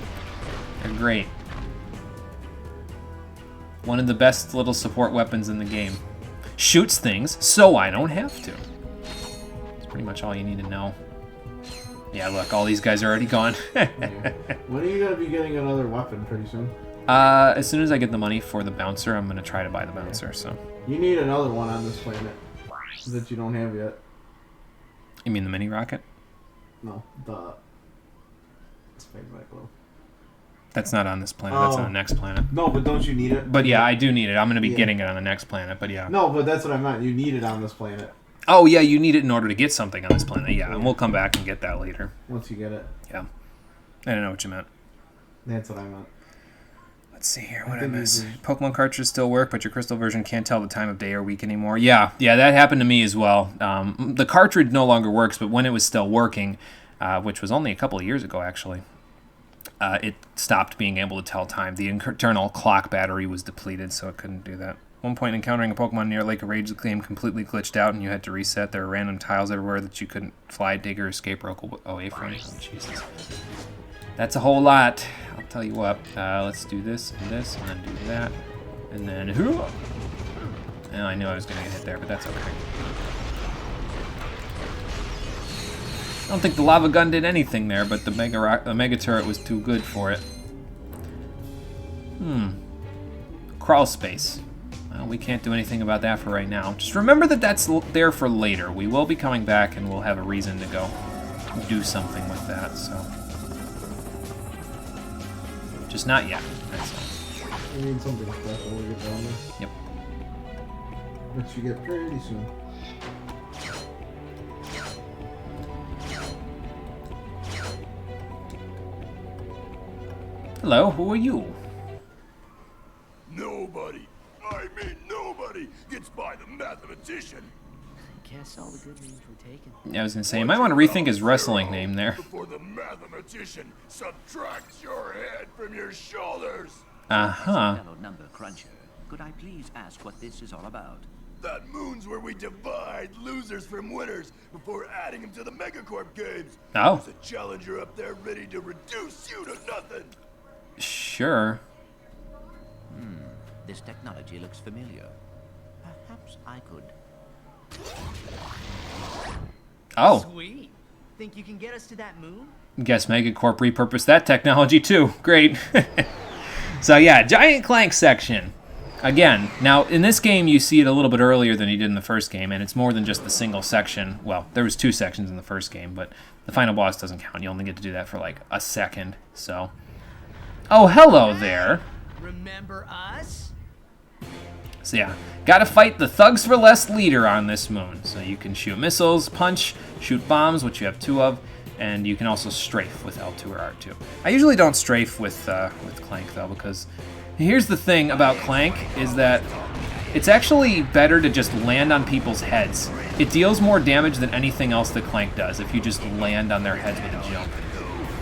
Speaker 3: They're great. One of the best little support weapons in the game. Shoots things so I don't have to. That's pretty much all you need to know. Yeah, look, all these guys are already gone.
Speaker 1: Yeah. When are you going to be getting another weapon pretty soon?
Speaker 3: As soon as I get the money for the bouncer, I'm going to try to buy the bouncer, so.
Speaker 1: You need another one on this planet that you don't have yet.
Speaker 3: You mean the mini rocket?
Speaker 1: No, the space cyclone.
Speaker 3: That's not on this planet, that's on the next planet.
Speaker 1: No, but don't you need it?
Speaker 3: But yeah, I do need it. I'm going to be getting it on the next planet, but yeah.
Speaker 1: No, but that's what I meant. You need it on this planet.
Speaker 3: Oh, yeah, you need it in order to get something on this planet. Yeah, and we'll come back and get that later.
Speaker 1: Once you get it.
Speaker 3: Yeah. I don't know what you meant.
Speaker 1: That's what I meant.
Speaker 3: Let's see here, what I miss. Pokemon cartridges still work, but your crystal version can't tell the time of day or week anymore. Yeah, that happened to me as well. The cartridge no longer works, but when it was still working, which was only a couple of years ago, actually, it stopped being able to tell time. The internal clock battery was depleted, so it couldn't do that. One point encountering a Pokemon near Lake of Rage, the game completely glitched out and you had to reset. There were random tiles everywhere that you couldn't fly, dig, or escape away from. Oh, Jesus. That's a whole lot. I'll tell you what. Let's do this, and then do that. And then... Well, I knew I was going to get hit there, but that's okay. I don't think the lava gun did anything there, but the Mega Turret was too good for it. Crawl space. Well, we can't do anything about that for right now. Just remember that that's there for later. We will be coming back, and we'll have a reason to go do something with that, so... Just not yet, that's all.
Speaker 1: We need something special to get down there.
Speaker 3: Yep.
Speaker 1: Which you get pretty soon.
Speaker 3: Hello, who are you?
Speaker 7: Nobody, I mean nobody, gets by the mathematician.
Speaker 5: Guess all the good names were taken.
Speaker 3: Yeah, I was gonna say, you might want to rethink his wrestling name there.
Speaker 7: Before the mathematician subtracts your head from your shoulders.
Speaker 3: Uh-huh.
Speaker 13: Fellow number cruncher, could I please ask what this is all about?
Speaker 7: That moon's where we divide losers from winners before adding them to the Megacorp games.
Speaker 3: Oh.
Speaker 7: There's a challenger up there ready to reduce you to nothing.
Speaker 3: Sure.
Speaker 13: This technology looks familiar. Perhaps I could...
Speaker 3: Oh.
Speaker 5: Sweet. Think you can get us to that moon?
Speaker 3: Guess Megacorp repurposed that technology too. Great. So yeah, Giant Clank section. Again, now in this game you see it a little bit earlier than you did in the first game, and it's more than just the single section. Well, there was 2 sections in the first game, but the final boss doesn't count. You only get to do that for like a second, so... Oh, hello there.
Speaker 5: Remember us?
Speaker 3: So yeah, gotta fight the Thugs for Less leader on this moon. So you can shoot missiles, punch, shoot bombs, which you have 2 of, and you can also strafe with L2 or R2. I usually don't strafe with Clank though, because here's the thing about Clank is that it's actually better to just land on people's heads. It deals more damage than anything else that Clank does if you just land on their heads with a jump.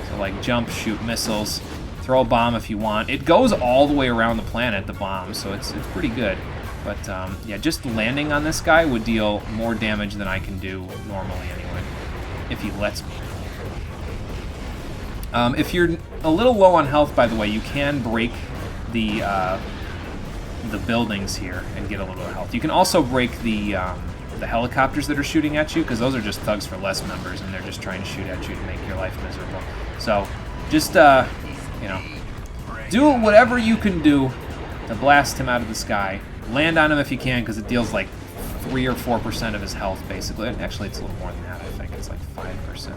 Speaker 3: So like jump, shoot missiles, throw a bomb if you want. It goes all the way around the planet, the bomb, so it's pretty good. But yeah, just landing on this guy would deal more damage than I can do normally anyway, if he lets me. If you're a little low on health, by the way, you can break the buildings here and get a little bit of health. You can also break the helicopters that are shooting at you, because those are just Thugs for Less members, and they're just trying to shoot at you to make your life miserable. So just, you know, do whatever you can do to blast him out of the sky. Land on him if you can, because it deals like 3 or 4% of his health, basically. Actually, it's a little more than that, I think. It's like 5%.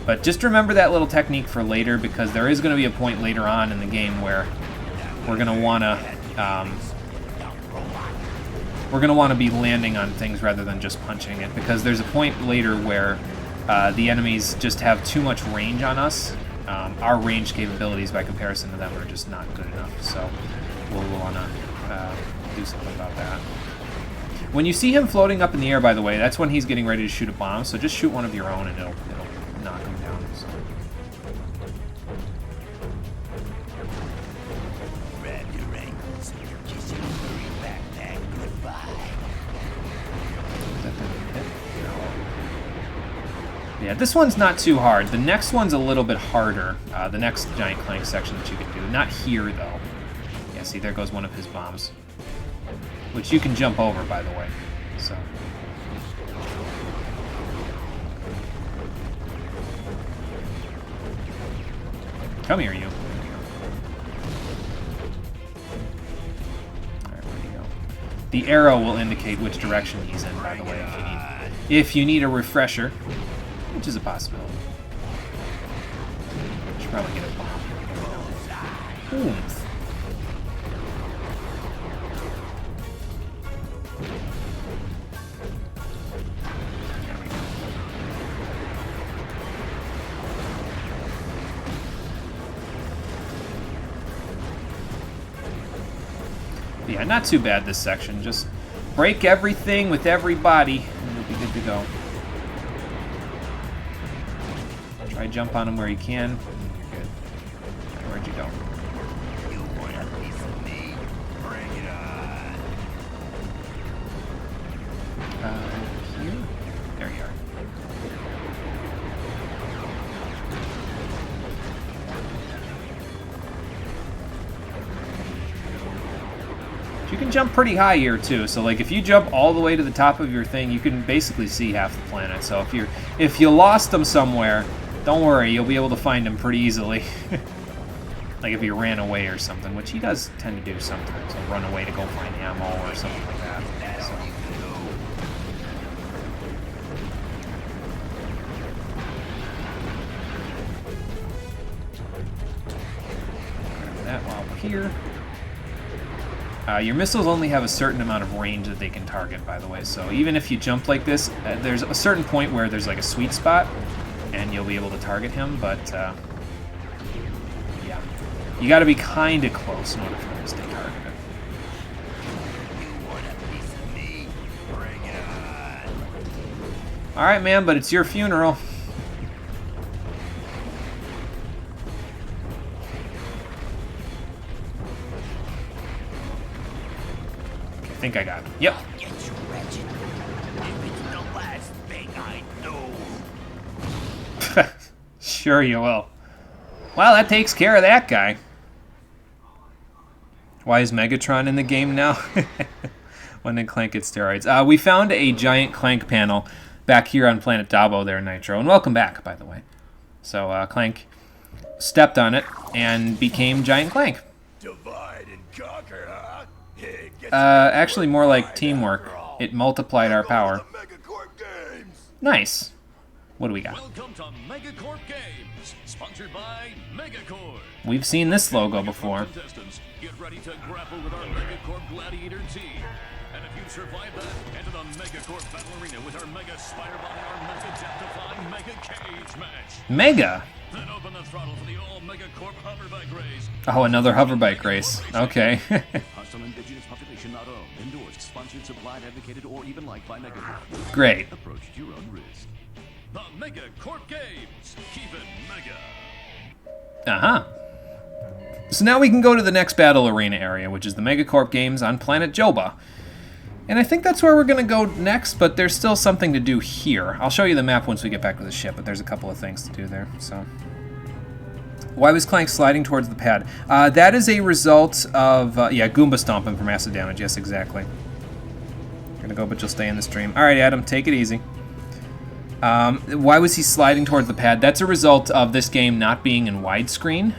Speaker 3: But just remember that little technique for later, because there is going to be a point later on in the game where we're going to want to be landing on things rather than just punching it, because there's a point later where the enemies just have too much range on us. Our range capabilities by comparison to them are just not good enough, so we'll want to do something about that. When you see him floating up in the air, by the way, that's when he's getting ready to shoot a bomb, so just shoot one of your own and it'll knock him down. So.
Speaker 7: Grab your ankles, kiss your furry backpack goodbye.
Speaker 3: Yeah, this one's not too hard. The next one's a little bit harder. The next Giant Clank section that you can do. Not here, though. Yeah, see, there goes one of his bombs. Which you can jump over, by the way. So. Come here, you. Alright, where'd he go? The arrow will indicate which direction he's in, by the way, if you need a refresher. Which is a possibility. Should probably get a bomb. Oomph. Yeah, not too bad this section. Just break everything with everybody, and you'll be good to go. Try jump on him where you can. Where'd you go?
Speaker 7: You want a piece of me? Bring it on!
Speaker 3: Here? There you are. You can jump pretty high here too, so like if you jump all the way to the top of your thing, you can basically see half the planet. So if you lost them somewhere, don't worry, you'll be able to find them pretty easily. Like if you ran away or something, which he does tend to do sometimes. He'll run away to go find ammo or something like that. So. Grab that while we're here. Your missiles only have a certain amount of range that they can target, by the way. So even if you jump like this, there's a certain point where there's like a sweet spot, and you'll be able to target him. But yeah, you got to be kind of close in order for him to stay targeted. All right, man, but it's your funeral. I think I got it. Yep.
Speaker 7: Get you wretched. If it's the last thing I do.
Speaker 3: Sure you will. Well, that takes care of that guy. Why is Megatron in the game now? When did Clank get steroids? We found a giant Clank panel back here on Planet Dabo there, Nitro. And welcome back, by the way. So Clank stepped on it and became Giant Clank.
Speaker 7: Divide and conquer, huh?
Speaker 3: Actually more like teamwork. It multiplied our power. Nice. What do we got?
Speaker 17: Welcome to Megacorp Games, sponsored by Megacorp.
Speaker 3: We've seen this logo before.
Speaker 17: Contestants, get ready to grapple with our Megacorp Gladiator team. And if you survive that, enter the Megacorp Battle Arena with our Mega Spider-Bot and our Mega Death-defying Mega Cage match.
Speaker 3: Mega?
Speaker 17: Then open the throttle for the all Megacorp hoverbike race.
Speaker 3: Oh, another hoverbike race. Okay.
Speaker 17: Hostile indigenous population not owned, endorsed, sponsored, supplied, advocated, or even liked by Megacorp.
Speaker 3: Great.
Speaker 17: Approach at your own risk. The Megacorp Games. Keep it mega.
Speaker 3: Uh-huh. So now we can go to the next battle arena area, which is the Megacorp Games on Planet Joba. And I think that's where we're going to go next, but there's still something to do here. I'll show you the map once we get back to the ship, but there's a couple of things to do there, so... Why was Clank sliding towards the pad? That is a result of, yeah, Goomba stomping from acid damage. Yes, exactly. You're gonna go, but you'll stay in the stream. All right, Adam, take it easy. Why was he sliding towards the pad? That's a result of this game not being in widescreen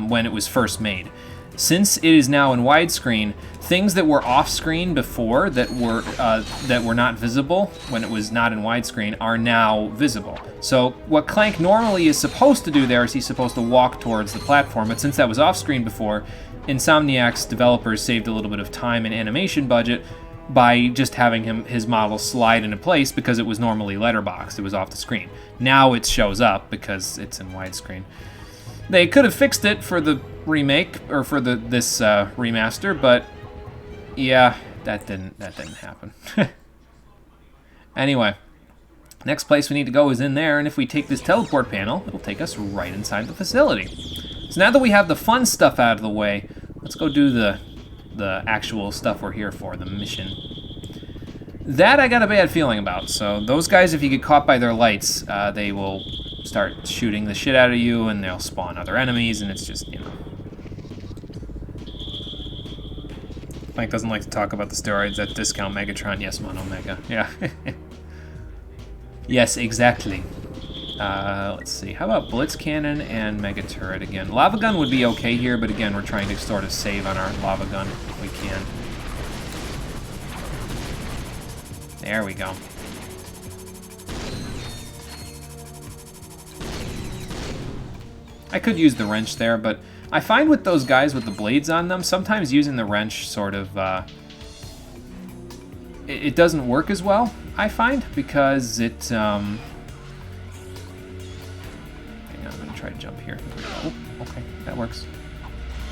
Speaker 3: when it was first made. Since it is now in widescreen, things that were off-screen before that were not visible when it was not in widescreen are now visible. So what Clank normally is supposed to do there is he's supposed to walk towards the platform, but since that was off-screen before, Insomniac's developers saved a little bit of time and animation budget by just having his model slide into place because it was normally letterboxed. It was off the screen. Now it shows up because it's in widescreen. They could have fixed it for the remake or for this remaster, but yeah, that didn't happen. Anyway, next place we need to go is in there, and if we take this teleport panel, it'll take us right inside the facility. So now that we have the fun stuff out of the way, let's go do the actual stuff we're here for, the mission. That I got a bad feeling about. So those guys, if you get caught by their lights, they will start shooting the shit out of you, and they'll spawn other enemies, and it's just, you know. Mike doesn't like to talk about the steroids that discount Megatron. Yes, Mono Mega. Yeah. Yes, exactly. Let's see. How about Blitz Cannon and Mega Turret again? Lava Gun would be okay here, but again, we're trying to sort of save on our Lava Gun if we can. There we go. I could use the wrench there, but I find with those guys with the blades on them, sometimes using the wrench sort of, it doesn't work as well, I find, because it, hang on, I'm gonna try to jump here. Oh, okay, that works.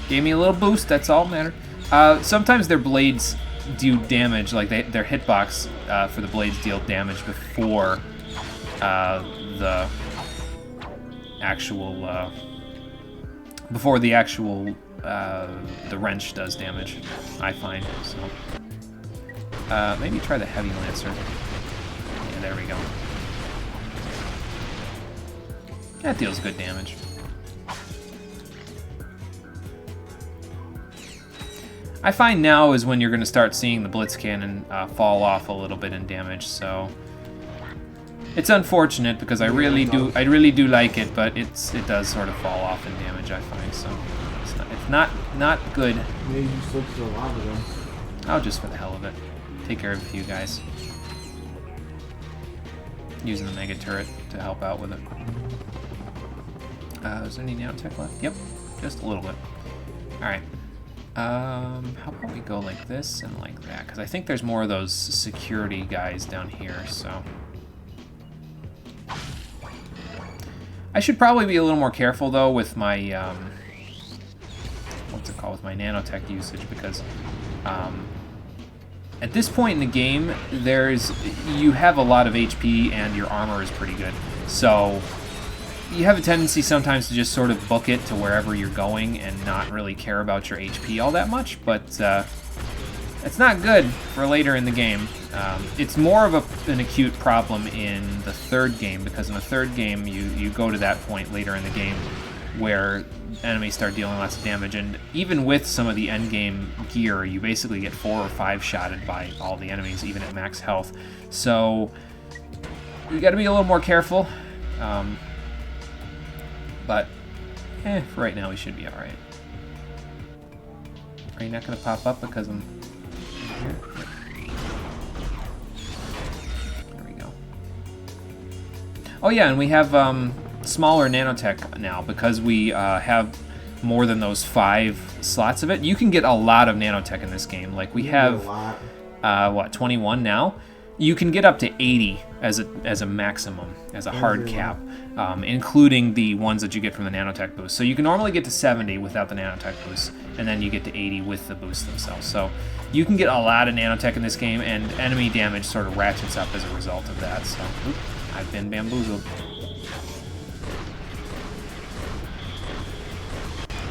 Speaker 3: Gave me a little boost, that's all that matters. Sometimes their blades do damage, like their hitbox for the blades deal damage before the actual before the actual the wrench does damage, I find. So maybe try the heavy lancer. Yeah, there we go. That deals good damage. I find now is when you're going to start seeing the Blitz Cannon fall off a little bit in damage, so it's unfortunate because I really do like it, but it does sort of fall off in damage, I find, so it's not good.
Speaker 16: Maybe you switch to a lot of them.
Speaker 3: I'll just for the hell of it take care of a few guys. Using the Mega Turret to help out with it. Is there any nanotech left? Yep, just a little bit. Alright. How about we go like this and like that? Because I think there's more of those security guys down here, so... I should probably be a little more careful, though, with my, what's it called? With my nanotech usage, because, at this point in the game, you have a lot of HP and your armor is pretty good. So, you have a tendency sometimes to just sort of book it to wherever you're going and not really care about your HP all that much, but it's not good for later in the game. It's more of an acute problem in the third game, because in the third game you go to that point later in the game where enemies start dealing lots of damage, and even with some of the endgame gear, you basically get 4 or 5 shotted by all the enemies, even at max health. So you got to be a little more careful. But, for right now we should be alright. Are you not going to pop up because I'm here? There we go. Oh yeah, and we have smaller nanotech now because we have more than those 5 slots of it. You can get a lot of nanotech in this game. Like we have, what, 21 now? You can get up to 80 as a maximum, as a hard cap, including the ones that you get from the nanotech boost. So you can normally get to 70 without the nanotech boost, and then you get to 80 with the boost themselves. So you can get a lot of nanotech in this game, and enemy damage sort of ratchets up as a result of that. So, I've been bamboozled.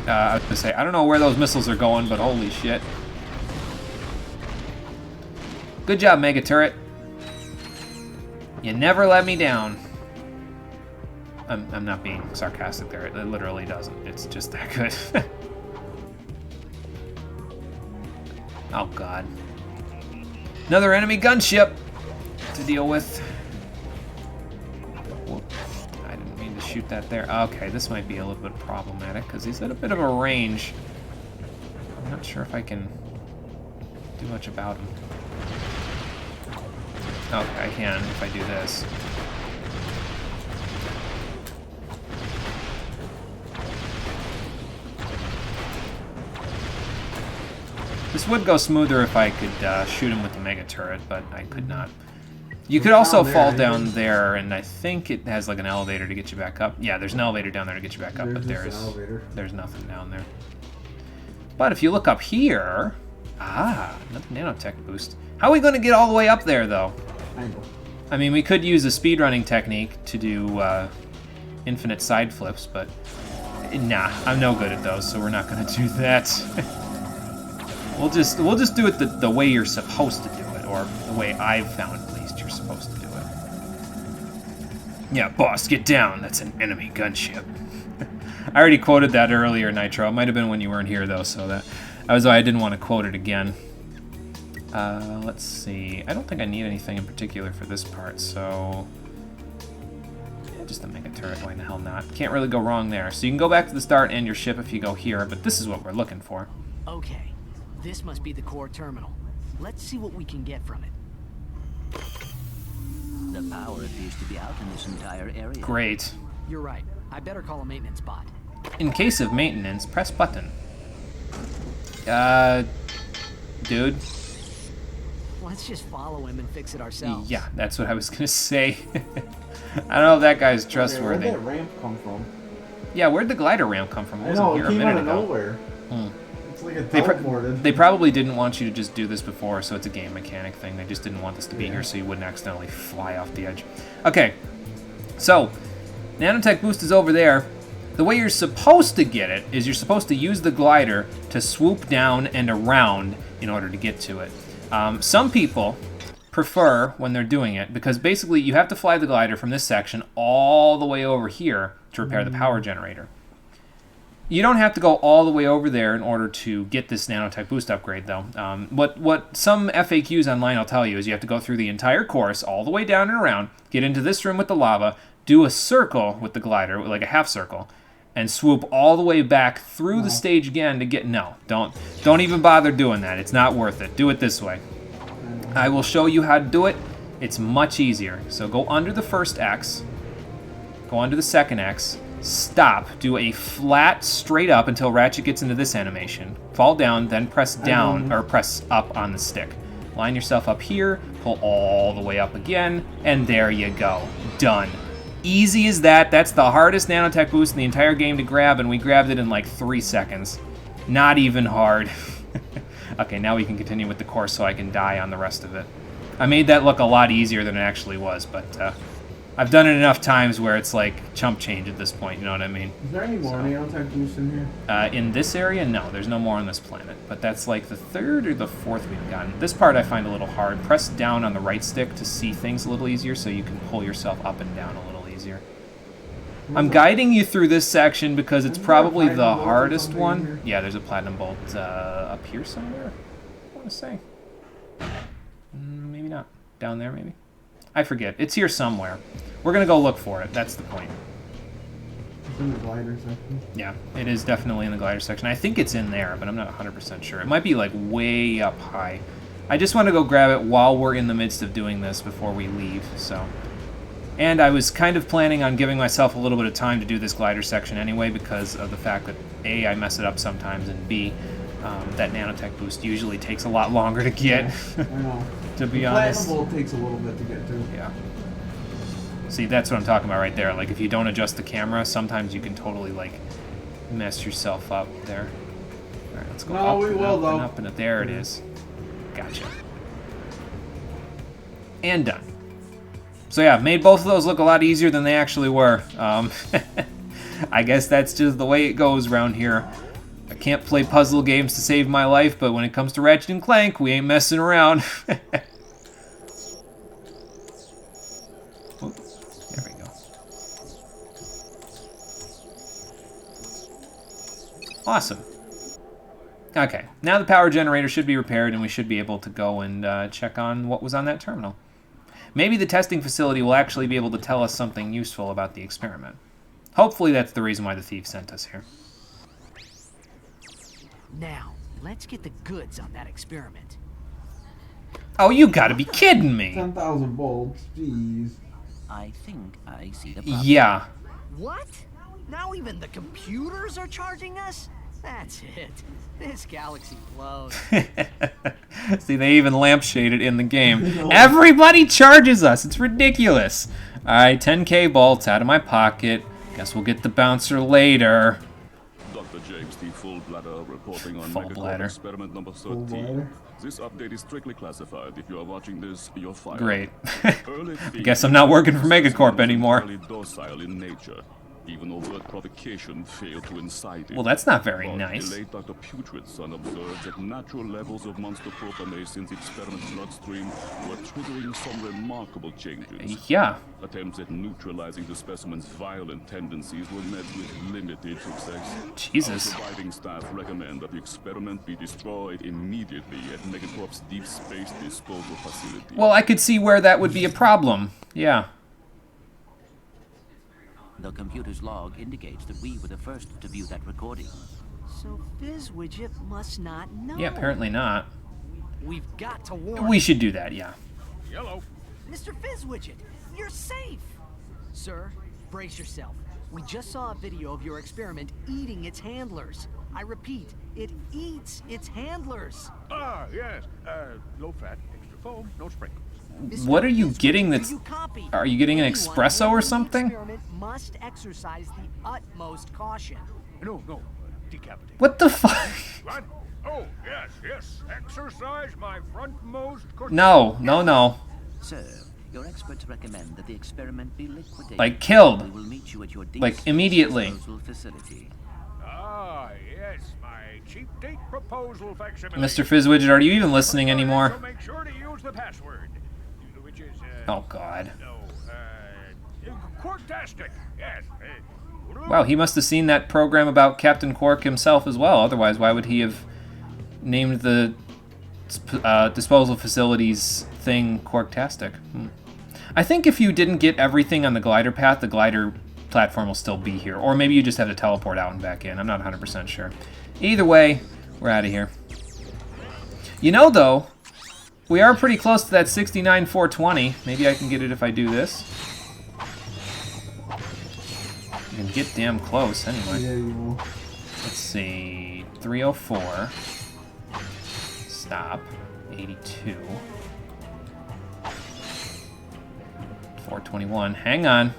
Speaker 3: I was gonna say, I don't know where those missiles are going, but holy shit. Good job, Mega Turret. You never let me down. I'm not being sarcastic there. It literally doesn't. It's just that good. Oh, God. Another enemy gunship to deal with. Whoop. I didn't mean to shoot that there. Okay, this might be a little bit problematic because he's at a bit of a range. I'm not sure if I can do much about him. Okay, I can if I do this. This would go smoother if I could shoot him with the Mega Turret, but I could not. You could also fall down there, and I think it has like an elevator to get you back up. Yeah, there's an elevator down there to get you back up, but there's nothing down there. But if you look up here, another nanotech boost. How are we going to get all the way up there, though?
Speaker 16: I know.
Speaker 3: I mean, we could use a speedrunning technique to do infinite side flips, but nah, I'm no good at those, so we're not going to do that. We'll just do it the way you're supposed to do it, or the way I've found at least you're supposed to do it. Yeah, boss, get down. That's an enemy gunship. I already quoted that earlier, Nitro. It might have been when you weren't here, though, so that was why I didn't want to quote it again. Let's see. I don't think I need anything in particular for this part, so... Yeah, just a Mega Turret, why the hell not? Can't really go wrong there. So you can go back to the start and your ship if you go here, but this is what we're looking for.
Speaker 5: Okay, this must be the core terminal. Let's see what we can get from it.
Speaker 13: The power appears to be out in this entire area.
Speaker 3: Great.
Speaker 5: You're right. I better call a maintenance bot.
Speaker 3: In case of maintenance, press button. Dude.
Speaker 5: Let's just follow him and fix it ourselves.
Speaker 3: Yeah, that's what I was gonna say. I don't know if that guy's trustworthy.
Speaker 16: Where'd that ramp come from?
Speaker 3: Yeah, where'd the glider ramp come from?
Speaker 16: I know, it came out of nowhere.
Speaker 3: Hmm.
Speaker 16: It's like a teleported.
Speaker 3: They probably didn't want you to just do this before, so it's a game mechanic thing. They just didn't want this to be here so you wouldn't accidentally fly off the edge. Okay, so nanotech boost is over there. The way you're supposed to get it is you're supposed to use the glider to swoop down and around in order to get to it. Some people prefer when they're doing it, because basically you have to fly the glider from this section all the way over here to repair the power generator. You don't have to go all the way over there in order to get this nanotech boost upgrade, though. What some FAQs online will tell you is you have to go through the entire course, all the way down and around, get into this room with the lava, do a circle with the glider, like a half circle, and swoop all the way back through the stage again to get... No, don't even bother doing that. It's not worth it. Do it this way. I will show you how to do it. It's much easier. So go under the first X, go under the second X, stop, do a flat straight up until Ratchet gets into this animation, fall down, then press down, or press up on the stick. Line yourself up here, pull all the way up again, and there you go. Done. Easy as that. That's the hardest nanotech boost in the entire game to grab, and we grabbed it in like 3 seconds. Not even hard. Okay, now we can continue with the course so I can die on the rest of it. I made that look a lot easier than it actually was, but I've done it enough times where it's like chump change at this point, you know what I mean?
Speaker 16: Is there any more nanotech boosts in here?
Speaker 3: In this area, no, there's no more on this planet. But that's like the 3rd or the 4th we've gotten. This part I find a little hard. Press down on the right stick to see things a little easier so you can pull yourself up and down a little easier. I'm guiding you through this section because it's probably the hardest one. Yeah, there's a platinum bolt up here somewhere, I want to say. Maybe not. Down there, maybe? I forget. It's here somewhere. We're going to go look for it. That's the point.
Speaker 16: It's in the glider section.
Speaker 3: Yeah, it is definitely in the glider section. I think it's in there, but I'm not 100% sure. It might be like way up high. I just want to go grab it while we're in the midst of doing this before we leave, so... And I was kind of planning on giving myself a little bit of time to do this glider section anyway because of the fact that A, I mess it up sometimes, and B, that nanotech boost usually takes a lot longer to get,
Speaker 16: I know.
Speaker 3: to be
Speaker 16: the
Speaker 3: honest.
Speaker 16: Platinum bolt takes a little bit to get to.
Speaker 3: Yeah. See, that's what I'm talking about right there. Like, if you don't adjust the camera, sometimes you can totally, like, mess yourself up there. Alright, let's go up and up and up and up. There it is. Gotcha. And done. So yeah, made both of those look a lot easier than they actually were. I guess that's just the way it goes around here. I can't play puzzle games to save my life, but when it comes to Ratchet and Clank, we ain't messing around. Oop, there we go. Awesome. Okay, now the power generator should be repaired and we should be able to go and check on what was on that terminal. Maybe the testing facility will actually be able to tell us something useful about the experiment. Hopefully that's the reason why the thief sent us here.
Speaker 5: Now, let's get the goods on that experiment.
Speaker 3: Oh, you gotta be kidding me!
Speaker 16: 10,000 bolts, jeez.
Speaker 13: I think I see the problem.
Speaker 3: Yeah.
Speaker 5: What? Now even the computers are charging us? That's it. This galaxy blows.
Speaker 3: See, they even lampshade it in the game. Everybody charges us. It's ridiculous. Alright, 10k bolts out of my pocket. Guess we'll get the bouncer later.
Speaker 17: Dr. James D. Fullbladder reporting on
Speaker 3: Full bladder.
Speaker 17: experiment number 13. This update is strictly classified. If you are watching this, you're fired.
Speaker 3: Great. I guess I'm not working for Megacorp anymore.
Speaker 17: Docile in nature. Even overt provocation failed to incite it.
Speaker 3: Well, that's not very
Speaker 17: But
Speaker 3: nice.
Speaker 17: the late Dr. Putrid's son observed that natural levels of monster propanase in the experiment's bloodstream were triggering some remarkable changes.
Speaker 3: Yeah.
Speaker 17: Attempts at neutralizing the specimen's violent tendencies were met with limited success.
Speaker 3: Jesus.
Speaker 17: Our surviving staff recommend that the experiment be destroyed immediately at Megacorp's deep space disposal facility.
Speaker 3: Well, I could see where that would be a problem. Yeah.
Speaker 13: The computer's log indicates that we were the first to view that recording.
Speaker 5: So Fizzwidget must not know.
Speaker 3: Yeah, apparently not.
Speaker 5: We've got to warn.
Speaker 3: We should do that, yeah.
Speaker 11: Yellow.
Speaker 5: Mr. Fizzwidget, you're safe. Sir, brace yourself. We just saw a video of your experiment eating its handlers. I repeat, it eats its handlers.
Speaker 11: Ah, yes. Low fat, extra foam, no sprinkles.
Speaker 3: What are you getting that's... Are you getting an espresso or something?
Speaker 5: Experiment must exercise the utmost caution.
Speaker 11: No, decapitate.
Speaker 3: What the fuck?
Speaker 11: What? Oh, yes. Exercise my frontmost caution.
Speaker 3: No.
Speaker 13: Sir, Your experts recommend that the experiment be liquidated.
Speaker 3: Like killed.
Speaker 13: We will meet you at your
Speaker 3: Like immediately.
Speaker 13: facility.
Speaker 11: Ah, yes, my cheap date proposal facsimile.
Speaker 3: Mr. Fizzwidget, are you even listening anymore?
Speaker 11: So make sure to use the password, which is
Speaker 3: Oh God.
Speaker 11: Quarktastic. Yes.
Speaker 3: Wow, he must have seen that program about Captain Quark himself as well. Otherwise, why would he have named the disposal facilities thing Quarktastic? I think if you didn't get everything on the glider path, the glider platform will still be here. Or maybe you just have to teleport out and back in. I'm not 100% sure. Either way, we're out of here. You know, though, we are pretty close to that 69,420. Maybe I can get it if I do this. You can get damn close, anyway.
Speaker 16: Yeah, you will.
Speaker 3: Let's see. 304. Stop. 82. 421. Hang on.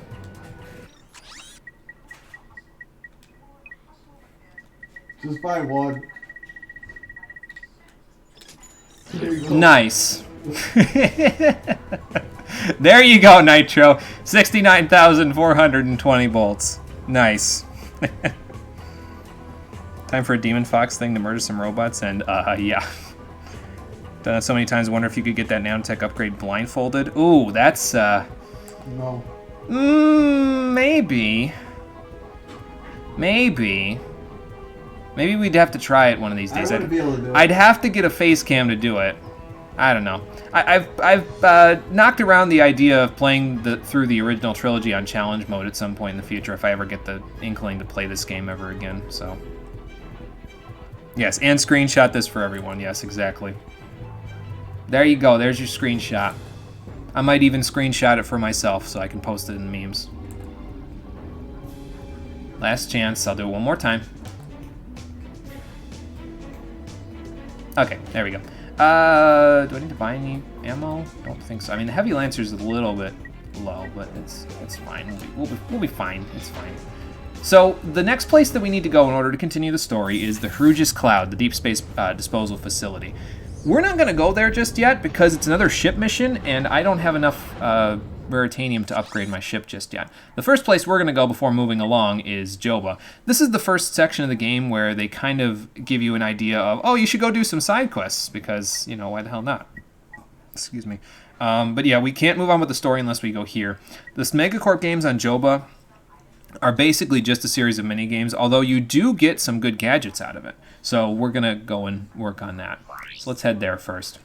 Speaker 16: Just buy one. There you go.
Speaker 3: Nice. There you go, Nitro. 69,420 bolts. Nice. Time for a Demon Fox thing to murder some robots, and yeah. Done that so many times, I wonder if you could get that nanotech upgrade blindfolded. Ooh, that's
Speaker 16: No.
Speaker 3: Maybe. Maybe we'd have to try it one of these days.
Speaker 16: I wouldn't be able to do it.
Speaker 3: I'd have to get a face cam to do it. I don't know. I've knocked around the idea of playing through the original trilogy on challenge mode at some point in the future if I ever get the inkling to play this game ever again. So yes, and screenshot this for everyone. Yes, exactly. There you go. There's your screenshot. I might even screenshot it for myself so I can post it in memes. Last chance. I'll do it one more time. Okay, there we go. Do I need to buy any ammo? Don't think so. I mean, the Heavy Lancer's a little bit low, but it's fine. We'll be fine. It's fine. So the next place that we need to go in order to continue the story is the Hrugis Cloud, the deep space disposal facility. We're not going to go there just yet because it's another ship mission, and I don't have enough Veritanium to upgrade my ship just yet. The first place we're going to go before moving along is Joba. This is the first section of the game where they kind of give you an idea of, oh, you should go do some side quests because, you know, why the hell not? Excuse me. But yeah, we can't move on with the story unless we go here. This Megacorp games on Joba are basically just a series of mini games, although you do get some good gadgets out of it. So we're going to go and work on that. So let's head there first.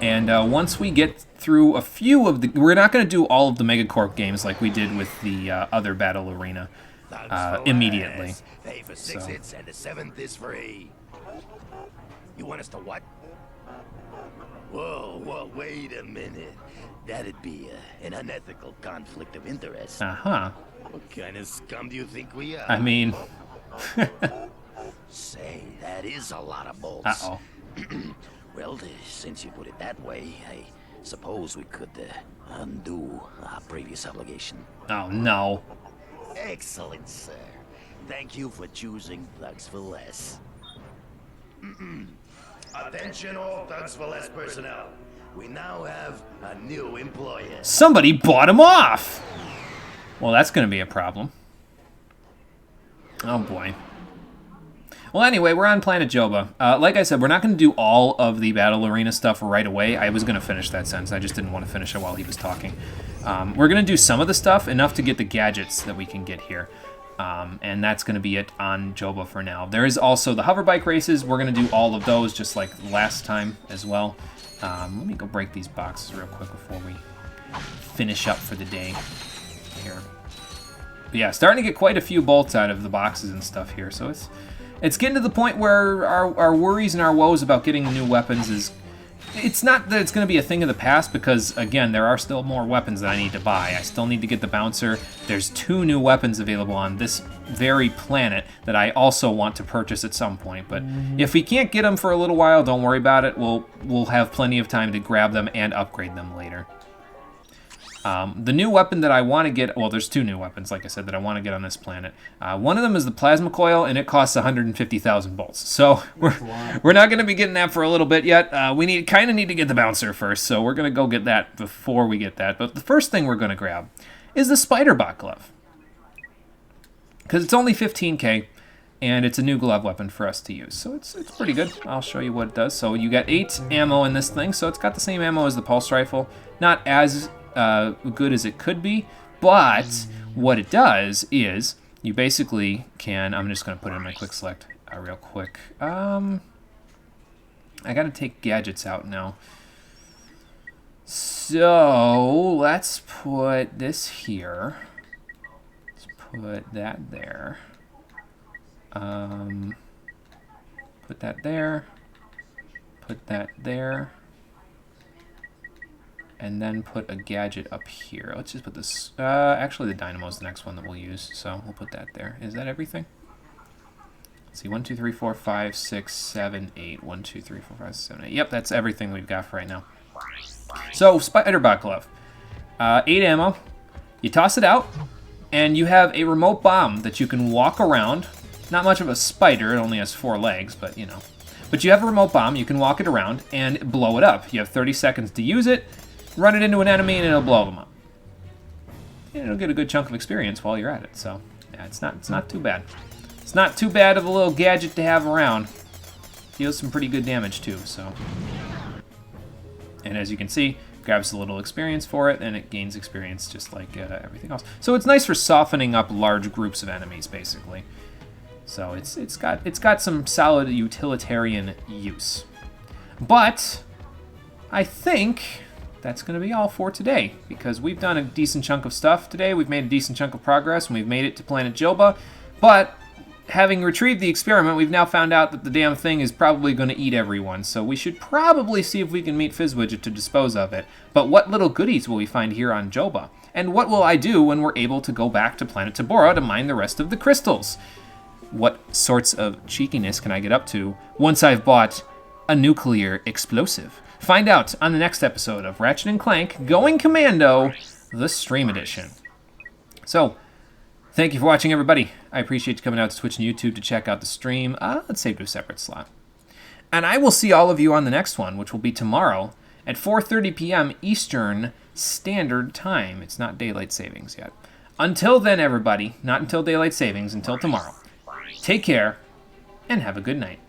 Speaker 3: And once we get through a few of the... We're not going to do all of the Megacorp games like we did with the other Battle Arena immediately.
Speaker 7: Pay for 6 hits and the 7th is free. You want us to what? Whoa, wait a minute. That'd be an unethical conflict of interest.
Speaker 3: Uh-huh.
Speaker 7: What kind of scum do you think we are?
Speaker 3: I mean...
Speaker 7: Say, that is a lot of bolts.
Speaker 3: Uh-oh.
Speaker 7: Well, since you put it that way, I suppose we could undo our previous obligation.
Speaker 3: Oh, no.
Speaker 7: Excellent, sir. Thank you for choosing Thugs for Less. Attention all Thugs for Less personnel. We now have a new employer.
Speaker 3: Somebody bought him off! Well, that's going to be a problem. Oh, boy. Well, anyway, we're on Planet Joba. Like I said, we're not going to do all of the Battle Arena stuff right away. I was going to finish that sentence. I just didn't want to finish it while he was talking. We're going to do some of the stuff, enough to get the gadgets that we can get here. And that's going to be it on Joba for now. There is also the hoverbike races. We're going to do all of those just like last time as well. Let me go break these boxes real quick before we finish up for the day here. But yeah, starting to get quite a few bolts out of the boxes and stuff here. So it's getting to the point where our worries and our woes about getting the new weapons is... It's not that it's going to be a thing of the past because, again, there are still more weapons that I need to buy. I still need to get the Bouncer. There's 2 new weapons available on this very planet that I also want to purchase at some point. But if we can't get them for a little while, don't worry about it. We'll have plenty of time to grab them and upgrade them later. The new weapon that I want to get, well, there's two new weapons, like I said, that I want to get on this planet. One of them is the plasma coil, and it costs 150,000 bolts. So we're not going to be getting that for a little bit yet. We kind of need to get the bouncer first, so we're going to go get that before we get that. But the first thing we're going to grab is the spider bot glove, because it's only 15k, and it's a new glove weapon for us to use. So it's pretty good. I'll show you what it does. So you got 8 ammo in this thing, so it's got the same ammo as the pulse rifle. Not as good as it could be, but what it does is you basically can, I'm just going to put it in my quick select real quick. I got to take gadgets out now. So let's put this here. Let's put that there. Put that there. Put that there. And then put a gadget up here. Let's just put this. Actually, the dynamo is the next one that we'll use, so we'll put that there. Is that everything? Let's see. 1, 2, 3, 4, 5, 6, 7, 8. 1, 2, 3, 4, 5, 6, 7, 8. Yep, that's everything we've got for right now. So, spider bot glove. 8 ammo. You toss it out, and you have a remote bomb that you can walk around. Not much of a spider. It only has 4 legs, but you know. But you have a remote bomb. You can walk it around and blow it up. You have 30 seconds to use it. Run it into an enemy and it'll blow them up. And it'll get a good chunk of experience while you're at it. So yeah, it's not too bad. It's not too bad of a little gadget to have around. Deals some pretty good damage too. So, and as you can see, grabs a little experience for it, and it gains experience just like everything else. So it's nice for softening up large groups of enemies, basically. So it's got some solid utilitarian use. But I think that's going to be all for today, because we've done a decent chunk of stuff today. We've made a decent chunk of progress, and we've made it to planet Joba. But having retrieved the experiment, we've now found out that the damn thing is probably going to eat everyone. So we should probably see if we can meet Fizzwidget to dispose of it. But what little goodies will we find here on Joba? And what will I do when we're able to go back to planet Tabora to mine the rest of the crystals? What sorts of cheekiness can I get up to once I've bought a nuclear explosive? Find out on the next episode of Ratchet & Clank Going Commando, the Stream Edition. So, thank you for watching, everybody. I appreciate you coming out to Twitch and YouTube to check out the stream. Let's save to a separate slot. And I will see all of you on the next one, which will be tomorrow at 4:30 p.m. Eastern Standard Time. It's not Daylight Savings yet. Until then, everybody, not until Daylight Savings, until tomorrow. Take care, and have a good night.